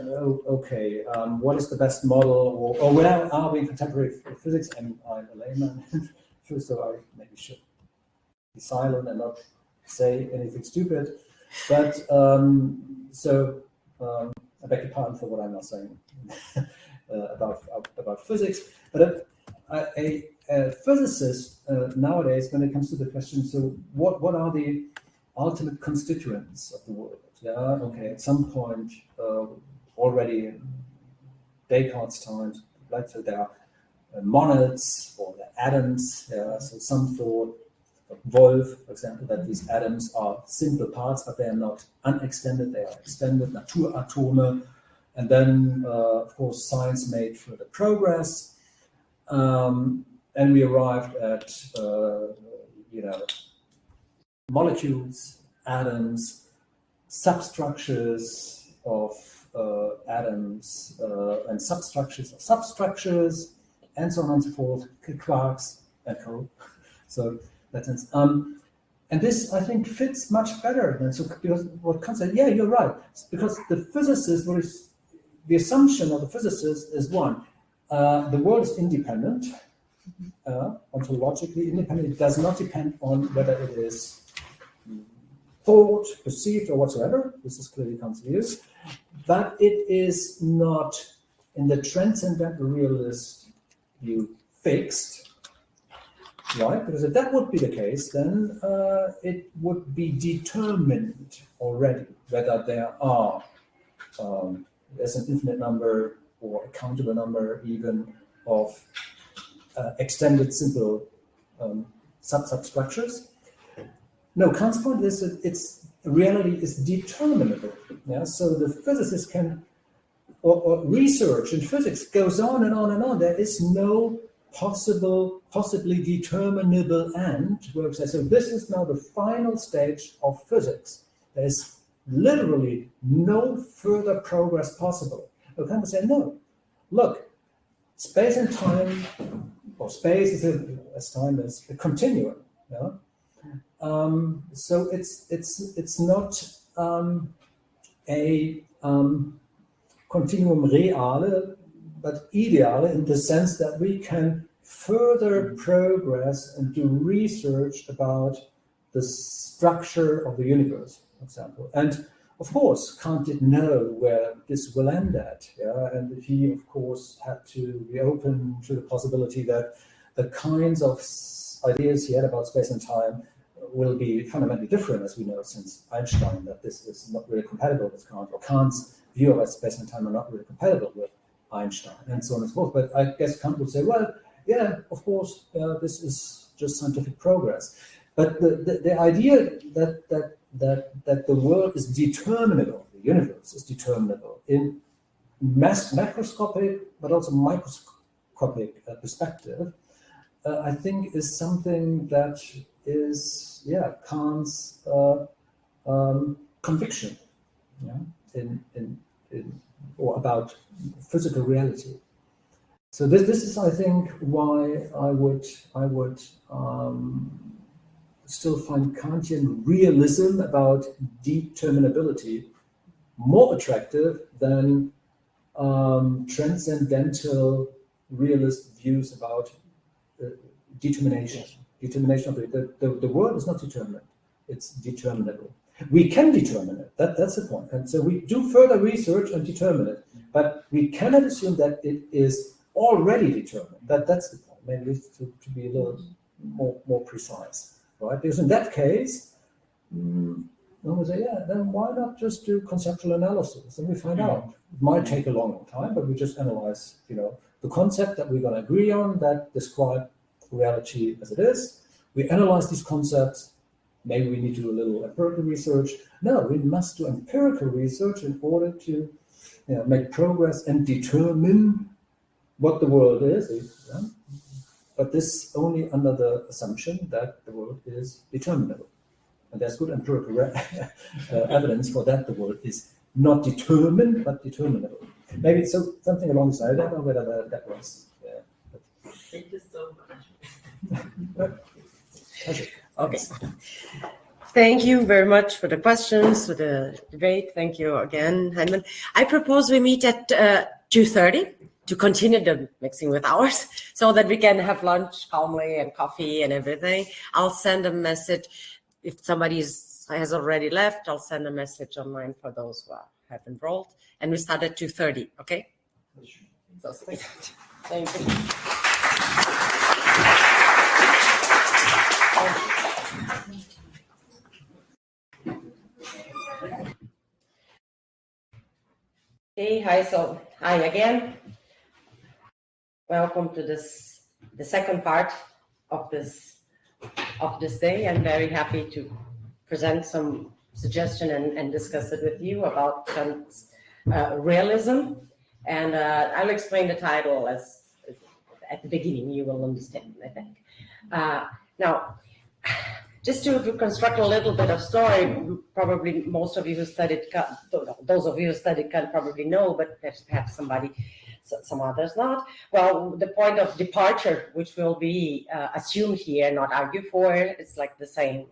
what is the best model, or where are we in contemporary physics? And I'm a layman, so I maybe should be silent and not say anything stupid. But I beg your pardon for what I'm not saying about physics. But a physicist nowadays, when it comes to the question, so what are the ultimate constituents of the world? Yeah, okay. At some point, already in Descartes' times, like so there are monads or the atoms. Yeah, so some thought. Wolf, for example, that these atoms are simple parts, but they are not unextended, they are extended, Naturatome. And then, of course, science made further progress. And we arrived at, molecules, atoms, substructures of atoms, and substructures of substructures, and so on and so forth, quarks and co. So that sense. And this, I think, fits much better than so, because what Kant said, yeah, you're right. Because the physicist, the assumption of the physicist is one, the world is independent, ontologically independent. It does not depend on whether it is thought, perceived, or whatsoever. This is clearly Kant's view. But it is not, in the transcendental realist view, fixed. Right, because if that would be the case, then it would be determined already whether there are there's an infinite number or a countable number even of extended simple substructures. No, Kant's point is that reality is determinable. Yeah, so the physicist can or research in physics goes on and on and on. There is no possibly determinable end, where it says, so this is now the final stage of physics. There is literally no further progress possible. You can say, no, look, space and time, or space is as time is a continuum. Yeah? So it's not a continuum reale, but ideale in the sense that we can further progress and do research about the structure of the universe, for example. And of course, Kant didn't know where this will end at. Yeah? And he, of course, had to be open to the possibility that the kinds of ideas he had about space and time will be fundamentally different, as we know since Einstein, that this is not really compatible with Kant, or Kant's view of space and time are not really compatible with Einstein, and so on and so forth. But I guess Kant would say, well, yeah, of course, this is just scientific progress. But the idea that the world is determinable, the universe is determinable in macroscopic, but also microscopic perspective, I think is something that is, Kant's conviction, or about physical reality. So this is, I think, why I would still find Kantian realism about determinability more attractive than transcendental realist views about determination. Determination of it. The world is not determinate; it's determinable. We can determine it. That's the point. And so we do further research and determine it, but we cannot assume that it is already determined. That's the point. Maybe to be a little more precise, right? Because in that case, one would say, then why not just do conceptual analysis? And we find out. It might take a long time, but we just analyze, the concept that we're going to agree on that describe reality as it is. We analyze these concepts. Maybe we need to do a little empirical research. No, we must do empirical research in order to make progress and determine what the world is. But this only under the assumption that the world is determinable. And there's good empirical evidence for that the world is not determined, but determinable. Maybe something alongside. I don't know whether that was. Thank you so much. Okay. Thank you very much for the questions, for the debate. Thank you again, Heinemann. I propose we meet at 2:30 to continue the mixing with ours so that we can have lunch calmly and coffee and everything. I'll send a message. If somebody has already left, I'll send a message online for those who have enrolled. And we start at 2:30, okay? So, thank you. Okay, hi again. Welcome to the second part of this day. I'm very happy to present some suggestion and discuss it with you about Kant's realism. And I'll explain the title as at the beginning. You will understand, I think. Now, just to construct a little bit of story, probably most of you who studied Kant, those of you who studied Kant probably know, but perhaps some others not. Well, the point of departure, which will be assumed here, not argued for, it's like the same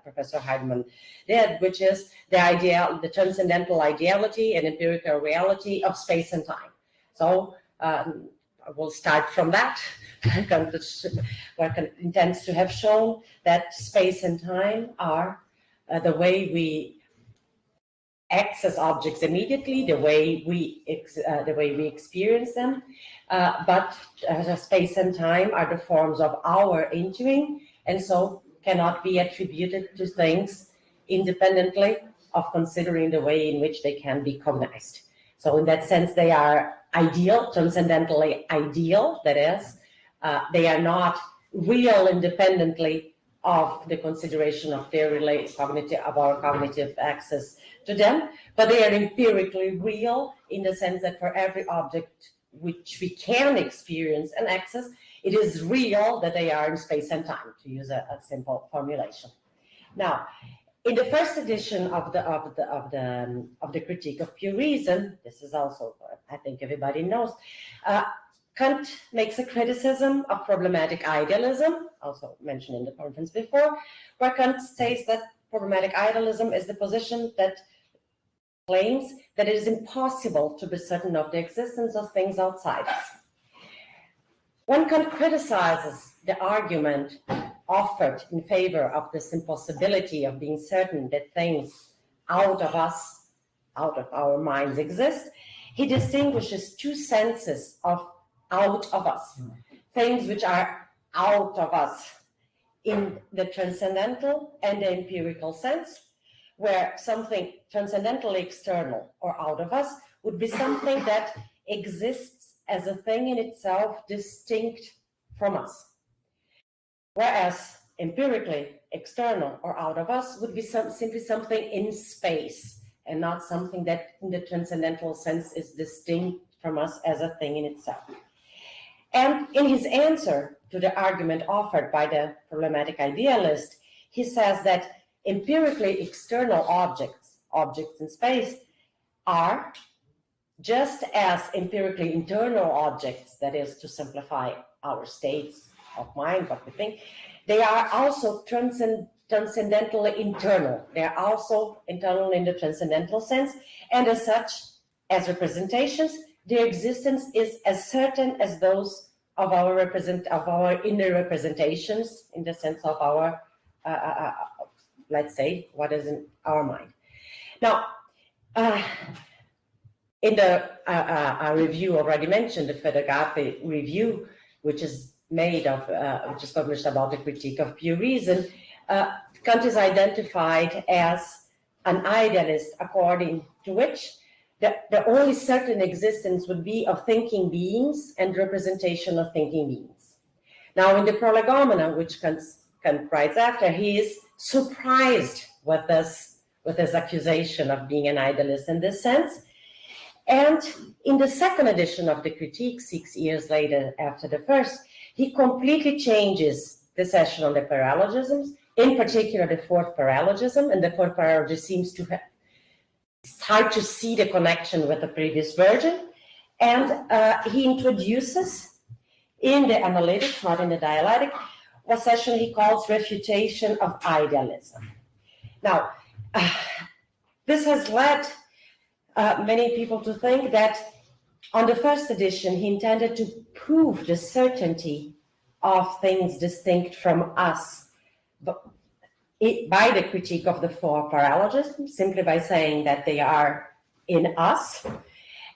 Professor Heinemann did, which is the transcendental ideality and empirical reality of space and time. So we'll start from that. Kant intends to have shown that space and time are the way we access objects immediately, the way we experience them, but space and time are the forms of our entering, and so cannot be attributed to things independently of considering the way in which they can be cognized. So in that sense, they are ideal, transcendentally ideal, that is, they are not real independently of the consideration of their our cognitive access to them, but they are empirically real in the sense that for every object which we can experience and access, it is real that they are in space and time, to use a simple formulation. Now, in the first edition of the Critique of Pure Reason, this is also, I think everybody knows, Kant makes a criticism of problematic idealism, also mentioned in the conference before, where Kant says that problematic idealism is the position that claims that it is impossible to be certain of the existence of things outside us. When Kant criticizes the argument offered in favor of this impossibility of being certain that things out of us, out of our minds exist, he distinguishes two senses of out of us, things which are out of us in the transcendental and the empirical sense, where something transcendentally external or out of us would be something that exists as a thing in itself distinct from us. Whereas empirically external or out of us would be simply something in space and not something that in the transcendental sense is distinct from us as a thing in itself. And in his answer to the argument offered by the problematic idealist, he says that empirically external objects in space, are just as empirically internal objects, that is to simplify our states of mind, what we think, they are also transcendentally internal. They are also internal in the transcendental sense, and as such, as representations, their existence is as certain as those of our inner representations, in the sense of our, let's say, what is in our mind. Now, in the review already mentioned, the Fedegate review, which is made of, which is published about the critique of pure reason, Kant is identified as an idealist, according to which the only certain existence would be of thinking beings and representation of thinking beings. Now, in the Prolegomena, which Kant writes after, he is surprised with his accusation of being an idealist in this sense. And in the second edition of the Critique, 6 years later after the first, he completely changes the session on the paralogisms, in particular the fourth paralogism, and the fourth paralogism seems to have, it's hard to see the connection with the previous version, and he introduces in the analytic, not in the dialectic, what session he calls refutation of idealism. Now, this has led many people to think that on the first edition, he intended to prove the certainty of things distinct from us by the critique of the four paralogisms, simply by saying that they are in us,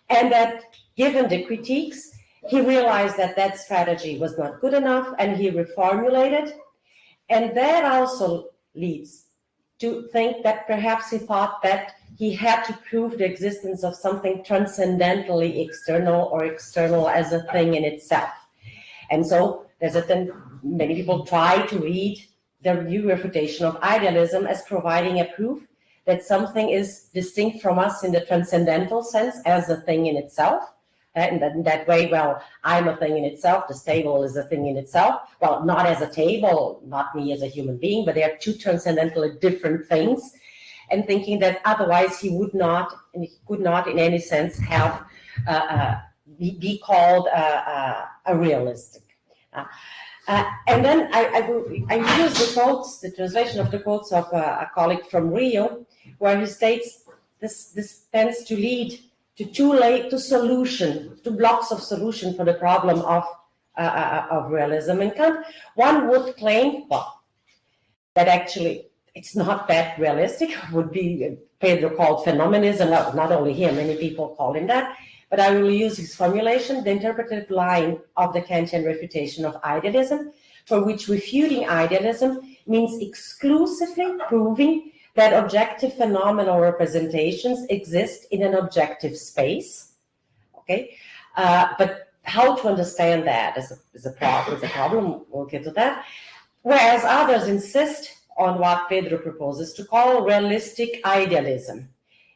and that given the critiques, he realized that that strategy was not good enough, and he reformulated, and that also leads to think that perhaps he thought that he had to prove the existence of something transcendentally external or external as a thing in itself. And so there's many people try to read the new refutation of idealism as providing a proof that something is distinct from us in the transcendental sense as a thing in itself. And in that way, well, I'm a thing in itself, this table is a thing in itself. Well, not as a table, not me as a human being, but they are two transcendentally different things. And thinking that otherwise he could not in any sense have be called a realistic. And then I use the quotes, the translation of the quotes of a colleague from Rio, where he states this tends to lead to two blocks of solution for the problem of realism in Kant. One would claim, well, that actually it's not that realistic, would be Pedro called phenomenism, not only him, many people call him that, but I will use his formulation, the interpretive line of the Kantian refutation of idealism, for which refuting idealism means exclusively proving that objective phenomenal representations exist in an objective space, okay? But how to understand that is a problem, we'll get to that. Whereas others insist on what Pedro proposes to call realistic idealism.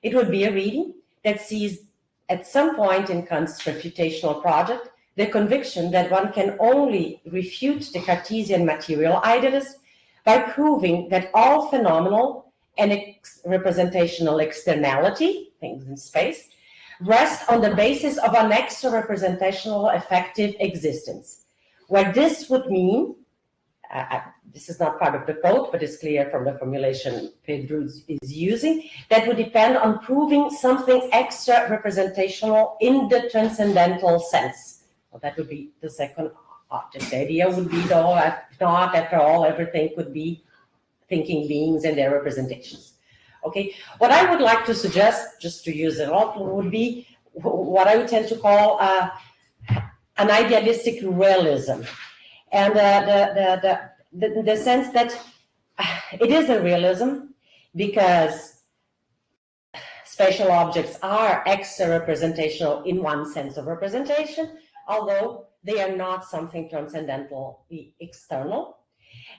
It would be a reading that sees at some point in Kant's refutational project the conviction that one can only refute the Cartesian material idealist by proving that all phenomenal and representational externality, things in space, rest on the basis of an extra representational effective existence, where this would mean, this is not part of the quote, but it's clear from the formulation Pedro is using, that would depend on proving something extra representational in the transcendental sense. Well, that would be the second object. The idea would be, though, not after all, everything could be thinking beings and their representations. Okay, what I would like to suggest, just to use it all, would be what I would tend to call an idealistic realism. And the sense that it is a realism because spatial objects are extra representational in one sense of representation, although they are not something transcendentally external.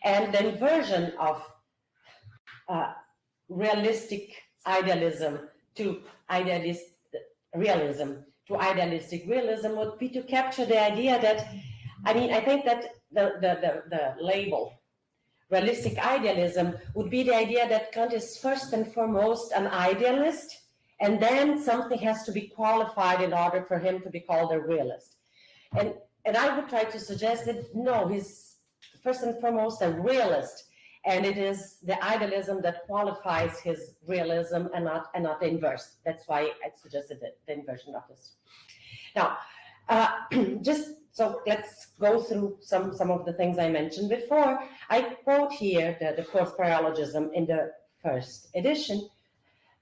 And the inversion of realistic idealism to idealist realism to idealistic realism would be to capture the idea that, I think that the label realistic idealism would be the idea that Kant is first and foremost an idealist, and then something has to be qualified in order for him to be called a realist. And I would try to suggest that no, he's first and foremost a realist, and it is the idealism that qualifies his realism and not the inverse. That's why I suggested the inversion of this. Now, just so let's go through some of the things I mentioned before. I quote here the fourth paralogism in the first edition,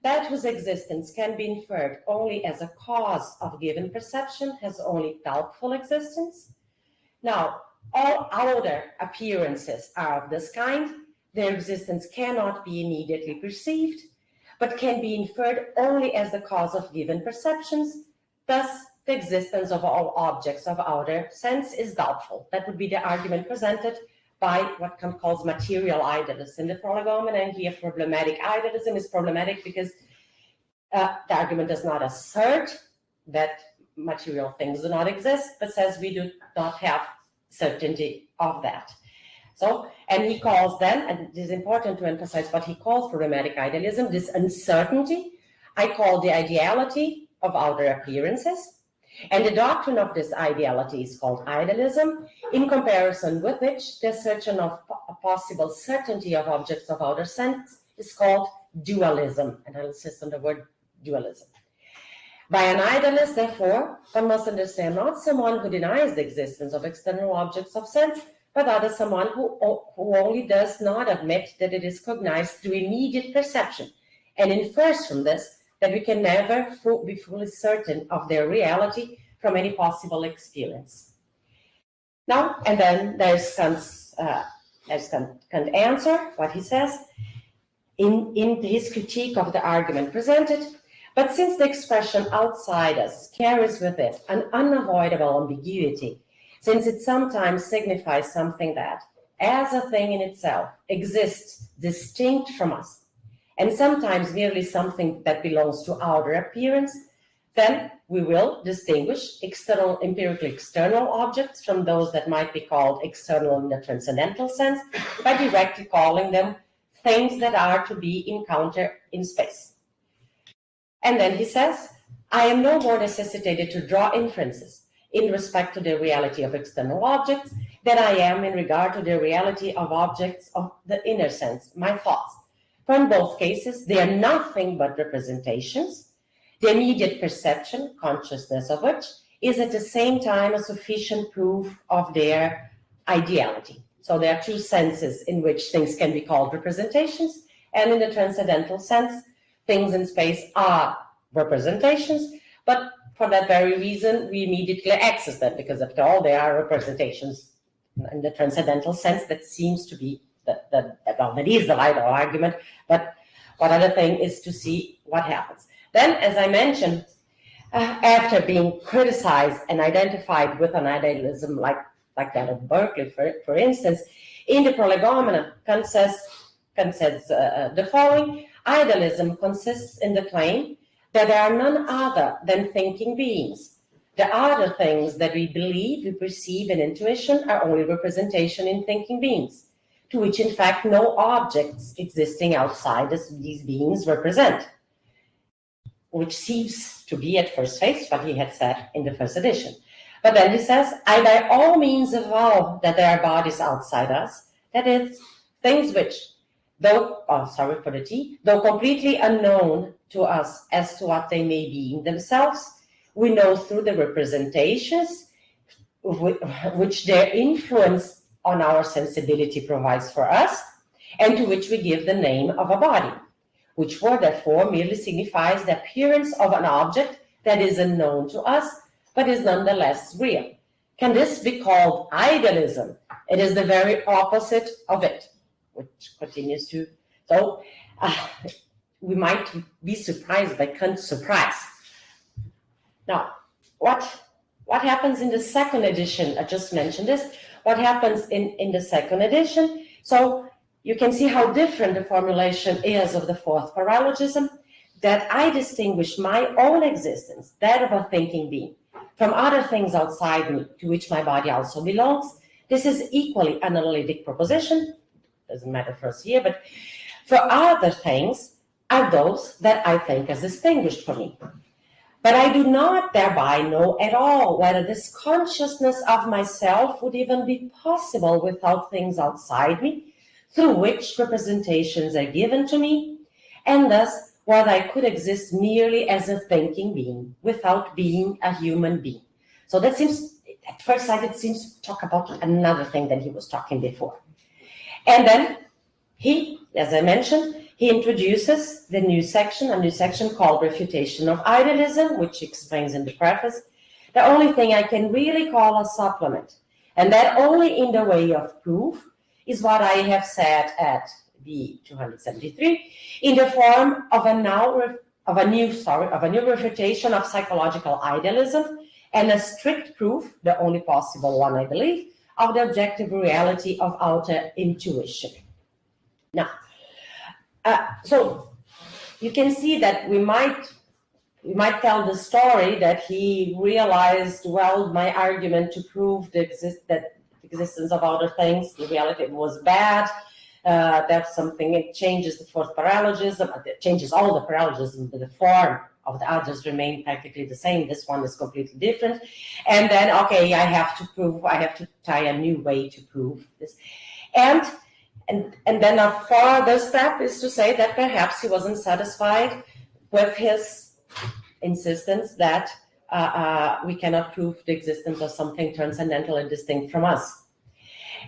that whose existence can be inferred only as a cause of given perception has only doubtful existence. Now, all outer appearances are of this kind. Their existence cannot be immediately perceived, but can be inferred only as the cause of given perceptions. Thus, the existence of all objects of outer sense is doubtful. That would be the argument presented by what Kant calls material idealism in the prolegomena, and here problematic idealism is problematic because the argument does not assert that material things do not exist, but says we do not have certainty of that. So, and he calls then, and it is important to emphasize what he calls problematic idealism, this uncertainty, I call the ideality of outer appearances. And the doctrine of this ideality is called idealism, in comparison with which the assertion of a possible certainty of objects of outer sense is called dualism. And I'll insist on the word dualism. By an idealist, therefore, one must understand not someone who denies the existence of external objects of sense, but rather someone who only does not admit that it is cognized through immediate perception, and infers from this that we can never be fully certain of their reality from any possible experience. Now, and then there's Kant's Kant answer, what he says in his critique of the argument presented. But since the expression outside us carries with it an unavoidable ambiguity, since it sometimes signifies something that, as a thing in itself, exists distinct from us, and sometimes merely something that belongs to outer appearance, then we will distinguish empirically external objects from those that might be called external in the transcendental sense by directly calling them things that are to be encountered in space. And then he says, I am no more necessitated to draw inferences in respect to the reality of external objects than I am in regard to the reality of objects of the inner sense, my thoughts. For in both cases, they are nothing but representations, the immediate perception, consciousness of which, is at the same time a sufficient proof of their ideality. So there are two senses in which things can be called representations, and in the transcendental sense, things in space are representations, but for that very reason, we immediately access them, because after all, they are representations in the transcendental sense. That seems to be that is the vital argument, but what other thing is to see what happens. Then, as I mentioned, after being criticized and identified with an idealism like that of Berkeley, for instance, in the prolegomena, Kant says the following: idealism consists in the claim that there are none other than thinking beings. The other things that we believe, we perceive, and intuition are only representation in thinking beings, to which, in fact, no objects existing outside these beings represent, which seems to be at first face what he had said in the first edition. But then he says, I by all means avow that there are bodies outside us, that is, things which, though completely unknown to us as to what they may be in themselves, we know through the representations which their influence on our sensibility provides for us, and to which we give the name of a body, which word therefore merely signifies the appearance of an object that is unknown to us, but is nonetheless real. Can this be called idealism? It is the very opposite of it, which continues to. So we might be surprised by Kant's surprise. Now, what happens in the second edition? I just mentioned this. What happens in the second edition? So you can see how different the formulation is of the fourth paralogism. that I distinguish my own existence, that of a thinking being, from other things outside me, to which my body also belongs, this is equally an analytic proposition. Doesn't matter for us here, but for other things are those that I think as distinguished from me. But I do not thereby know at all whether this consciousness of myself would even be possible without things outside me, through which representations are given to me, and thus whether I could exist merely as a thinking being, without being a human being. So that seems, at first sight, it seems to talk about another thing than he was talking before. And then he, as I mentioned, he introduces the new section, a new section called Refutation of Idealism, which explains in the preface, the only thing I can really call a supplement, and that only in the way of proof, is what I have said at B 273, in the form of a new refutation of psychological idealism, and a strict proof, the only possible one, I believe, of the objective reality of outer intuition. Now, so you can see that we might tell the story that he realized, well, my argument to prove that the existence of other things, the reality was bad. That's something, it changes the fourth paralogism, it changes all the paralogism, but the form of the others remain practically the same. This one is completely different. And then, okay, I have to tie a new way to prove this. And then a further step is to say that perhaps he wasn't satisfied with his insistence that we cannot prove the existence of something transcendental and distinct from us.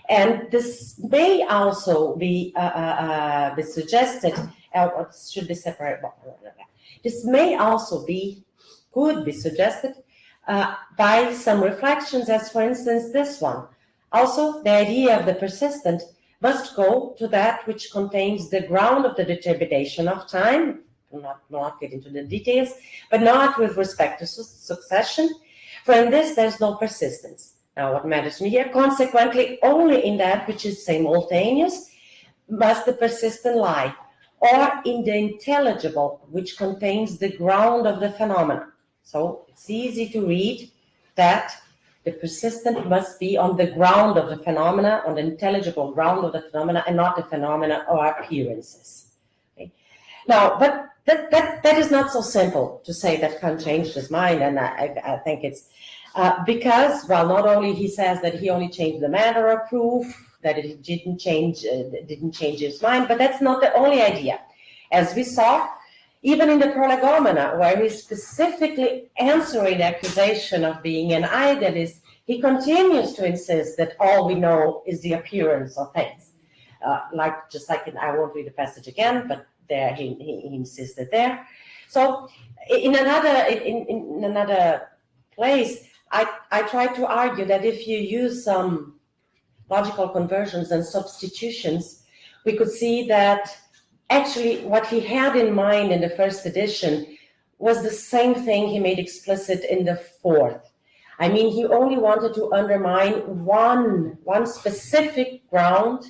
And this may also be suggested, or should be separated. This may also could be suggested by some reflections, as for instance this one. Also, the idea of the persistent must go to that which contains the ground of the determination of time, not get into the details, but not with respect to succession, for in this there's no persistence. Now, what matters to me here, consequently, only in that which is simultaneous must the persistent lie, or in the intelligible, which contains the ground of the phenomena. So it's easy to read that the persistent must be on the ground of the phenomena, on the intelligible ground of the phenomena, and not the phenomena or appearances. Okay? Now, but that is not so simple to say that Kant changed his mind, and I think it's because, well, not only he says that he only changed the matter of proof, that it didn't change his mind, but that's not the only idea. As we saw, even in the Prolegomena, where he's specifically answering the accusation of being an idealist, he continues to insist that all we know is the appearance of things. I won't read the passage again, but there he insisted there. So in another place, I try to argue that if you use some logical conversions and substitutions, we could see that actually what he had in mind in the first edition was the same thing he made explicit in the fourth. I mean, he only wanted to undermine one specific ground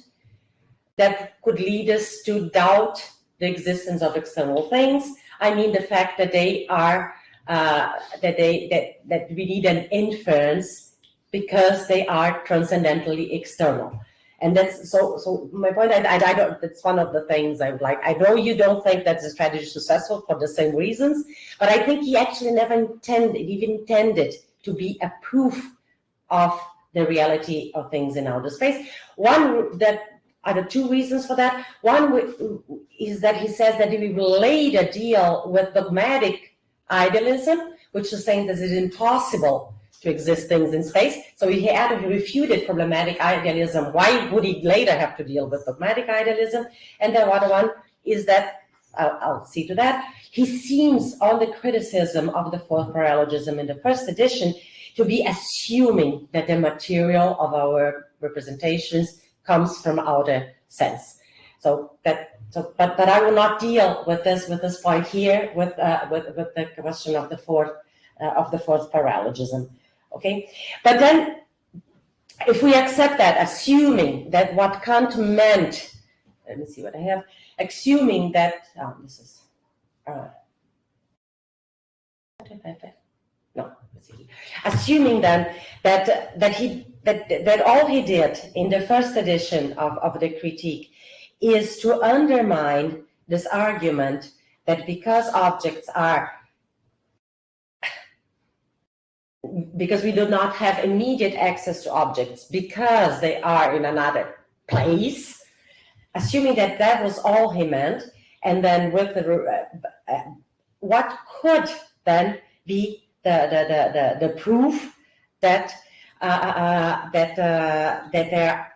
that could lead us to doubt the existence of external things. I mean, the fact that they are that we need an inference because they are transcendentally external. And that's so my point, I don't, that's one of the things I would like. I know you don't think that the strategy is successful for the same reasons, but I think he actually never intended to be a proof of the reality of things in outer space. One, that are the two reasons for that. One is that he says that we will later deal with dogmatic idealism, which is saying that it is impossible to exist things in space. So he had refuted problematic idealism. Why would he later have to deal with dogmatic idealism? And the other one is that, I'll see to that, he seems on the criticism of the fourth paralogism in the first edition to be assuming that the material of our representations comes from outer sense. But I will not deal with this point here with the question of the fourth paralogism. Okay, but then if we accept that, assuming that what Kant meant, let me see what I have, assuming that this is what did I say? No, assuming then that all he did in the first edition of the critique is to undermine this argument that because we do not have immediate access to objects because they are in another place, assuming that that was all he meant, and then with what could then be the proof that there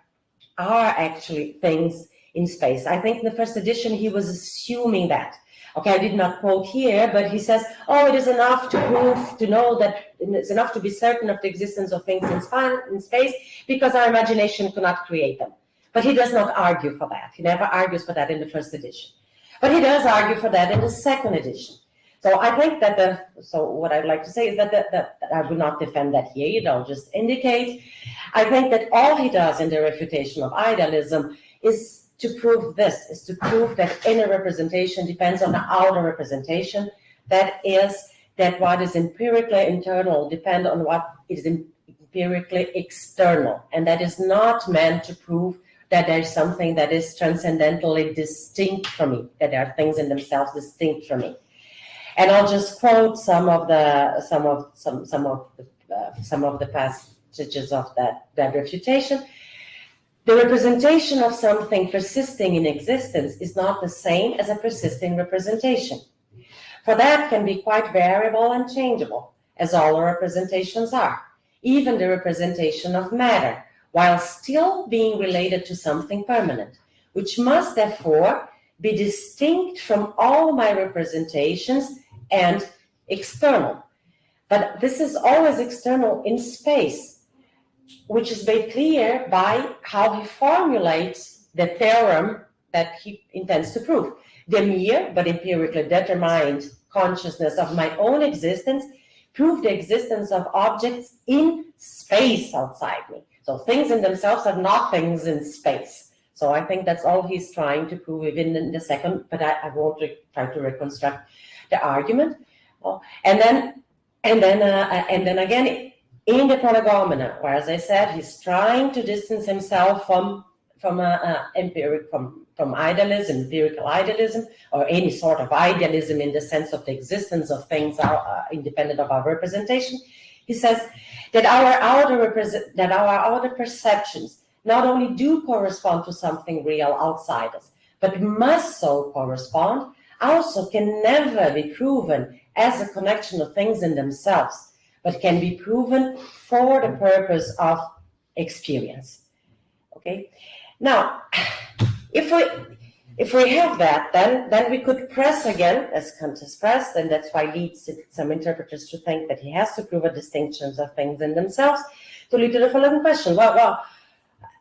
are actually things in space. I think in the first edition he was assuming that. Okay, I did not quote here, but he says, oh, it is enough to prove, to know that it's enough to be certain of the existence of things in space because our imagination cannot create them. But he does not argue for that. He never argues for that in the first edition. But he does argue for that in the second edition. So I think that what I'd like to say is that I will not defend that here, I'll just indicate. I think that all he does in the refutation of idealism is to prove this, is to prove that inner representation depends on the outer representation. That is, that what is empirically internal depends on what is empirically external. And that is not meant to prove that there is something that is transcendentally distinct from me, that there are things in themselves distinct from me. And I'll just quote some of the passages of that refutation. The representation of something persisting in existence is not the same as a persisting representation. For that can be quite variable and changeable, as all representations are, even the representation of matter, while still being related to something permanent, which must therefore be distinct from all my representations and external. But this is always external in space, which is made clear by how he formulates the theorem that he intends to prove. The mere but empirically determined consciousness of my own existence prove the existence of objects in space outside me. So things in themselves are not things in space. So I think that's all he's trying to prove even in the second, but I won't try to reconstruct the argument. And then again, in the prolegomena, where, as I said, he's trying to distance himself from idealism, empirical idealism, or any sort of idealism in the sense of the existence of things independent of our representation. He says that our outer perceptions not only do correspond to something real outside us, but must so correspond, also can never be proven as a connection of things in themselves, but can be proven for the purpose of experience. Okay. Now, if we have that, then we could press again, as Kant has pressed, and that's why leads some interpreters to think that he has to prove a distinction of things in themselves, to lead to the following question. Well,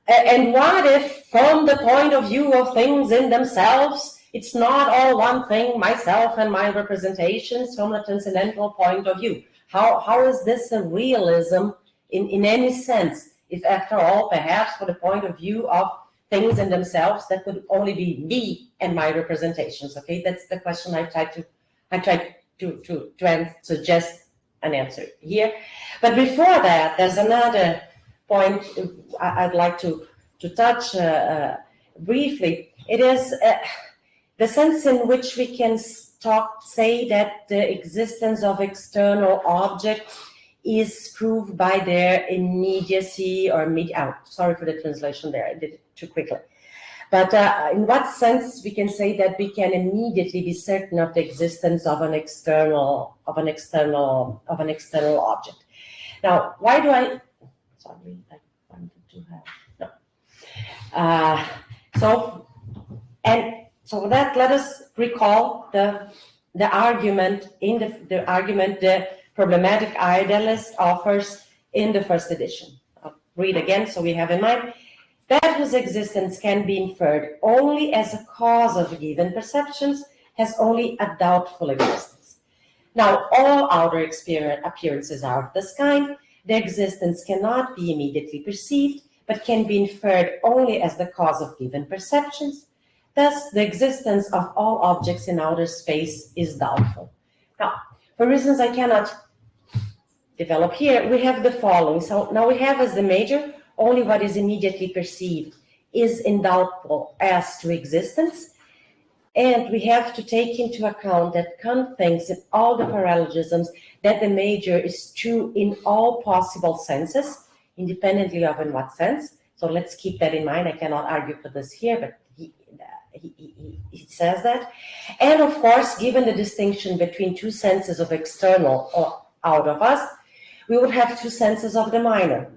and what if, from the point of view of things in themselves, it's not all one thing, myself and my representations, from a transcendental point of view? How is this a realism in any sense, if after all, perhaps for the point of view of things in themselves, that could only be me and my representations? Okay, that's the question I tried to suggest an answer here. But before that, there's another point I'd like to touch briefly. It is the sense in which we can say that the existence of external objects is proved by their immediacy or sorry for the translation there, I did it too quickly. But in what sense we can say that we can immediately be certain of the existence of an external object? Now, why do I? Sorry, I wanted to have no. So that let us recall the argument the problematic idealist offers in the first edition. I'll read again so we have in mind. That whose existence can be inferred only as a cause of given perceptions has only a doubtful existence. Now, all outer appearances are of this kind. Their existence cannot be immediately perceived, but can be inferred only as the cause of given perceptions. Thus, the existence of all objects in outer space is doubtful. Now, For reasons I cannot develop here, we have the following. So now we have as the major, only what is immediately perceived is doubtful as to existence. And we have to take into account that Kant thinks in all the paralogisms that the major is true in all possible senses, independently of in what sense. So let's keep that in mind. I cannot argue for this here, but he says that. And of course, given the distinction between two senses of external or out of us, we would have two senses of the minor.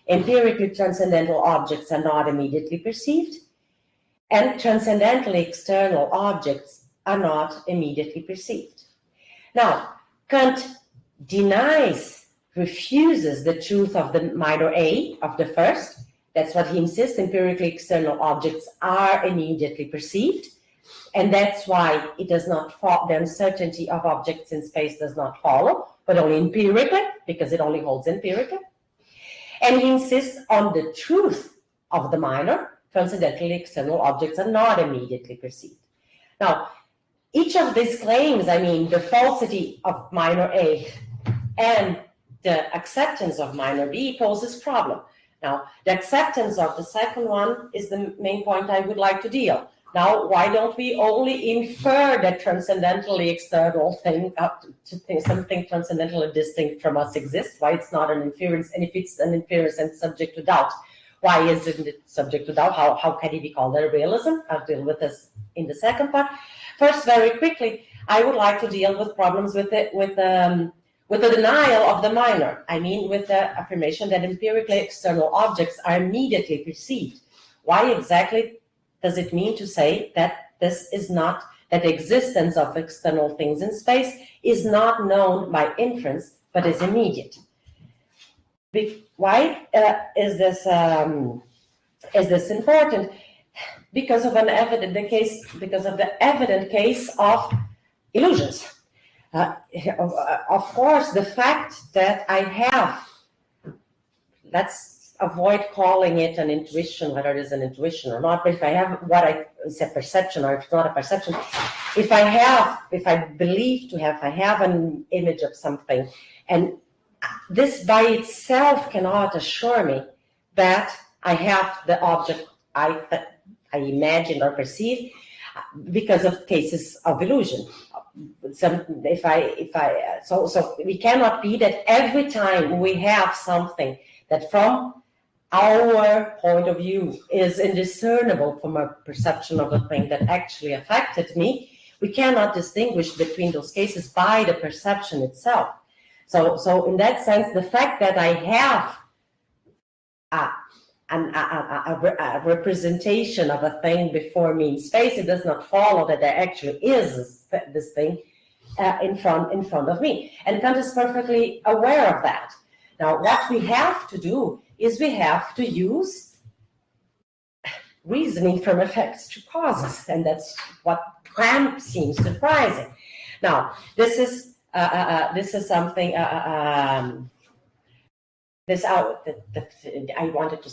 Empirically transcendental objects are not immediately perceived, and transcendentally external objects are not immediately perceived. Now, Kant refuses the truth of the minor A, of the first. That's what he insists, empirically external objects are immediately perceived, and that's why it does not follow, the uncertainty of objects in space does not follow, but only empirically, because it only holds empirically. And he insists on the truth of the minor, transcendentally external objects are not immediately perceived. Now, each of these claims, I mean, the falsity of minor A and the acceptance of minor B poses problem. Now, the acceptance of the second one is the main point I would like to deal. Now, why don't we only infer that transcendentally external thing, something transcendentally distinct from us exists? Why it's not an inference, and if it's an inference and subject to doubt, why isn't it subject to doubt? How can it be called a realism? I'll deal with this in the second part. First, very quickly, I would like to deal with problems with the denial of the minor. I mean, with the affirmation that empirically external objects are immediately perceived. Why exactly does it mean to say that this is not, that the existence of external things in space is not known by inference, but is immediate? Why is this important? Because of the evident case of illusions. Of course, the fact that I have, let's avoid calling it an intuition, whether it is an intuition or not, but if I have it's a perception or if it's not a perception, if I have an image of something, and this by itself cannot assure me that I have the object I imagined or perceived, because of cases of illusion. So we cannot be that every time we have something that from our point of view is indiscernible from a perception of a thing that actually affected me, we cannot distinguish between those cases by the perception itself. So in that sense, the fact that I have a representation of a thing before me in space, it does not follow that there actually is this thing in front of me. And Kant is perfectly aware of that. Now, what we have to do is we have to use reasoning from effects to causes, and that's what Kant seems surprising. Now, this is something that I wanted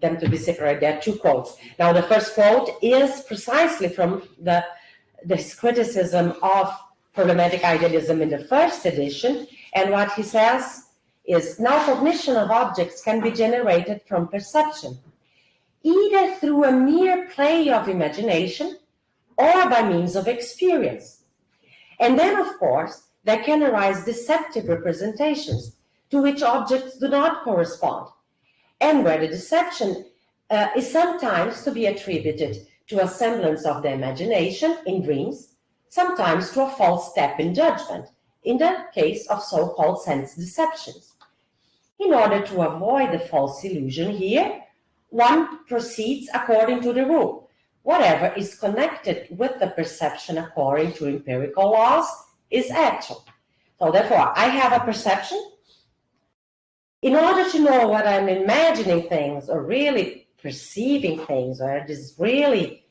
them to be separate. There are two quotes. Now, the first quote is precisely from this criticism of problematic idealism in the first edition, and what he says is, now cognition of objects can be generated from perception, either through a mere play of imagination or by means of experience. And then, of course, there can arise deceptive representations to which objects do not correspond, and where the deception is sometimes to be attributed to a semblance of the imagination in dreams, sometimes to a false step in judgment, in the case of so-called sense deceptions. In order to avoid the false illusion here, one proceeds according to the rule. Whatever is connected with the perception according to empirical laws is actual. So therefore, I have a perception. In order to know what I'm imagining things or really perceiving things, or it is really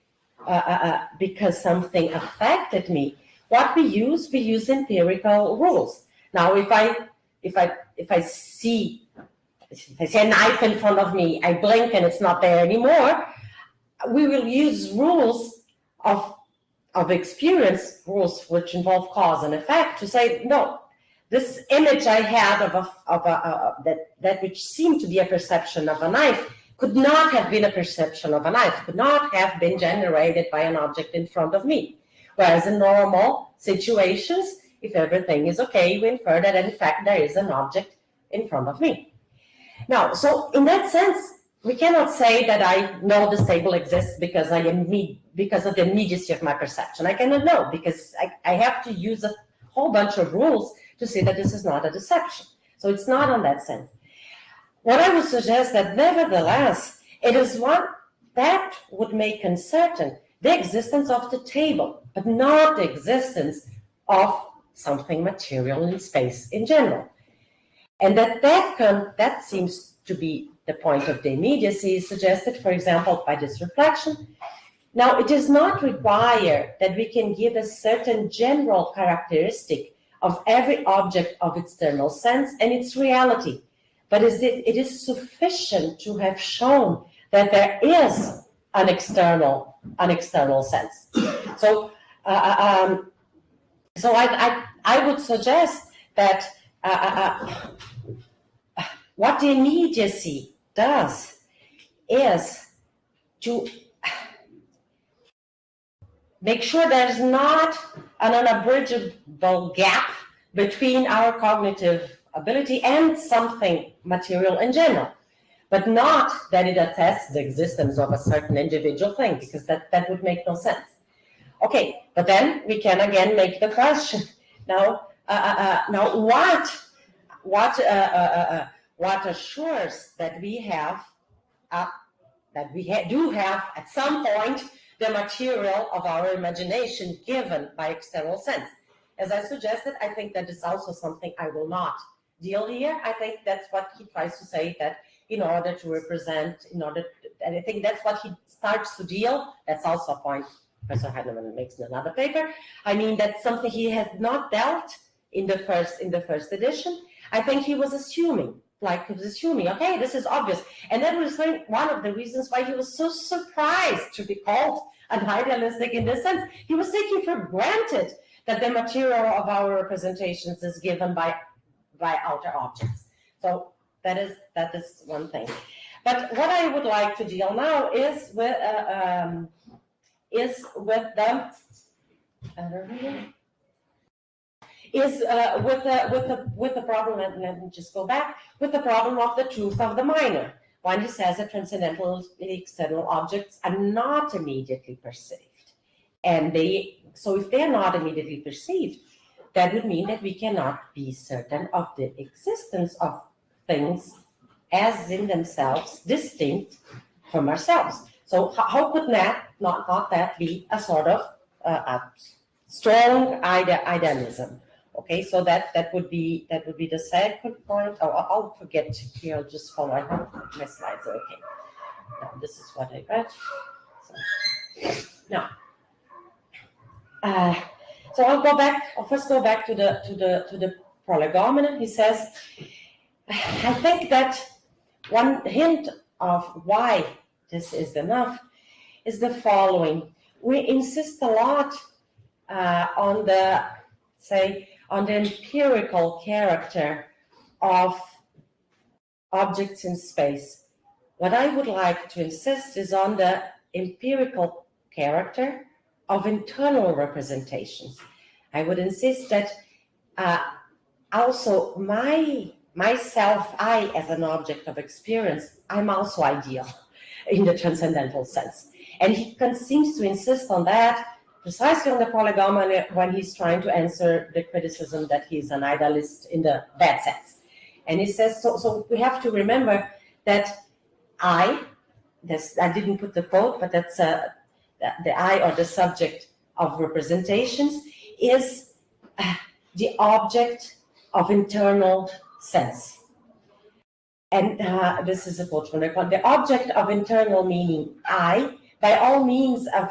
because something affected me, what we use empirical rules. Now, if I see a knife in front of me, I blink and it's not there anymore, we will use rules of experience, rules which involve cause and effect, to say, no, this image I had that which seemed to be a perception of a knife could not have been a perception of a knife, could not have been generated by an object in front of me. Whereas in normal situations, if everything is okay, we infer that in fact there is an object in front of me. Now, so in that sense, we cannot say that I know this table exists because because of the immediacy of my perception. I cannot know, because I have to use a whole bunch of rules to see that this is not a deception. So it's not on that sense. What I would suggest that nevertheless, it is one that would make uncertain the existence of the table, but not the existence of something material in space in general. And that seems to be the point of the immediacy suggested, for example, by this reflection. Now, it does not require that we can give a certain general characteristic of every object of external sense and its reality, but it is sufficient to have shown that there is an external sense. So, I would suggest that what the immediacy does is to make sure there's not an unbridgeable gap between our cognitive ability and something material in general, but not that it attests the existence of a certain individual thing, because that would make no sense. Okay, but then we can again make the question. Now, what assures that we have, do have at some point the material of our imagination given by external sense? As I suggested, I think that is also something I will not deal here. I think that's what he tries to say, that in order to represent, and I think that's what he starts to deal. That's also a point Professor Heidemann makes in another paper. I mean, that's something he had not dealt in the first edition. I think he was assuming, okay, this is obvious. And that was one of the reasons why he was so surprised to be called an idealistic in this sense. He was taking for granted that the material of our representations is given by outer objects. So that is one thing. But what I would like to deal now is with the problem. Let me just go back with the problem of the truth of the minor. When he says that transcendental external objects are not immediately perceived, so if they are not immediately perceived, that would mean that we cannot be certain of the existence of things as in themselves distinct from ourselves. So how could not that be a sort of a strong idealism? Okay, so that would be the second point. Oh, I'll forget here. I'll just follow. I hope my slides are okay. Now, this is what I read. So, now, so I'll first go back to the prolegomena. He says, I think that one hint of why this is enough is the following. We insist a lot on the empirical character of objects in space. What I would like to insist is on the empirical character of internal representations. I would insist that also myself, I as an object of experience, I'm also ideal in the transcendental sense. And he seems to insist on that precisely on the prolegomena when he's trying to answer the criticism that he's an idealist in the bad sense. And he says, so we have to remember that I didn't put the quote, but that's the I, or the subject of representations, is the object of internal sense. And this is a quote from Kant. The object of internal meaning, I, by all means of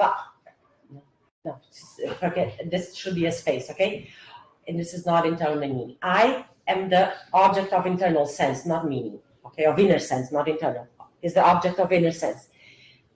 no, forget, this should be a space, okay? And this is not internal meaning. I am the object of internal sense, not meaning, okay? Of inner sense, not internal. Is the object of inner sense.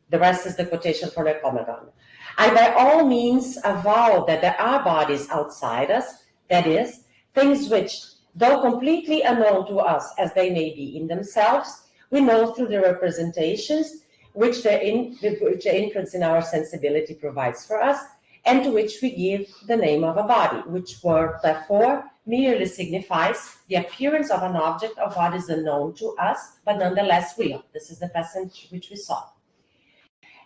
The rest is the quotation from the Prolegomena. I by all means avow that there are bodies outside us, that is, things which, though completely unknown to us as they may be in themselves, we know through the representations which the inference in our sensibility provides for us, and to which we give the name of a body, which word, therefore, merely signifies the appearance of an object of what is unknown to us, but nonetheless real. This is the passage which we saw.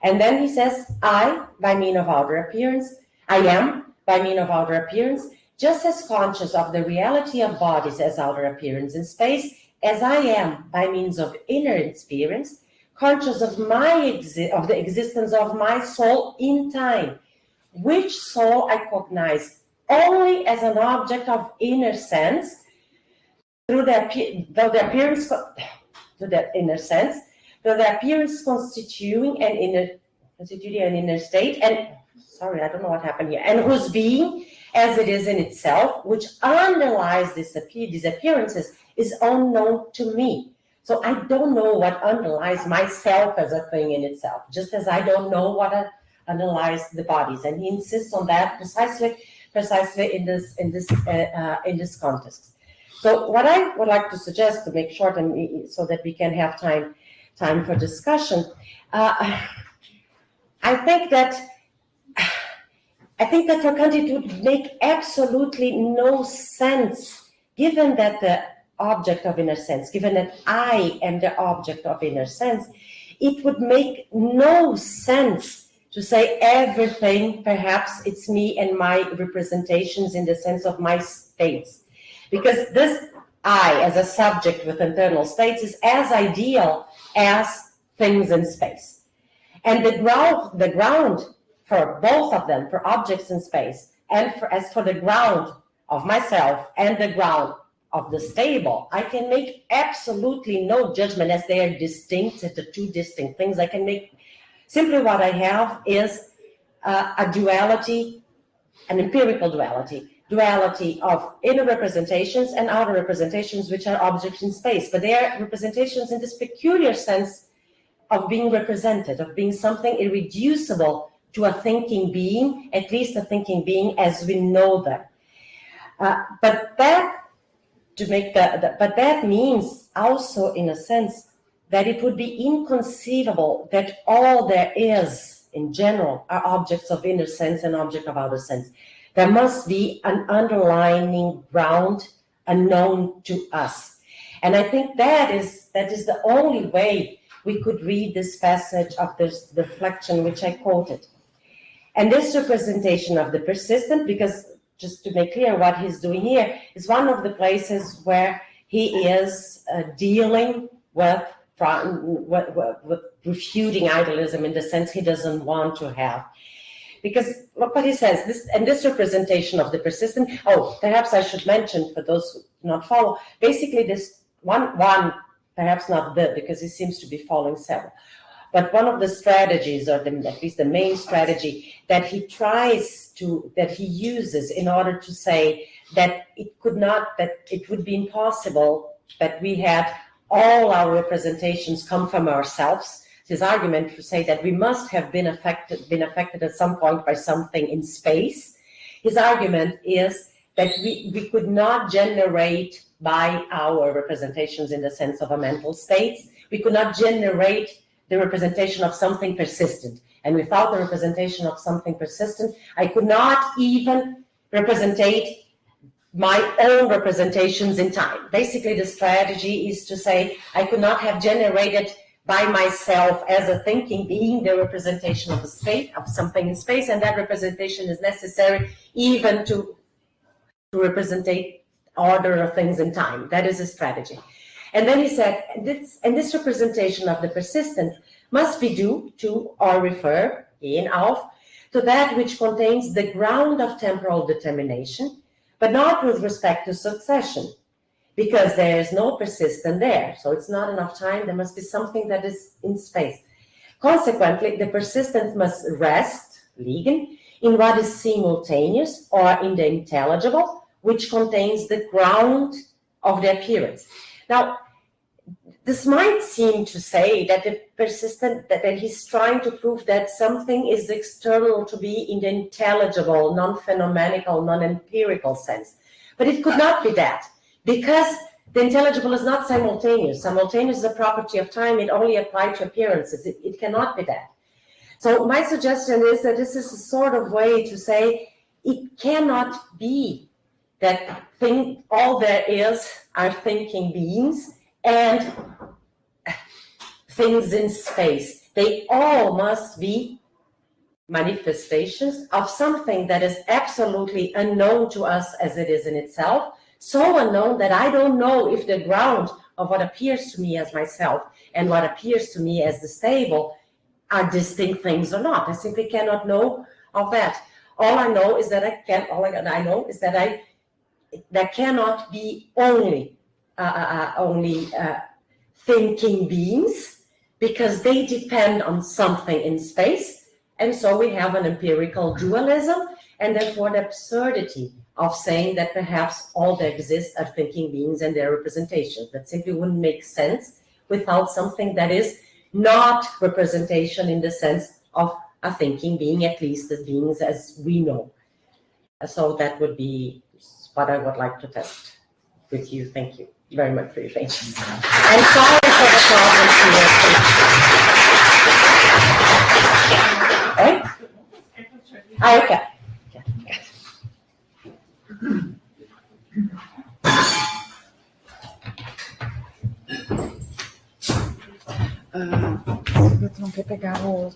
And then he says, I, by mean of outer appearance, I am, by mean of outer appearance, just as conscious of the reality of bodies as outer appearance in space, as I am, by means of inner experience, conscious of the existence of my soul in time, which soul I cognize only as an object of inner sense, through the appearance constituting an inner state, and sorry, I don't know what happened here, and whose being, as it is in itself, which underlies these appearances, is unknown to me. So I don't know what underlies myself as a thing in itself, just as I don't know what underlies the bodies, and he insists on that precisely in this context. So what I would like to suggest, to make short and so that we can have time for discussion, I think that for Kant it would make absolutely no sense, given that the object of inner sense, given that I am the object of inner sense, it would make no sense to say everything, perhaps it's me and my representations in the sense of my states. Because this I, as a subject with internal states, is as ideal as things in space. And the ground for both of them, for objects in space, and as for the ground of myself and the ground of the stable, I can make absolutely no judgment, as they are distinct, the two distinct things. I can make simply what I have is a duality, an empirical duality of inner representations and outer representations, which are objects in space. But they are representations in this peculiar sense of being represented, of being something irreducible to a thinking being, at least a thinking being as we know them. But that means also, in a sense, that it would be inconceivable that all there is in general are objects of inner sense and object of outer sense. There must be an underlying ground unknown to us. And I think that is the only way we could read this passage of this reflection which I quoted. And this representation of the persistent, because just to make clear what he's doing here, is one of the places where he is dealing with refuting idealism in the sense he doesn't want to have. Because look what he says, this representation of the persistent, perhaps I should mention for those who do not follow, basically this one, perhaps not because he seems to be following several, but one of the strategies, or at least the main strategy that he uses in order to say that it would be impossible that we had all our representations come from ourselves. His argument to say that we must have been affected at some point by something in space. His argument is that we could not generate by our representations in the sense of a mental state. We could not generate the representation of something persistent. And without the representation of something persistent, I could not even representate my own representations in time. Basically, the strategy is to say I could not have generated by myself as a thinking being the representation of a state, of something in space, and that representation is necessary even to represent order of things in time. That is a strategy. And then he said, this representation of the persistent must be due to or refer to that which contains the ground of temporal determination, but not with respect to succession, because there is no persistent there. So it's not enough time. There must be something that is in space. Consequently, the persistent must rest, liegen, in what is simultaneous or in the intelligible, which contains the ground of the appearance. Now, this might seem to say that the persistent, that he's trying to prove that something is external to be in the intelligible, non-phenomenal, non-empirical sense. But it could not be that, because the intelligible is not simultaneous. Simultaneous is a property of time. It only applies to appearances. It cannot be that. So my suggestion is that this is a sort of way to say it cannot be that all there is are thinking beings and things in space. They all must be manifestations of something that is absolutely unknown to us as it is in itself, so unknown that I don't know if the ground of what appears to me as myself and what appears to me as the stable are distinct things or not. I simply cannot know of that. All I know is that there cannot be only thinking beings, because they depend on something in space, and so we have an empirical dualism, and therefore the absurdity of saying that perhaps all that exists are thinking beings and their representations. That simply wouldn't make sense without something that is not representation in the sense of a thinking being, at least as beings as we know. So that would be what I would like to test with you. Thank you very much for your patience. And sorry for the problems here. Right? Okay. Tu não quer pegar o...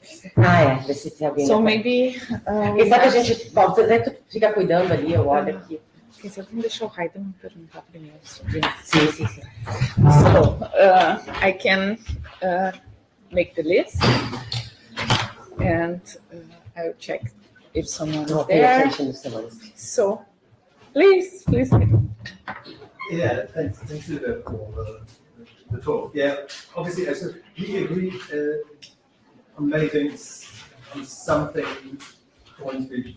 Ver se tem alguém. So maybe... Quem sabe a gente... Bom, você fica cuidando ali, eu olho aqui. Quem sabe vamos deixar o Heidemann perguntar primeiro sobre isso. Sim. So, I can make the list and I'll check if someone is there. So, please. Yeah, thanks for the talk. Yeah, obviously, so we agree on many things. On something, points we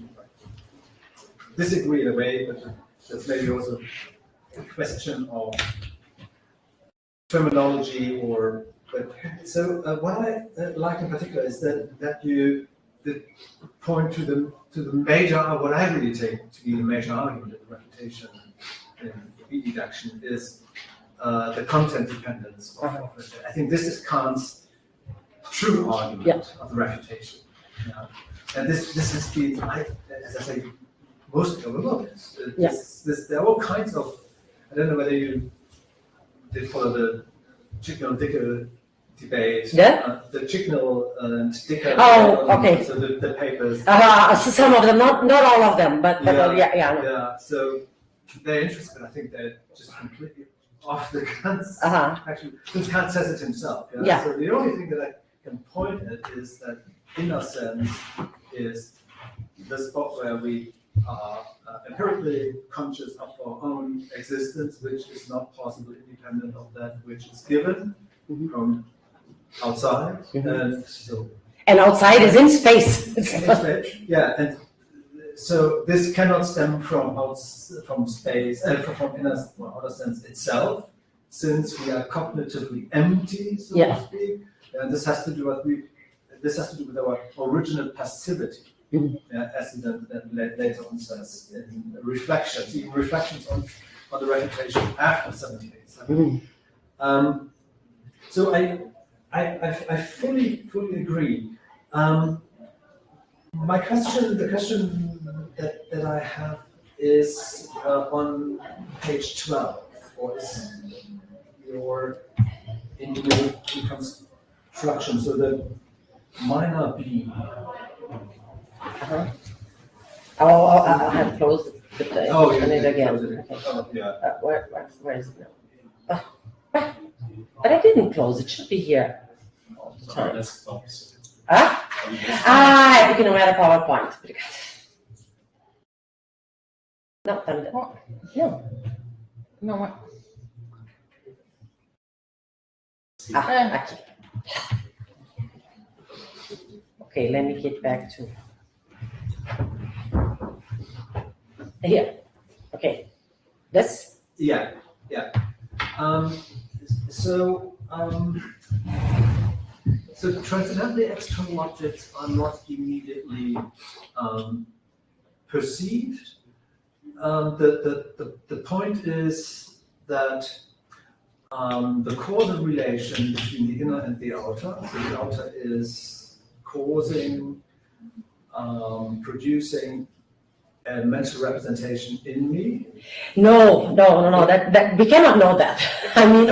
disagree in a way, but there's maybe also a question of terminology or. But so what I like in particular is that you point to the major, what I really take to be the major argument of the refutation in deduction is the content dependence of it. I think this is Kant's true argument of the refutation. Yeah. And this has been, as I say, mostly overlooked. There are all kinds of, I don't know whether you did follow the Chicknell-Dicker debate. Yeah? The Chicknell and Dicker. Oh, okay. So the papers. So some of them, not all of them, but yeah. Yeah, so they're interested. I think they're just completely off the Kant's. Actually, since Kant says it himself. Yeah? So the only thing that I can point at is that inner sense is the spot where we are empirically conscious of our own existence, which is not possibly independent of that which is given from outside. And outside is in space. Yeah, and so this cannot stem from space, from inner outer sense itself, since we are cognitively empty, so to speak. And this has to do with our original passivity, as he then later on says in reflections, even reflections on the refutation after 78. So I fully agree. The question that I have is on page 12, or is in your reconstruction. So the minor B. I have closed the page. And it again. Where is it now? But I didn't close. It should be here all the time. Porque não era PowerPoint. Obrigada. Não, tá me dando. Não. Aqui. Okay, let me get back to here. Okay. This? Yeah. So transcendently external objects are not immediately perceived, the point is that the causal relation between the inner and the outer. So the outer is causing, producing a mental representation in me. No. That we cannot know that. I mean,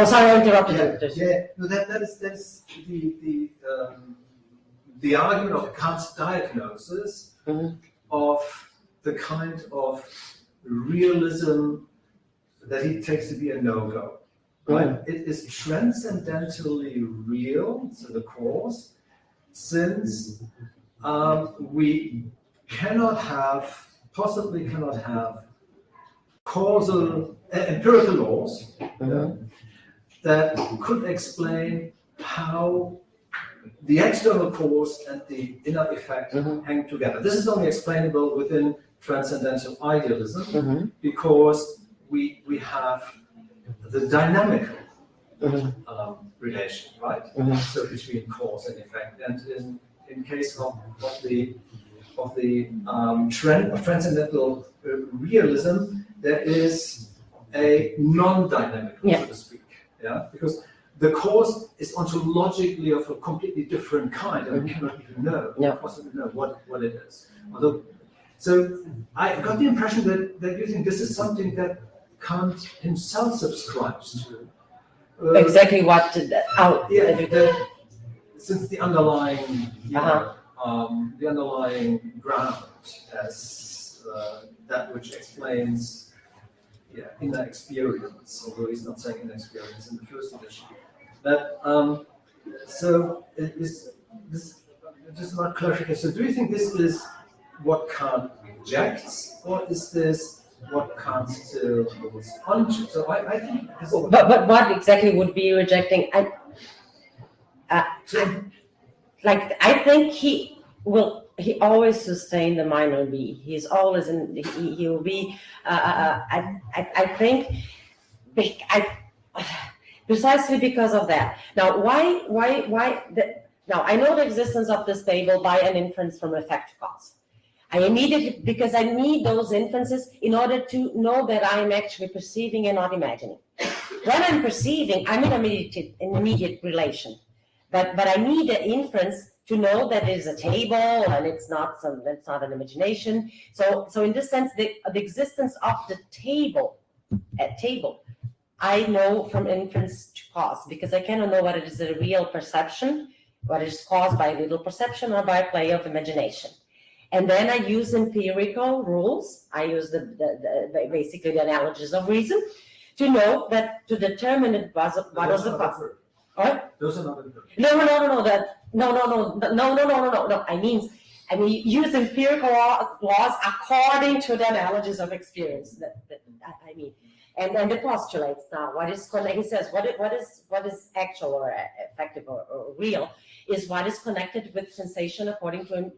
sorry, I interrupted you. Yeah, no, that is the argument of Kant's diagnosis of the kind of realism that he takes to be a no-go. Right? It is transcendentally real, so the cause, since we possibly cannot have causal, empirical laws that could explain how the external cause and the inner effect hang together. This is only explainable within transcendental idealism because we have the dynamical relation, right? So between cause and effect, and in case of the trend of transcendental realism, there is a non-dynamical, so to speak, because the cause is ontologically of a completely different kind, and we cannot even know, possibly know what it is. So I got the impression that you think this is something that Kant himself subscribes to. Exactly what? Since the underlying, the underlying ground as that which explains inner experience, although he's not saying inner experience in the first edition. But so is this just about clarification? So do you think this is what Kant rejects, or is this what Kant still holds onto? So I think this is but what exactly would be rejecting? I think he always sustain the minor B. He's always he will be. I think precisely because of that. Now, why? Now I know the existence of this table by an inference from effect cause. I immediately, because I need those inferences in order to know that I'm actually perceiving and not imagining. When I'm perceiving, I'm in an immediate relation. But I need an inference to know that there's a table and it's not an imagination. So in this sense, the existence of the table, I know from inference to cause, because I cannot know whether it is a real perception, whether it's caused by a little perception or by a play of imagination. And then I use empirical rules. I use basically the analogies of reason to know that, to determine what was the cause. What? Those are not empirical. No. I mean, use empirical laws according to the analogies of experience. I mean, and the postulates now. What is connected? He says what is actual or effective or real is what is connected with sensation according to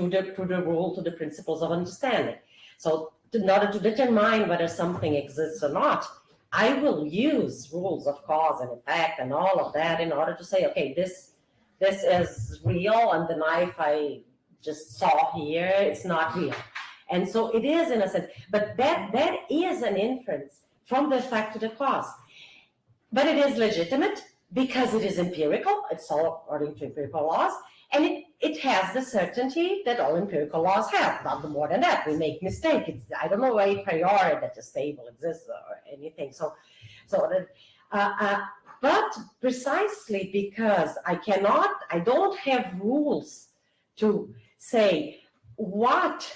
the rule, to the principles of understanding. So in order to determine whether something exists or not, I will use rules of cause and effect and all of that in order to say, okay, this is real, and the knife I just saw here, it's not real. And so it is, in a sense, but that is an inference from the effect to the cause. But it is legitimate because it is empirical. It's all according to empirical laws, and it has the certainty that all empirical laws have. Not more than that. We make mistakes. I don't know a priori that the table exists or anything. But precisely because I don't have rules to say what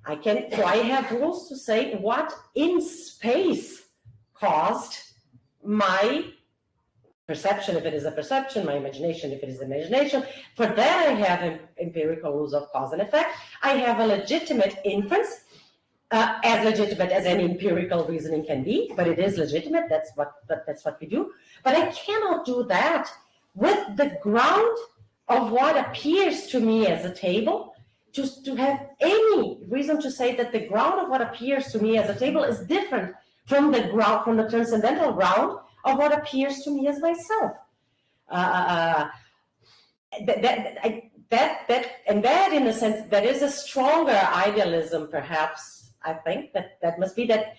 I can. So I have rules to say what in space caused my perception, if it is a perception, my imagination, if it is imagination. For that, I have empirical rules of cause and effect. I have a legitimate inference, as legitimate as any empirical reasoning can be, but it is legitimate. That's what we do. But I cannot do that with the ground of what appears to me as a table. Just to have any reason to say that the ground of what appears to me as a table is different from the transcendental ground of what appears to me as myself. that in a sense, that is a stronger idealism, perhaps. I think that must be that.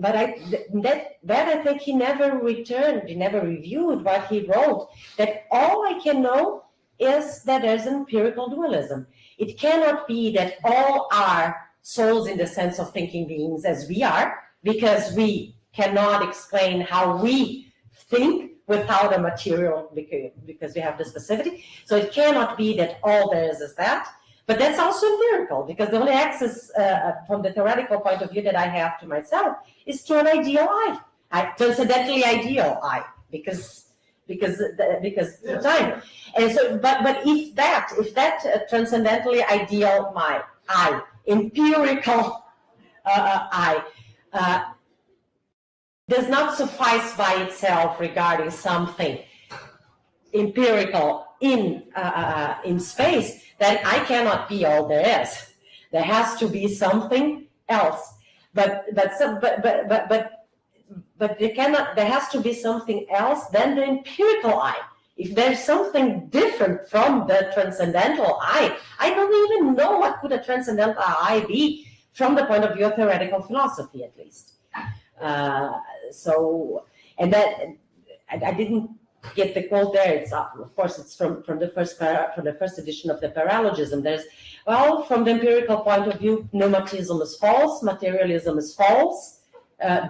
But I think he never returned, he never reviewed what he wrote. That all I can know is that there's an empirical dualism. It cannot be that all are souls in the sense of thinking beings as we are, because we cannot explain how we think without a material, because we have the specificity. So it cannot be that all there is that. But that's also empirical, because the only access from the theoretical point of view that I have to myself is to an ideal I, transcendentally ideal I, because the time. And so, but if that transcendentally ideal my I, empirical I, does not suffice by itself regarding something empirical in space, then I cannot be all there is. There has to be something else. But there has to be something else than the empirical I. If there's something different from the transcendental I don't even know what could a transcendental I be from the point of view of theoretical philosophy, at least. So, and that I didn't get the quote there. It's of course it's from the first edition of the Paralogism. There's, well, from the empirical point of view, pneumatism is false, materialism is false,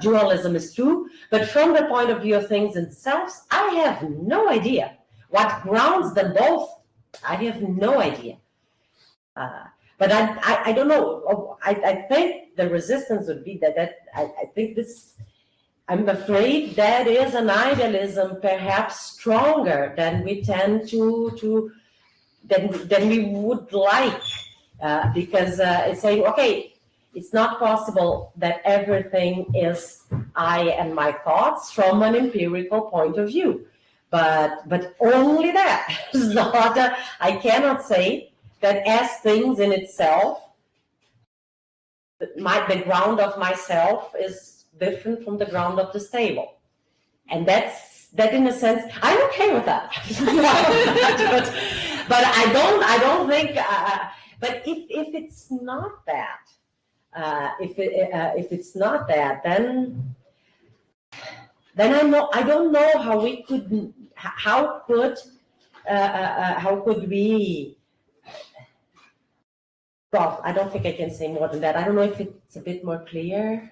dualism is true. But from the point of view of things themselves, I have no idea what grounds them both. I have no idea. But I don't know. I think the resistance would be that I think this. I'm afraid that is an idealism perhaps stronger than we tend than we would like, because it's saying, okay, it's not possible that everything is I and my thoughts from an empirical point of view, but only that is not. I cannot say that as things in itself, the ground of myself is different from the ground of the stable, and that in a sense I'm okay with that. but I don't think. But if it's not that, if it's not that, then I don't know how we could. How could we? Well, I don't think I can say more than that. I don't know if it's a bit more clear.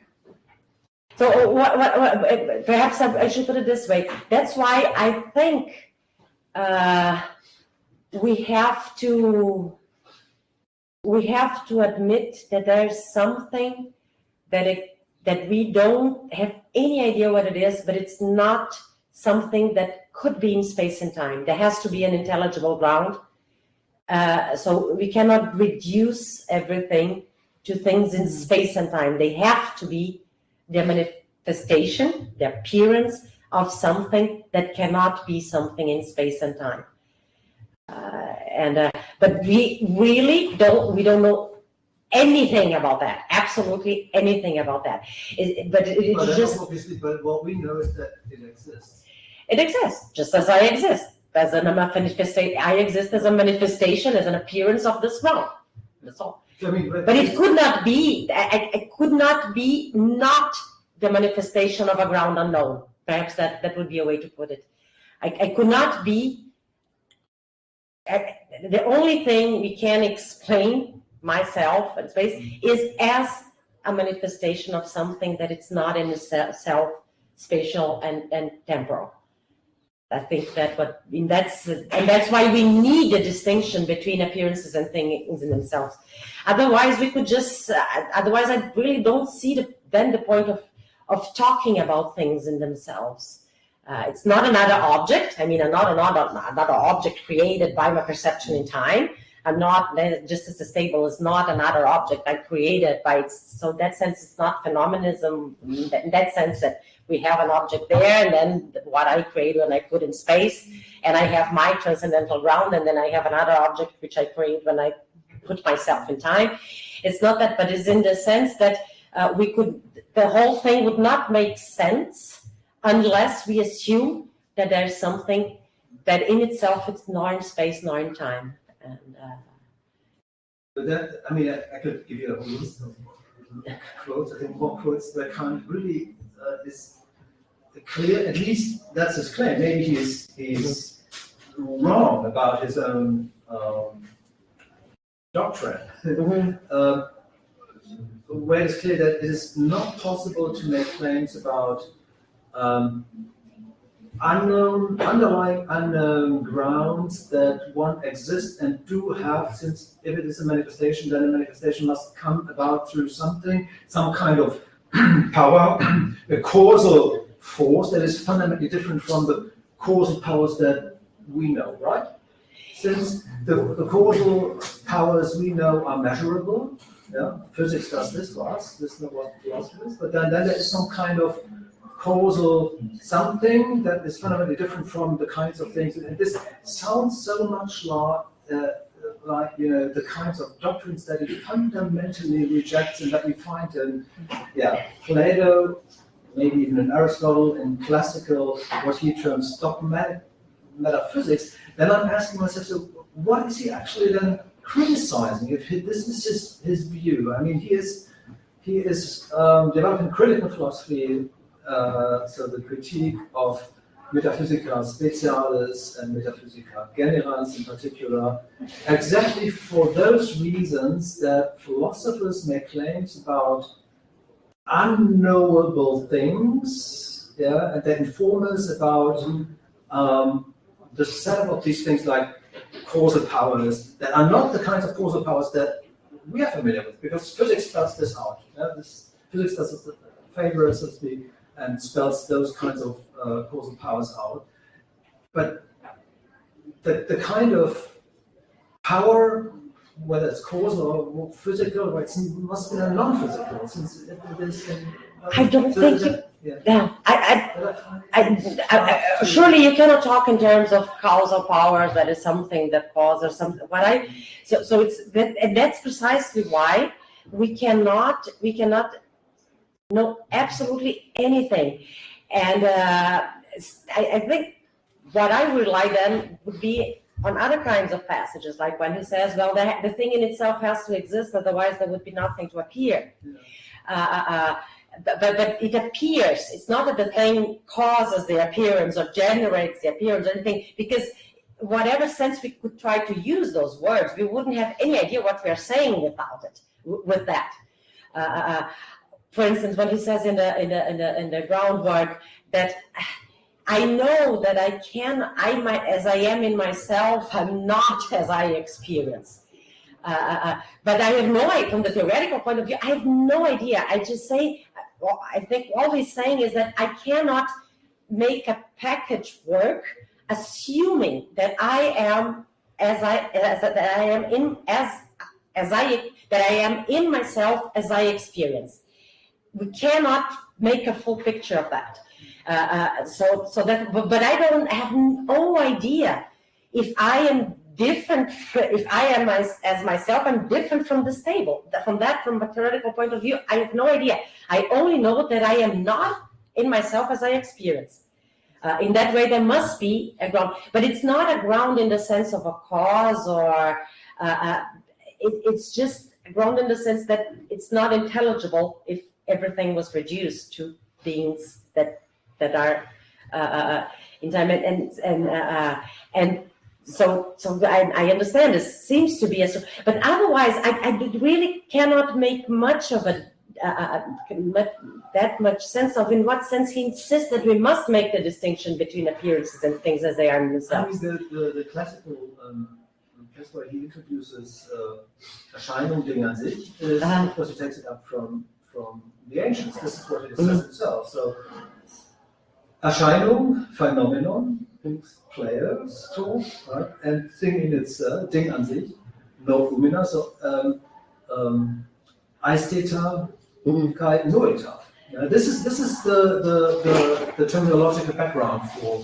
So perhaps I should put it this way. That's why I think we have to admit that there's something that we don't have any idea what it is, but it's not something that could be in space and time. There has to be an intelligible ground. So we cannot reduce everything to things in space and time. They have to be the manifestation, the appearance of something that cannot be something in space and time. But we really don't know anything about that. Absolutely anything about that. But what we know is that it exists. It exists, just as I exist. As a manifestation, I exist as a manifestation, as an appearance of this realm. That's all. So, I mean, but it could not be. It could not be not the manifestation of a ground unknown. Perhaps that would be a way to put it. I could not be. The only thing we can explain myself and space is as a manifestation of something that it's not in itself, spatial and temporal. I think that's why we need a distinction between appearances and things in themselves. Otherwise, we could just. Otherwise, I really don't see the point of talking about things in themselves. It's not another object. I mean, not another object created by my perception in time. I'm not, just as the stable is not another object I created by its. So in that sense, it's not phenomenism. In that sense, that we have an object there, and then what I create when I put in space, and I have my transcendental ground, and then I have another object which I create when I put myself in time. It's not that, but it's in the sense that the whole thing would not make sense unless we assume that there's something that in itself it's nor in space nor in time. And But that, I mean, I could give you a whole list of quotes. I think more quotes where Kant really is clear. At least that's his claim. Maybe he's wrong about his own doctrine. Where it's clear that it is not possible to make claims about underlying unknown grounds that one exists and do have, since if it is a manifestation, then a manifestation must come about through something, some kind of power, a causal force that is fundamentally different from the causal powers that we know, right? Since the causal powers we know are measurable, yeah, physics does this for us, this is not what philosophy is, but then there is some kind of causal something that is fundamentally different from the kinds of things, and this sounds so much like you know the kinds of doctrines that it fundamentally rejects and that we find in Plato, maybe even in Aristotle, in classical what he terms dogmatic metaphysics. Then I'm asking myself, so what is he actually then criticizing? If this is his view, I mean, he is developing critical philosophy. So the critique of Metaphysica Specialis and Metaphysica Generans in particular, exactly for those reasons that philosophers make claims about unknowable things, and they inform us about the setup of these things like causal powers that are not the kinds of causal powers that we are familiar with, because physics spells this out. Physics does us a favor, so to speak, and spells those kinds of causal powers out. But the kind of power, whether it's causal or physical, it must be non-physical, since it is in, I don't think you. Yeah, surely you cannot talk in terms of causal powers. That is something that causes something. So it's that, and that's precisely why we cannot know absolutely anything. And I think what I would rely then would be on other kinds of passages, like when he says, well, the thing in itself has to exist, otherwise there would be nothing to appear. But it appears. It's not that the thing causes the appearance or generates the appearance or anything, because whatever sense we could try to use those words, we wouldn't have any idea what we are saying without it, with that. For instance, when he says in the groundwork that I know that as I am in myself, I'm not as I experience. But I have no idea, from the theoretical point of view, I have no idea. I just say, well, I think all he's saying is that I cannot make a package work assuming that I am in myself as I experience. We cannot make a full picture of that. But I don't have no idea if I am different. If I am as myself, I'm different from this table. From a theoretical point of view, I have no idea. I only know that I am not in myself as I experience. In that way, there must be a ground, but it's not a ground in the sense of a cause, or it's just a ground in the sense that it's not intelligible if everything was reduced to beings that are in time, and so I understand this seems to be but otherwise I really cannot make much of it. That much sense of in what sense he insists that we must make the distinction between appearances and things as they are in themselves. I mean, the classical place where he introduces Erscheinung, Ding an sich, is because he takes it up from the ancients. This is what it says itself. So Erscheinung, phenomenon, things, players, talk, right? And thing in itself, Ding an sich, noumena. So Eistheta, Noeta. This is the terminological background for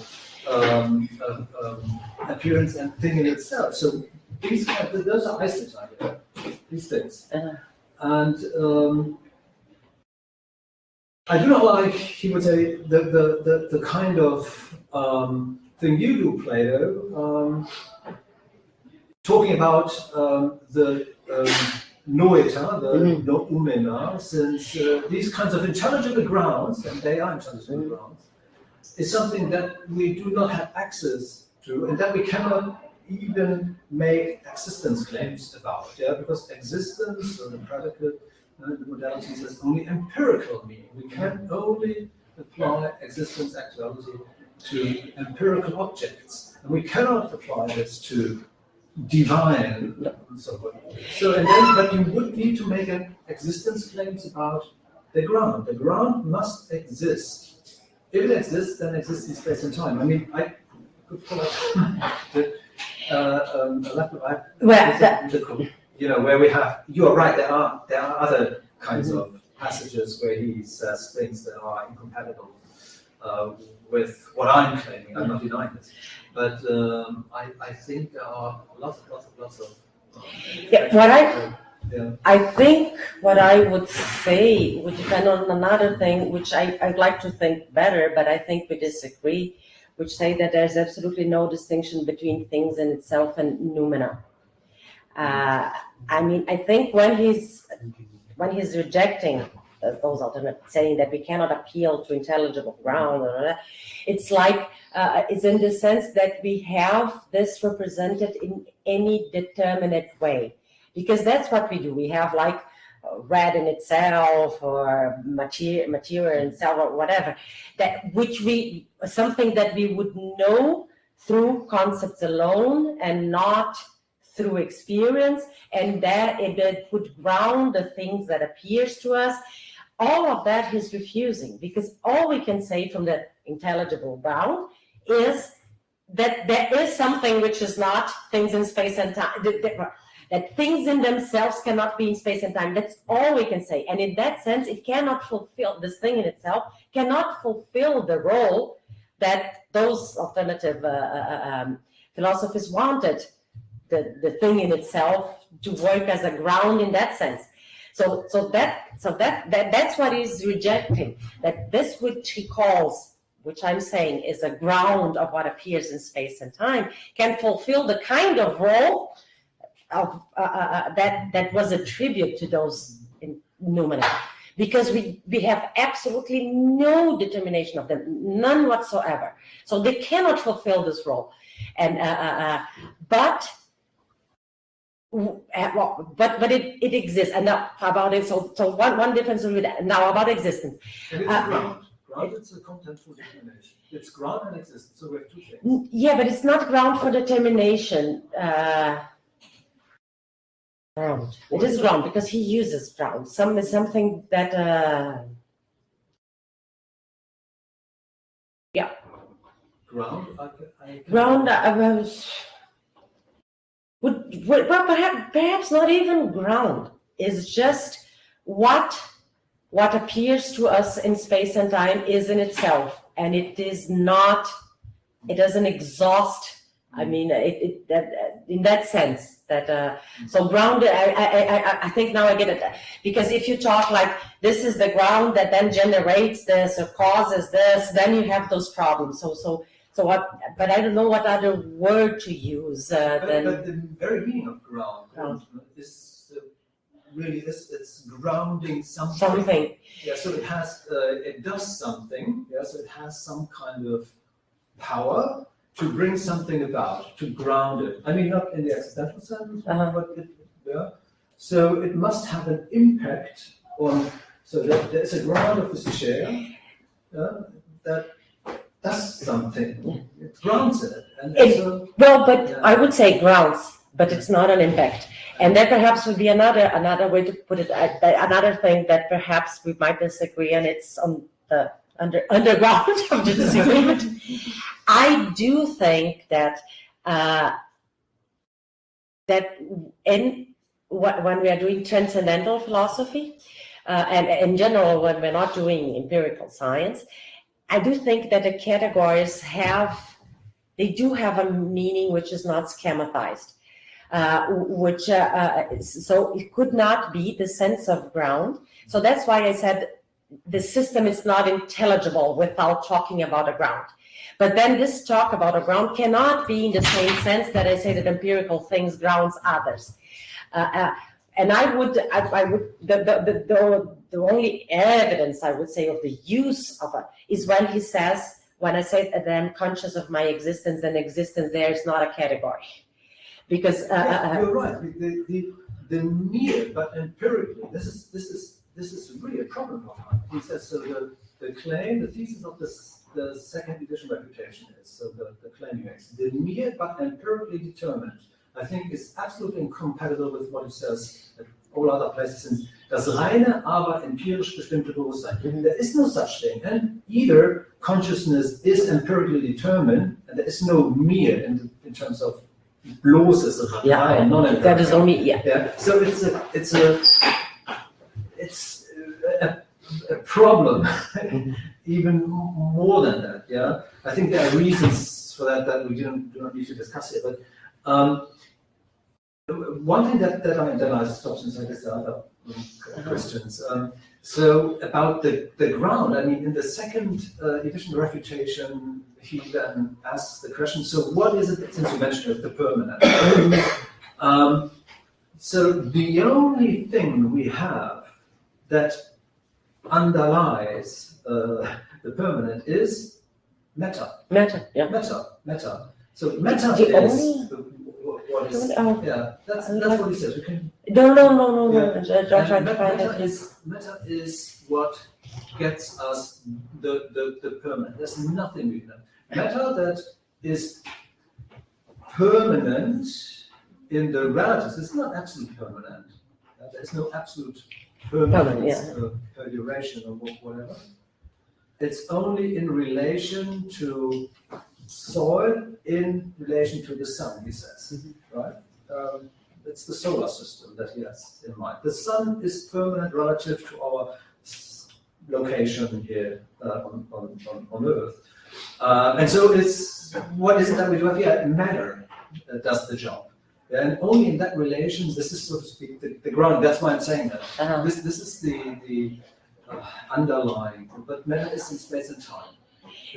appearance and thing in itself. So those are Eistheta, these things. And I do not like, he would say, the kind of thing you do, Plato. talking about the noeta, the noumena, since these kinds of intelligible grounds, and they are intelligible grounds, is something that we do not have access to, and that we cannot even make existence claims about, because existence, or the predicate, the modalities, has only empirical meaning. We can only apply existence actuality to empirical objects, and we cannot apply this to divine somebody. So, and then, but you would need to make an existence claims about the ground. The ground must exist. If it exists, then it exists in space and time. I mean, I could pull up the laptop. Where we have. You are right. There are other kinds of passages where he says things that are incompatible with what I'm claiming. I'm not denying this, but I think there are lots of. I think what I would say would depend on another thing, which I'd like to think better, but I think we disagree, which say that there's absolutely no distinction between things in itself and noumena. I mean, I think when he's rejecting those alternatives, saying that we cannot appeal to intelligible ground, it's like it's in the sense that we have this represented in any determinate way, because that's what we do. We have like red in itself, or material in itself, or whatever, something that we would know through concepts alone and not through experience, and that it would ground the things that appears to us. All of that he's refusing, because all we can say from the intelligible ground is that there is something which is not things in space and time, that things in themselves cannot be in space and time. That's all we can say. And in that sense, it cannot fulfill, this thing in itself cannot fulfill the role that those alternative philosophies wanted the thing in itself to work as a ground in that sense. So that's what he's rejecting, that this which he calls, which I'm saying is a ground of what appears in space and time, can fulfill the kind of role of that was attributed to those noumena, because we have absolutely no determination of them, none whatsoever. So they cannot fulfill this role, and but it exists. And now about it, so one difference with that. Now about existence. And it's ground. Ground is a contentful determination. It's ground and existence. So we have two things. Yeah, but it's not ground for determination. Ground. It is ground because he uses ground. Something that yeah. Ground. Ground. Well, perhaps not even ground. It's just what appears to us in space and time is in itself, and it is not. It doesn't exhaust. I mean, that in that sense that so ground. I think now I get it, because if you talk like this is the ground that then generates this or causes this, then you have those problems. So what? But I don't know what other word to use. But the very meaning of ground is really it's grounding something. Something. Yeah. So it does something. Yeah. So it has some kind of power to bring something about, to ground it. I mean, not in the existential sense, but so it must have an impact on. So there's a ground of the psyche that. That's something. It grounds it. I would say grounds, but it's not an impact. And that perhaps would be another way to put it. Another thing that perhaps we might disagree, and it's on the underground of the disagreement. I do think that when we are doing transcendental philosophy, and in general when we're not doing empirical science, I do think that the categories do have a meaning which is not schematized, so it could not be the sense of ground. So that's why I said the system is not intelligible without talking about a ground. But then this talk about a ground cannot be in the same sense that I say that empirical things grounds others. And I would, the only evidence I would say of the use of it is when he says, when I say that I'm conscious of my existence, and existence there is not a category. Because you're right. The mere, but empirically, this is really a problem for Kant. He says so. The claim, the thesis of the second edition refutation is so the claim he makes. The mere but empirically determined, I think, is absolutely incompatible with what he says at all other places. Das reine, aber empirisch bestimmte Bewusstsein. There is no such thing, and either consciousness is empirically determined, and there is no mere in terms of bloßes rein, non-empirical. That is only So it's a problem, even more than that. Yeah, I think there are reasons for that we do not need to discuss here. But one thing that I stop since I guess the other questions. So about the ground, I mean, in the second edition refutation, he then asks the question, so what is it, since you mentioned it, the permanent? So the only thing we have that underlies the permanent is matter. Matter, yeah. Matter. So matter The is what is, yeah, that's what he says. We can. No. Yeah. Don't try to find it. Matter is what gets us the permanent. There's nothing we know. Matter that is permanent in the relatives is not absolutely permanent. There's no absolute permanence per duration or whatever. It's only in relation to soil, in relation to the sun, he says, right? It's the solar system that he has in mind. The sun is permanent relative to our location here on Earth. And so it's, what is it that we do have here? Matter does the job. And only in that relation, this is, so to speak, the ground. That's why I'm saying that. This is the underlying, but matter is in space and time.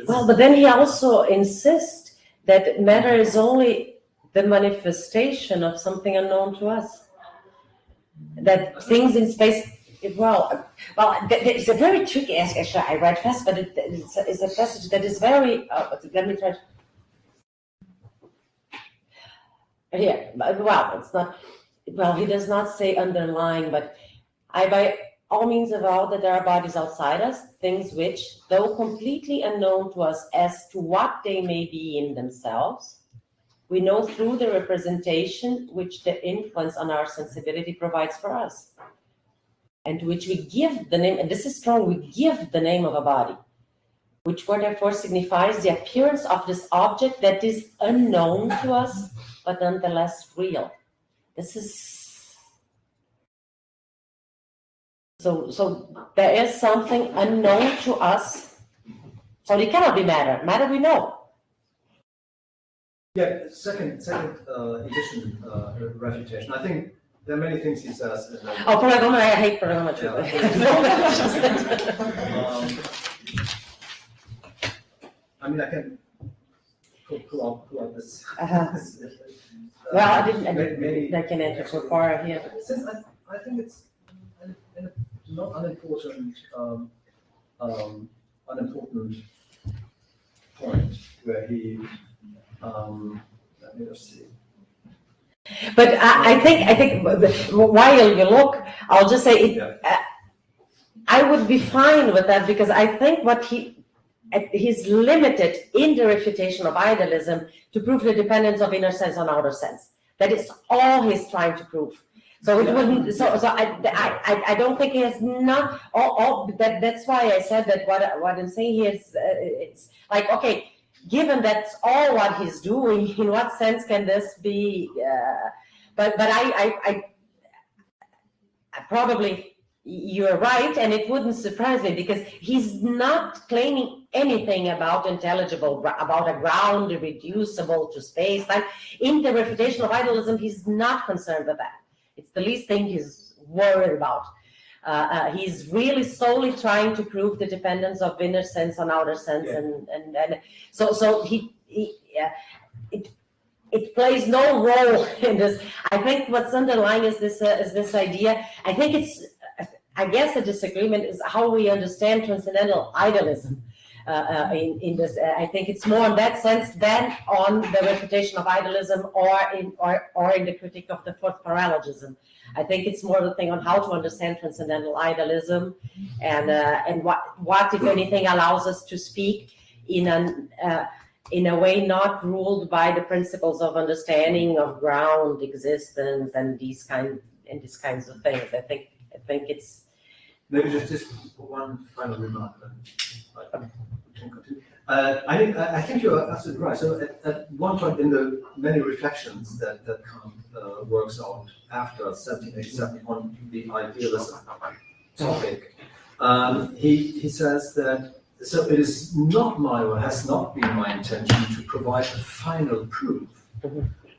Well, but then he also insists that matter is only the manifestation of something unknown to us. That things in space, well, it's a very tricky, actually, I write fast, but it's a passage that is very, let me try to, here, well, it's not, well, he does not say underlying, but I, by all means, avow that there are bodies outside us, things which, though completely unknown to us as to what they may be in themselves, we know through the representation which the influence on our sensibility provides for us, and to which we give the name, and this is strong, we give the name of a body, which therefore signifies the appearance of this object that is unknown to us, but nonetheless real. This is so there is something unknown to us. So it cannot be matter. Matter we know. Yeah, second edition refutation. I think there are many things he says. Oh, Paragoma, I hate Paragoma too. I mean, I can pull up this. Well, I didn't. I can enter so far here. Since I think it's not unimportant point where he. Let me just see. But I think while you look, I'll just say it. I would be fine with that because I think what he's limited in the refutation of idealism to prove the dependence of inner sense on outer sense. That is all he's trying to prove. So it wouldn't. So I don't think he has not all that. That's why I said that what I'm saying here is it's like, okay, given that's all what he's doing, in what sense can this be? But I probably. You're right, and it wouldn't surprise me because he's not claiming anything about intelligible, about a ground irreducible to space. Like in the refutation of idealism, he's not concerned with that. It's the least thing he's worried about. He's really solely trying to prove the dependence of inner sense on outer sense, and so it plays no role in this. I think what's underlying is this idea. I guess the disagreement is how we understand transcendental idealism. In this, I think it's more in that sense than on the refutation of idealism or in the critique of the fourth paralogism. I think it's more the thing on how to understand transcendental idealism, and what if anything allows us to speak in a way not ruled by the principles of understanding of ground, existence, and these kinds of things. I think it's Maybe just one final remark. I think you're absolutely right. So at one point in the many reflections that Kant works out after 1787 on the idealism topic, he says that so it is not or has not been my intention to provide a final proof.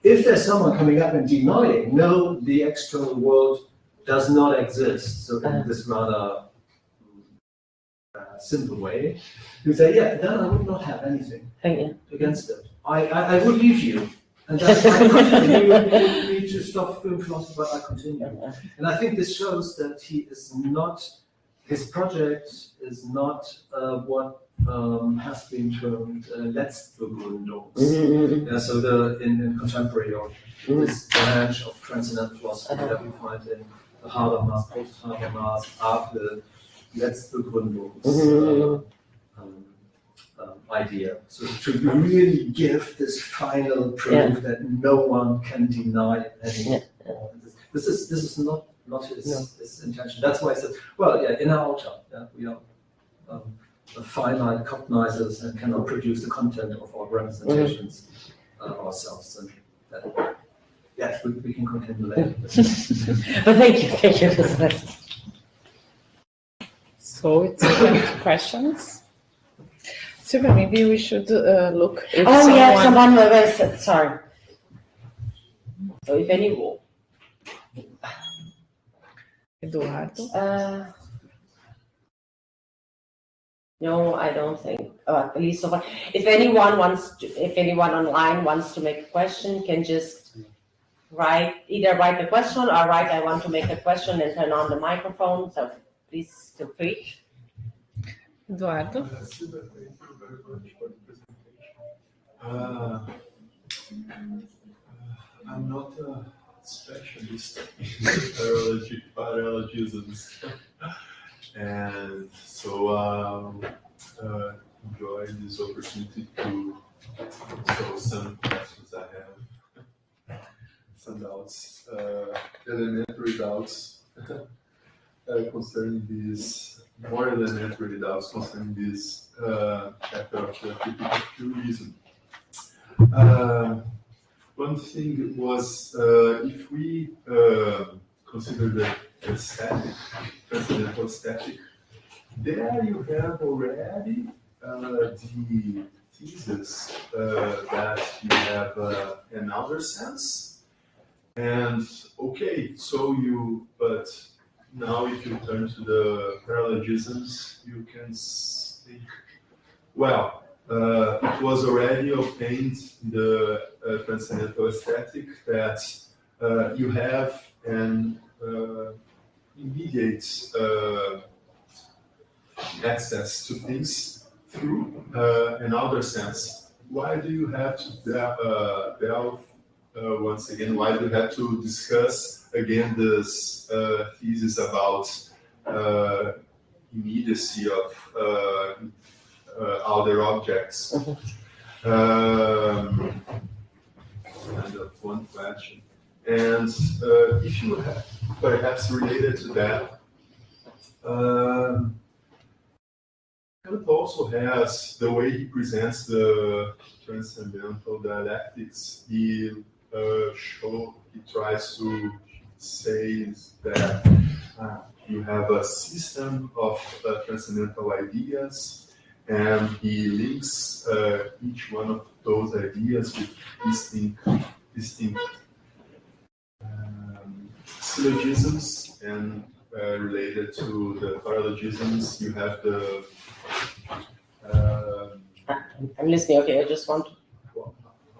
If there's someone coming up and denying, no, the external world does not exist, so in this rather simple way, you say, yeah, then I would not have anything against it. I would leave you, and that's why I continue. You need to stop doing philosophy, but I continue. And I think this shows that his project is not what has been termed Letztbegründungs. Yeah, so in contemporary or this branch of transcendental philosophy that we find in the Habermas, post-Habermas, after Letztbegründungs idea. So to really give this final proof that no one can deny anymore. This is not his intention. That's why I said, well, in our altar, we are finite cognizers and cannot produce the content of our representations ourselves. And we can continue later. But thank you. So it's time to questions. Silvia, maybe we should look if someone sorry. So if anyone. Eduardo. No, I don't think. At least so far. If anyone online wants to make a question, can just either write the question or write "I want to make a question" and turn on the microphone. So please feel free. Eduardo. Thank you very much for the presentation. I'm not a specialist in paralogisms, and so enjoy this opportunity to show some questions I have, some doubts, elementary doubts concerning these, more elementary doubts concerning this chapter of the critique of pluralism. One thing was, if we consider the static, transcendental static, there you have already the thesis that you have an outer sense, and but now if you turn to the paralogisms, you can think, well, it was already obtained in the transcendental aesthetic that you have an immediate access to things through an outer sense. Why do you have to delve once again? Why do you have to discuss again this thesis about immediacy of outer objects? Kind of one question. And if you have, perhaps related to that, Kant also has the way he presents the transcendental dialectics. He tries to say that you have a system of transcendental ideas, and he links each one of those ideas with distinct syllogisms and related to the paralogisms. You have the I'm listening. Okay, I just want.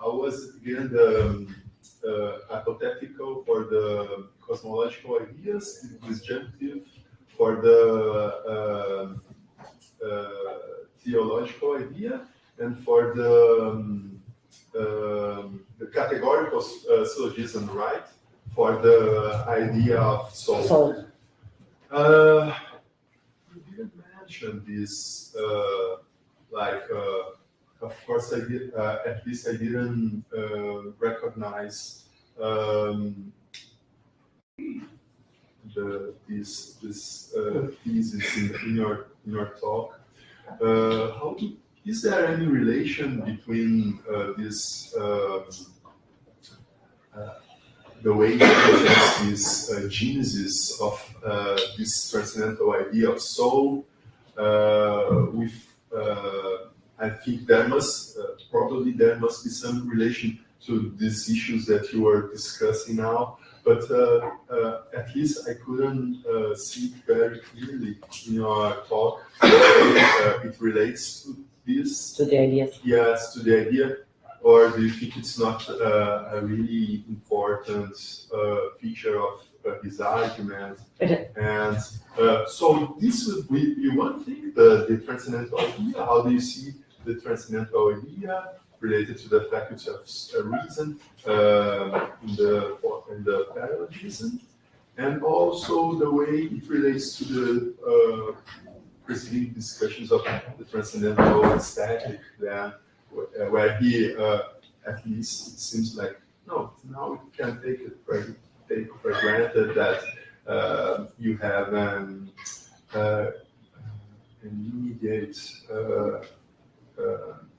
how was it again? The hypothetical for the cosmological ideas, the disjunctive for the theological idea, and for the categorical syllogism, right? For the idea of soul. You didn't mention this, of course, I did, at least I didn't recognize this thesis in your talk. Is there any relation between this the way you present this genesis of this transcendental idea of soul with I think there must probably there must be some relation to these issues that you are discussing now, but at least I couldn't see it very clearly in your talk. It relates to this. To the ideas. Yes, to the idea. Or do you think it's not a really important feature of his argument? And so this would be one thing, the transcendental idea. How do you see the transcendental idea related to the faculty of reason in the paralogism, and also the way it relates to the preceding discussions of the transcendental aesthetic, where he, at least it seems like, no, now we can take for granted that you have an immediate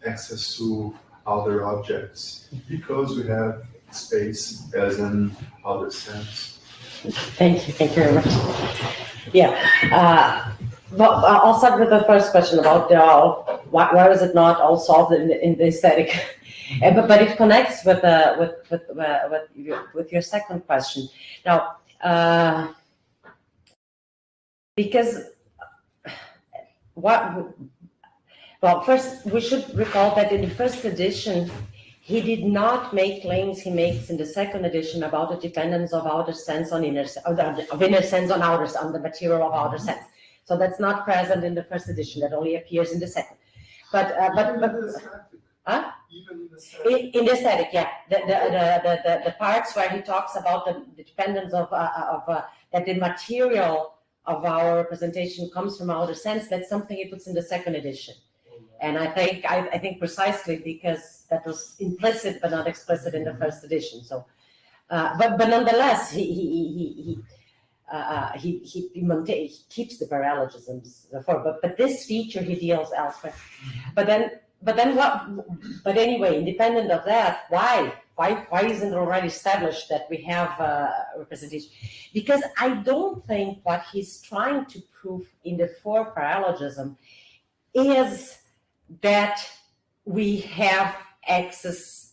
access to other objects because we have space as an other sense. Thank you very much. Yeah. Well, I'll start with the first question about why was it not all solved in the aesthetic? But it connects with your second question. Now, because well, first we should recall that in the first edition, he did not make claims he makes in the second edition about the dependence of outer sense on inner sense on outer, on the material of outer sense. So that's not present in the first edition. That only appears in the second. But huh? Even in the aesthetic, yeah. The parts where he talks about the dependence of that the material of our representation comes from outer sense. That's something he puts in the second edition. And I think precisely because that was implicit but not explicit in the first edition. So, but nonetheless, he keeps the paralogisms. But this feature he deals elsewhere. But then what? But anyway, independent of that, why isn't it already established that we have representation? Because I don't think what he's trying to prove in the four paralogism is that we have access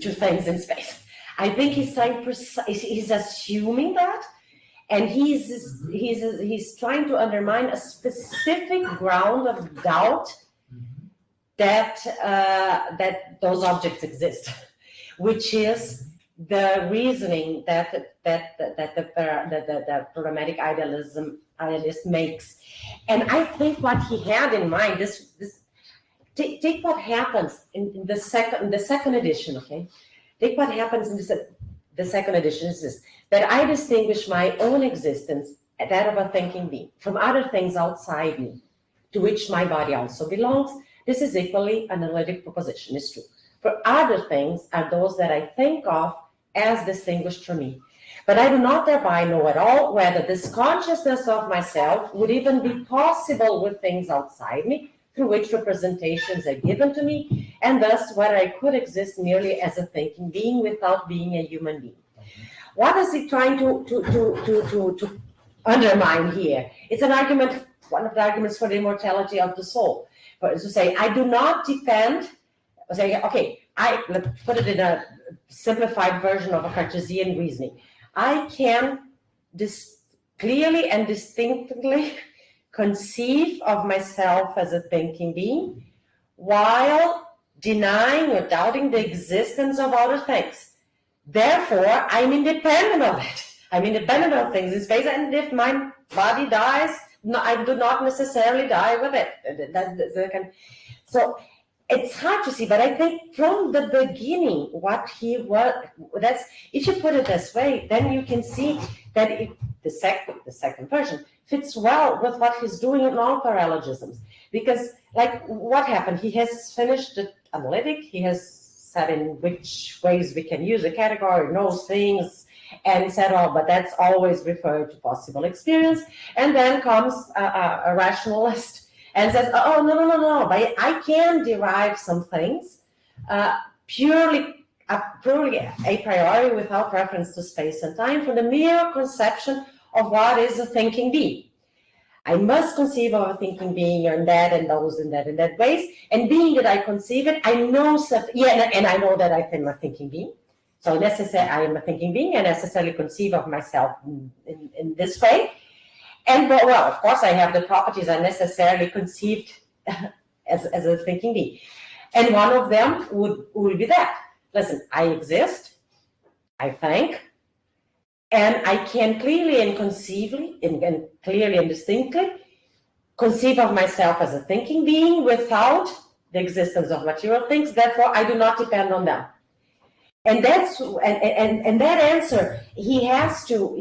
to things in space. I think he's he's assuming that, and he's trying to undermine a specific ground of doubt that those objects exist, which is the reasoning that the problematic idealist makes. And I think what he had in mind, take what happens in the second edition, okay? Take what happens in the second edition is this, that I distinguish my own existence, that of a thinking being, from other things outside me, to which my body also belongs. This is equally an analytic proposition, it's true. For other things are those that I think of as distinguished from me. But I do not thereby know at all whether this consciousness of myself would even be possible with things outside me, through which representations are given to me, and thus whether I could exist merely as a thinking being without being a human being. What is he trying to undermine here? It's an argument, one of the arguments for the immortality of the soul. But to say, I do not depend, say, okay, let's put it in a simplified version of a Cartesian reasoning. I can clearly and distinctly conceive of myself as a thinking being while denying or doubting the existence of other things. Therefore, I'm independent of it. I'm independent of things in space, and if my body dies, I do not necessarily die with it. So it's hard to see, but I think from the beginning, what he was, that's, if you put it this way, then you can see that the second version fits well with what he's doing in all paralogisms. Because, like, what happened? He has finished the analytic, he has said in which ways we can use a category, knows things, and said, oh, but that's always referred to possible experience. And then comes a rationalist and says, oh, no, but I can derive some things purely a priori without reference to space and time from the mere conception of what is a thinking being. I must conceive of a thinking being and that and those and that ways. And being that I conceive it, I know and I know that I am a thinking being. So I am a thinking being and necessarily conceive of myself in this way. And well, of course, I have the properties I necessarily conceived as a thinking being. And one of them would be that. Listen, I exist, I think, and I can clearly and conceivably, and clearly and distinctly, conceive of myself as a thinking being without the existence of material things. Therefore, I do not depend on them. And that's and that answer he has to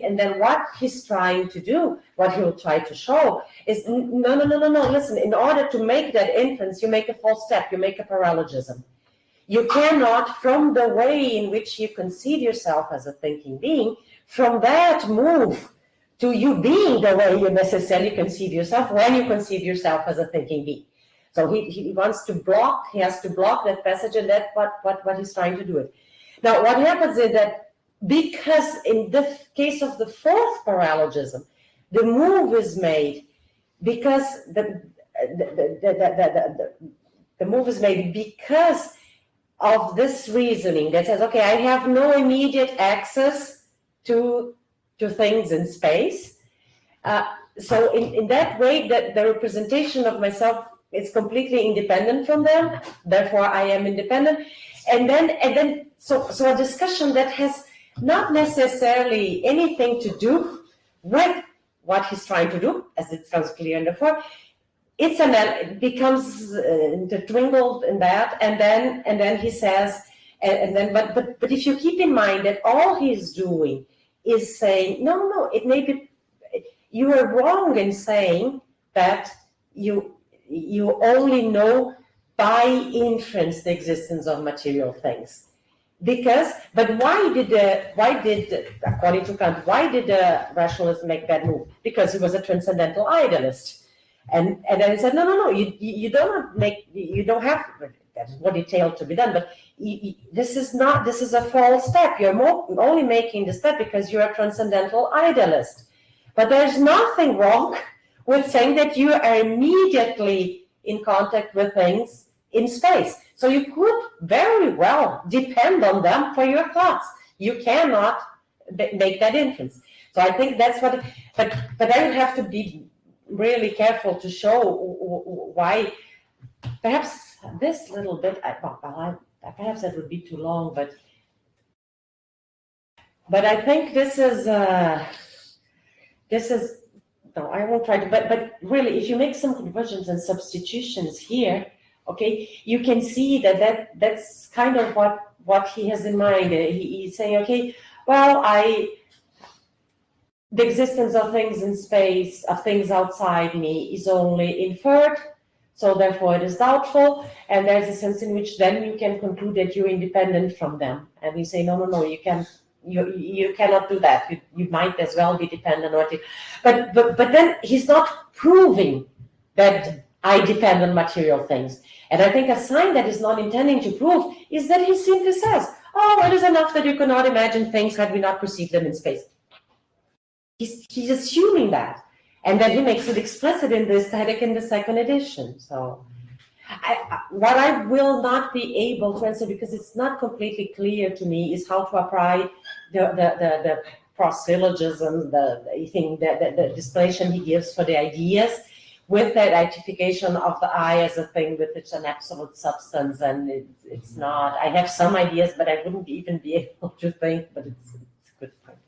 and then what he's trying to do, what he'll try to show is no. Listen, in order to make that inference, you make a false step, you make a paralogism. You cannot, from the way in which you conceive yourself as a thinking being, from that move to you being the way you necessarily conceive yourself when you conceive yourself as a thinking being. So he wants to block, he has to block that passage, and that's what he's trying to do it. Now, what happens is that because in the case of the fourth paralogism, the move is made because the move is made because of this reasoning that says, okay, I have no immediate access to things in space. So in that way, the representation of myself is completely independent from them. Therefore, I am independent. And then, so a discussion that has not necessarily anything to do with what he's trying to do, as it sounds clear in the form. It becomes intertwined in that, and then he says, but if you keep in mind that all he's doing is saying, no, it may be, you are wrong in saying that you only know by inference the existence of material things. But why did according to Kant, why did the rationalist make that move? Because he was a transcendental idealist. And then he said, no, you don't have, that's more detailed to be done, but this is a false step. You're only making the step because you're a transcendental idealist. But there's nothing wrong with saying that you are immediately in contact with things in space. So you could very well depend on them for your thoughts. You cannot make that inference. So I think that's what, but I would have to be really careful to show why, perhaps this little bit, perhaps that would be too long, but I think this is, no, I won't try to, but really, if you make some conversions and substitutions here, okay, you can see that's kind of what he has in mind. He's saying, okay, well, the existence of things in space, of things outside me, is only inferred, so therefore it is doubtful, and there's a sense in which then you can conclude that you're independent from them. And you say, no, you cannot do that. You might as well be dependent on it. But then he's not proving that I depend on material things. And I think a sign that he's not intending to prove is that he simply says, oh, it is enough that you cannot imagine things had we not perceived them in space. He's assuming that. And then he makes it explicit in the aesthetic in the second edition. So what I will not be able to answer, because it's not completely clear to me, is how to apply the cross-syllogisms, the thing that the explanation he gives for the ideas, with that identification of the I as a thing with it's an absolute substance, and it's not. I have some ideas, but I wouldn't even be able to think. But it's a good point.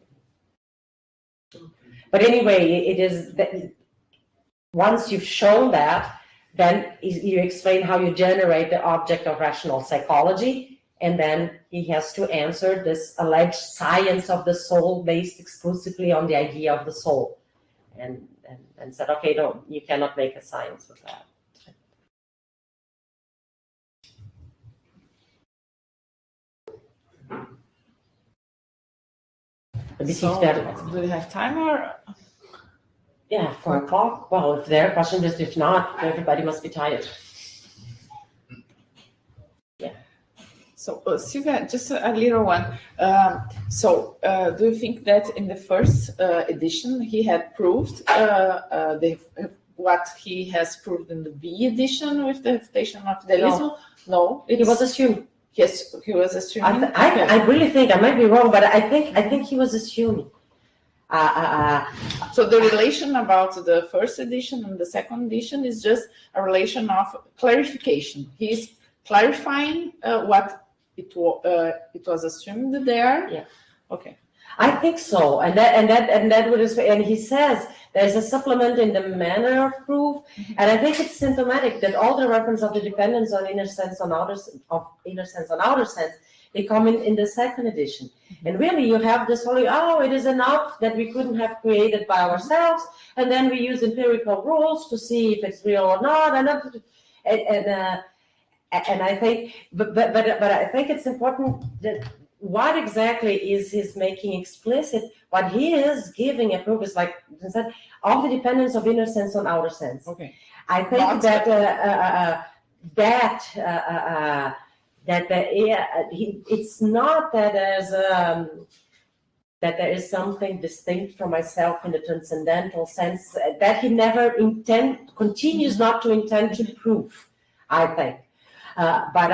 But anyway, it is that once you've shown that, then you explain how you generate the object of rational psychology, and then he has to answer this alleged science of the soul based exclusively on the idea of the soul, and said, okay, no, you cannot make a science with that. So, do we have time or? Yeah, 4 o'clock. Well, if there are questions, just if not, everybody must be tired. Yeah. So, Sylvia, just a little one. Do you think that in the first edition he had proved what he has proved in the B edition with the refutation of Idealismo? No, he was assuming. Yes, he was assuming. I really think, I might be wrong, but I think he was assuming. So the relation about the first edition and the second edition is just a relation of clarification. He's clarifying what it was assumed there. Yeah. Okay. I think so, and that would, and he says there's a supplement in the manner of proof, and I think it's symptomatic that all the reference of the dependence on inner sense on outer sense, they come in the second edition. And really you have this whole, it is enough that we couldn't have created by ourselves, and then we use empirical rules to see if it's real or not, and I think, but I think it's important that what exactly is his making explicit, what he is giving a proof is like I said, of the dependence of inner sense on outer sense. Okay. I think it's not that there is something distinct from myself in the transcendental sense that he never continues not to intend to prove, I think. But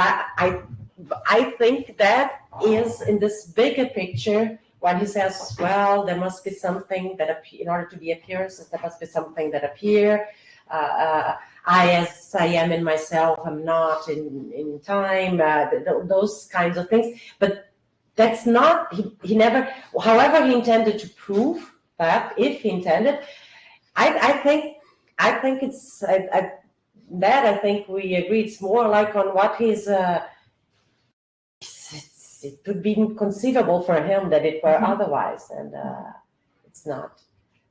I think that is in this bigger picture when he says, well, there must be something that in order to be appearances, there must be something that appear. I, as I am in myself, am not in time, those kinds of things. But that's not, he never, however he intended to prove that, if he intended, I think it's, I think we agree it's more like on what his, it would be inconceivable for him that it were otherwise, and it's not.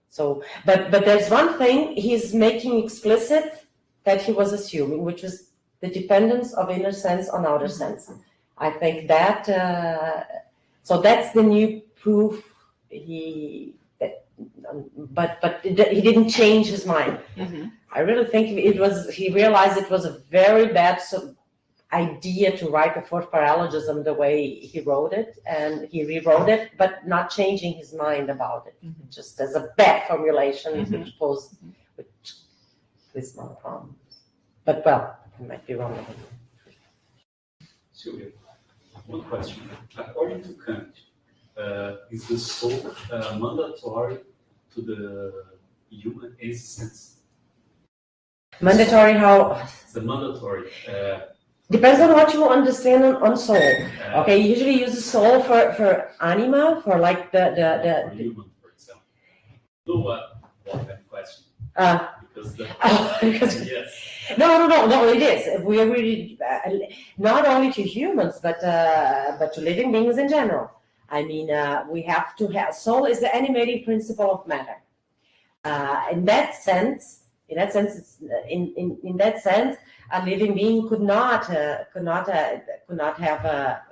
So, but there's one thing he's making explicit that he was assuming, which was the dependence of inner sense on outer sense. I think that, so that's the new proof but he didn't change his mind. I really think he realized it was a very bad idea to write the fourth paralogism the way he wrote it, and he rewrote it, but not changing his mind about it, just as a bad formulation, which is no problem. But well, I might be wrong. Sylvia, one question. According to Kant, is the soul mandatory to the human existence? Mandatory how? The mandatory. Depends on what you understand on soul. Okay, you usually use the soul for anima, for like the human, for example. No, what kind of question? Because yes. No, it is. We are really not only to humans, but to living beings in general. I mean, we have to have soul is the animating principle of matter. In that sense, it's, in that sense, a living being could not have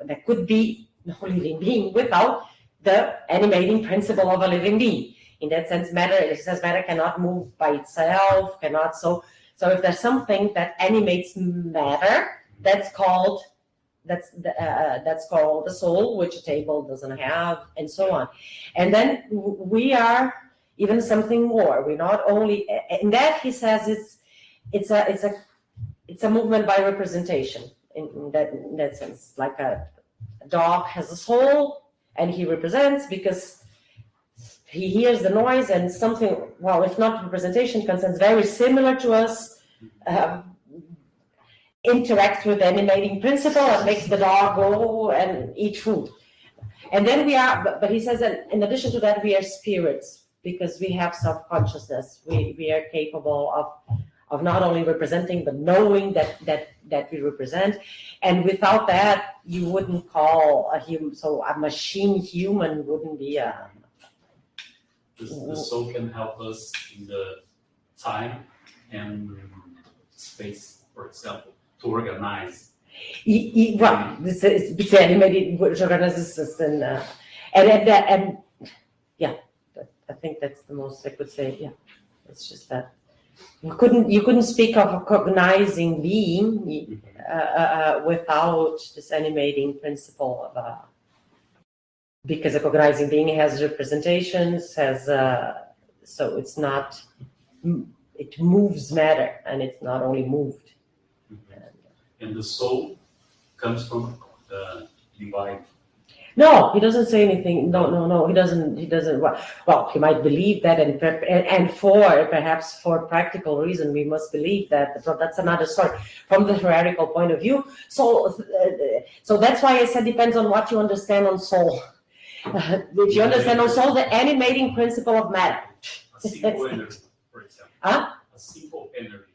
there could be no living being without the animating principle of a living being. In that sense, matter cannot move by itself, cannot so if there's something that animates matter, that's called the soul, which a table doesn't have, and so on. And then we are even something more. We not only in that he says it's a movement by representation in that sense. Like a dog has a soul, and he represents because he hears the noise and something, well, if not representation, concerns very similar to us, interacts with the animating principle and makes the dog go and eat food. And then we are, but he says that in addition to that, we are spirits because we have self-consciousness. We are capable of not only representing, but knowing that we represent. And without that, you wouldn't call a human, so a machine human wouldn't be a... The soul can help us in the time and space, for example, to organize. Right, it's animated, which organizes us, and yeah, I think that's the most I could say. Yeah, it's just that you couldn't speak of a cognizing being without this animating principle of because a cognizing being has representations, so it's not, it moves matter, and it's not only moved. And the soul comes from the divine. No, he doesn't say anything. No, he doesn't. Well, he might believe that, and perhaps for practical reason, we must believe that. So that's another story from the theoretical point of view. So that's why I said depends on what you understand on soul. If you understand on soul, the animating principle of matter. A simple energy, for example. Huh? A simple energy.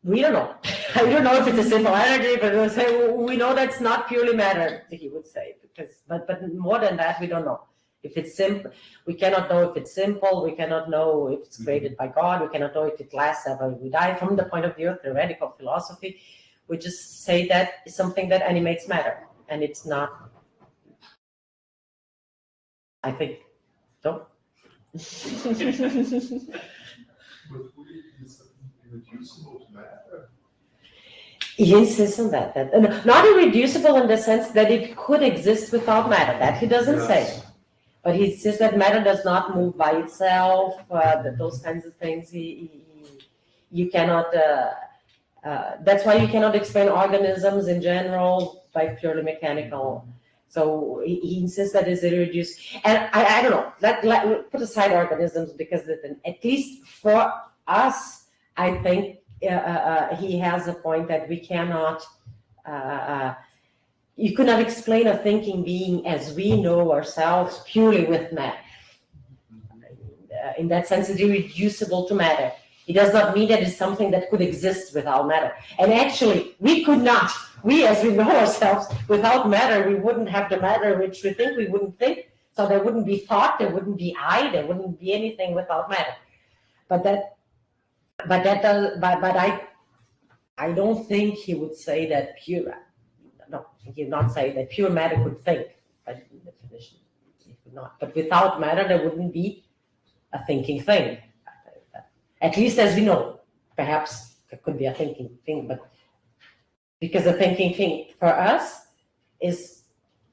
We don't know. I don't know if it's a simple energy, but we'll say we know that's not purely matter, he would say, but more than that, we don't know. If it's simple, we cannot know if it's simple, we cannot know if it's created by God, we cannot know if it lasts ever we die. From the point of view of theoretical philosophy, we just say that it's something that animates matter, and it's not, I think, no? Irreducible to matter. He insists on that. Not irreducible in the sense that it could exist without matter. That he doesn't say. But he says that matter does not move by itself. Those kinds of things. You cannot. That's why you cannot explain organisms in general by purely mechanical. So he insists that is irreducible. And I don't know. Let put aside organisms because at least for us, I think he has a point that we cannot, you could not explain a thinking being as we know ourselves purely with matter. In that sense, it's irreducible to matter. It does not mean that it's something that could exist without matter. And actually, we could not. We, as we know ourselves, without matter, we wouldn't have the matter which we think, we wouldn't think. So there wouldn't be thought, there wouldn't be I, there wouldn't be anything without matter. I don't think he would say that pure. No, he would not say that pure matter could think. By definition, he could not. But without matter, there wouldn't be a thinking thing. At least as we know. Perhaps there could be a thinking thing, but because a thinking thing for us is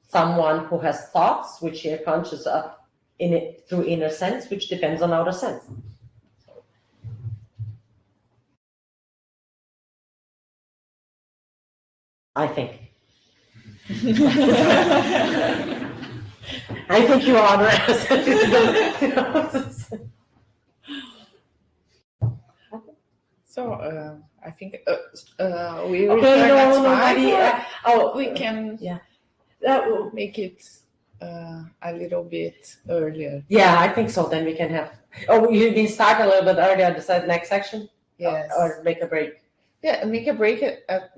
someone who has thoughts which are conscious of in it through inner sense, which depends on outer sense. I think. I think you are right. So I think we return at 5. We can make it a little bit earlier. Yeah, I think so. Then we can have. Oh, you can start a little bit earlier at the next section. Yes. Or make a break. Yeah, make a break at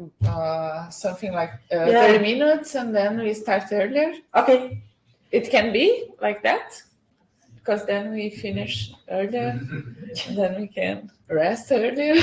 something like 30 minutes, and then we start earlier. Okay. It can be like that, because then we finish earlier, and then we can rest earlier.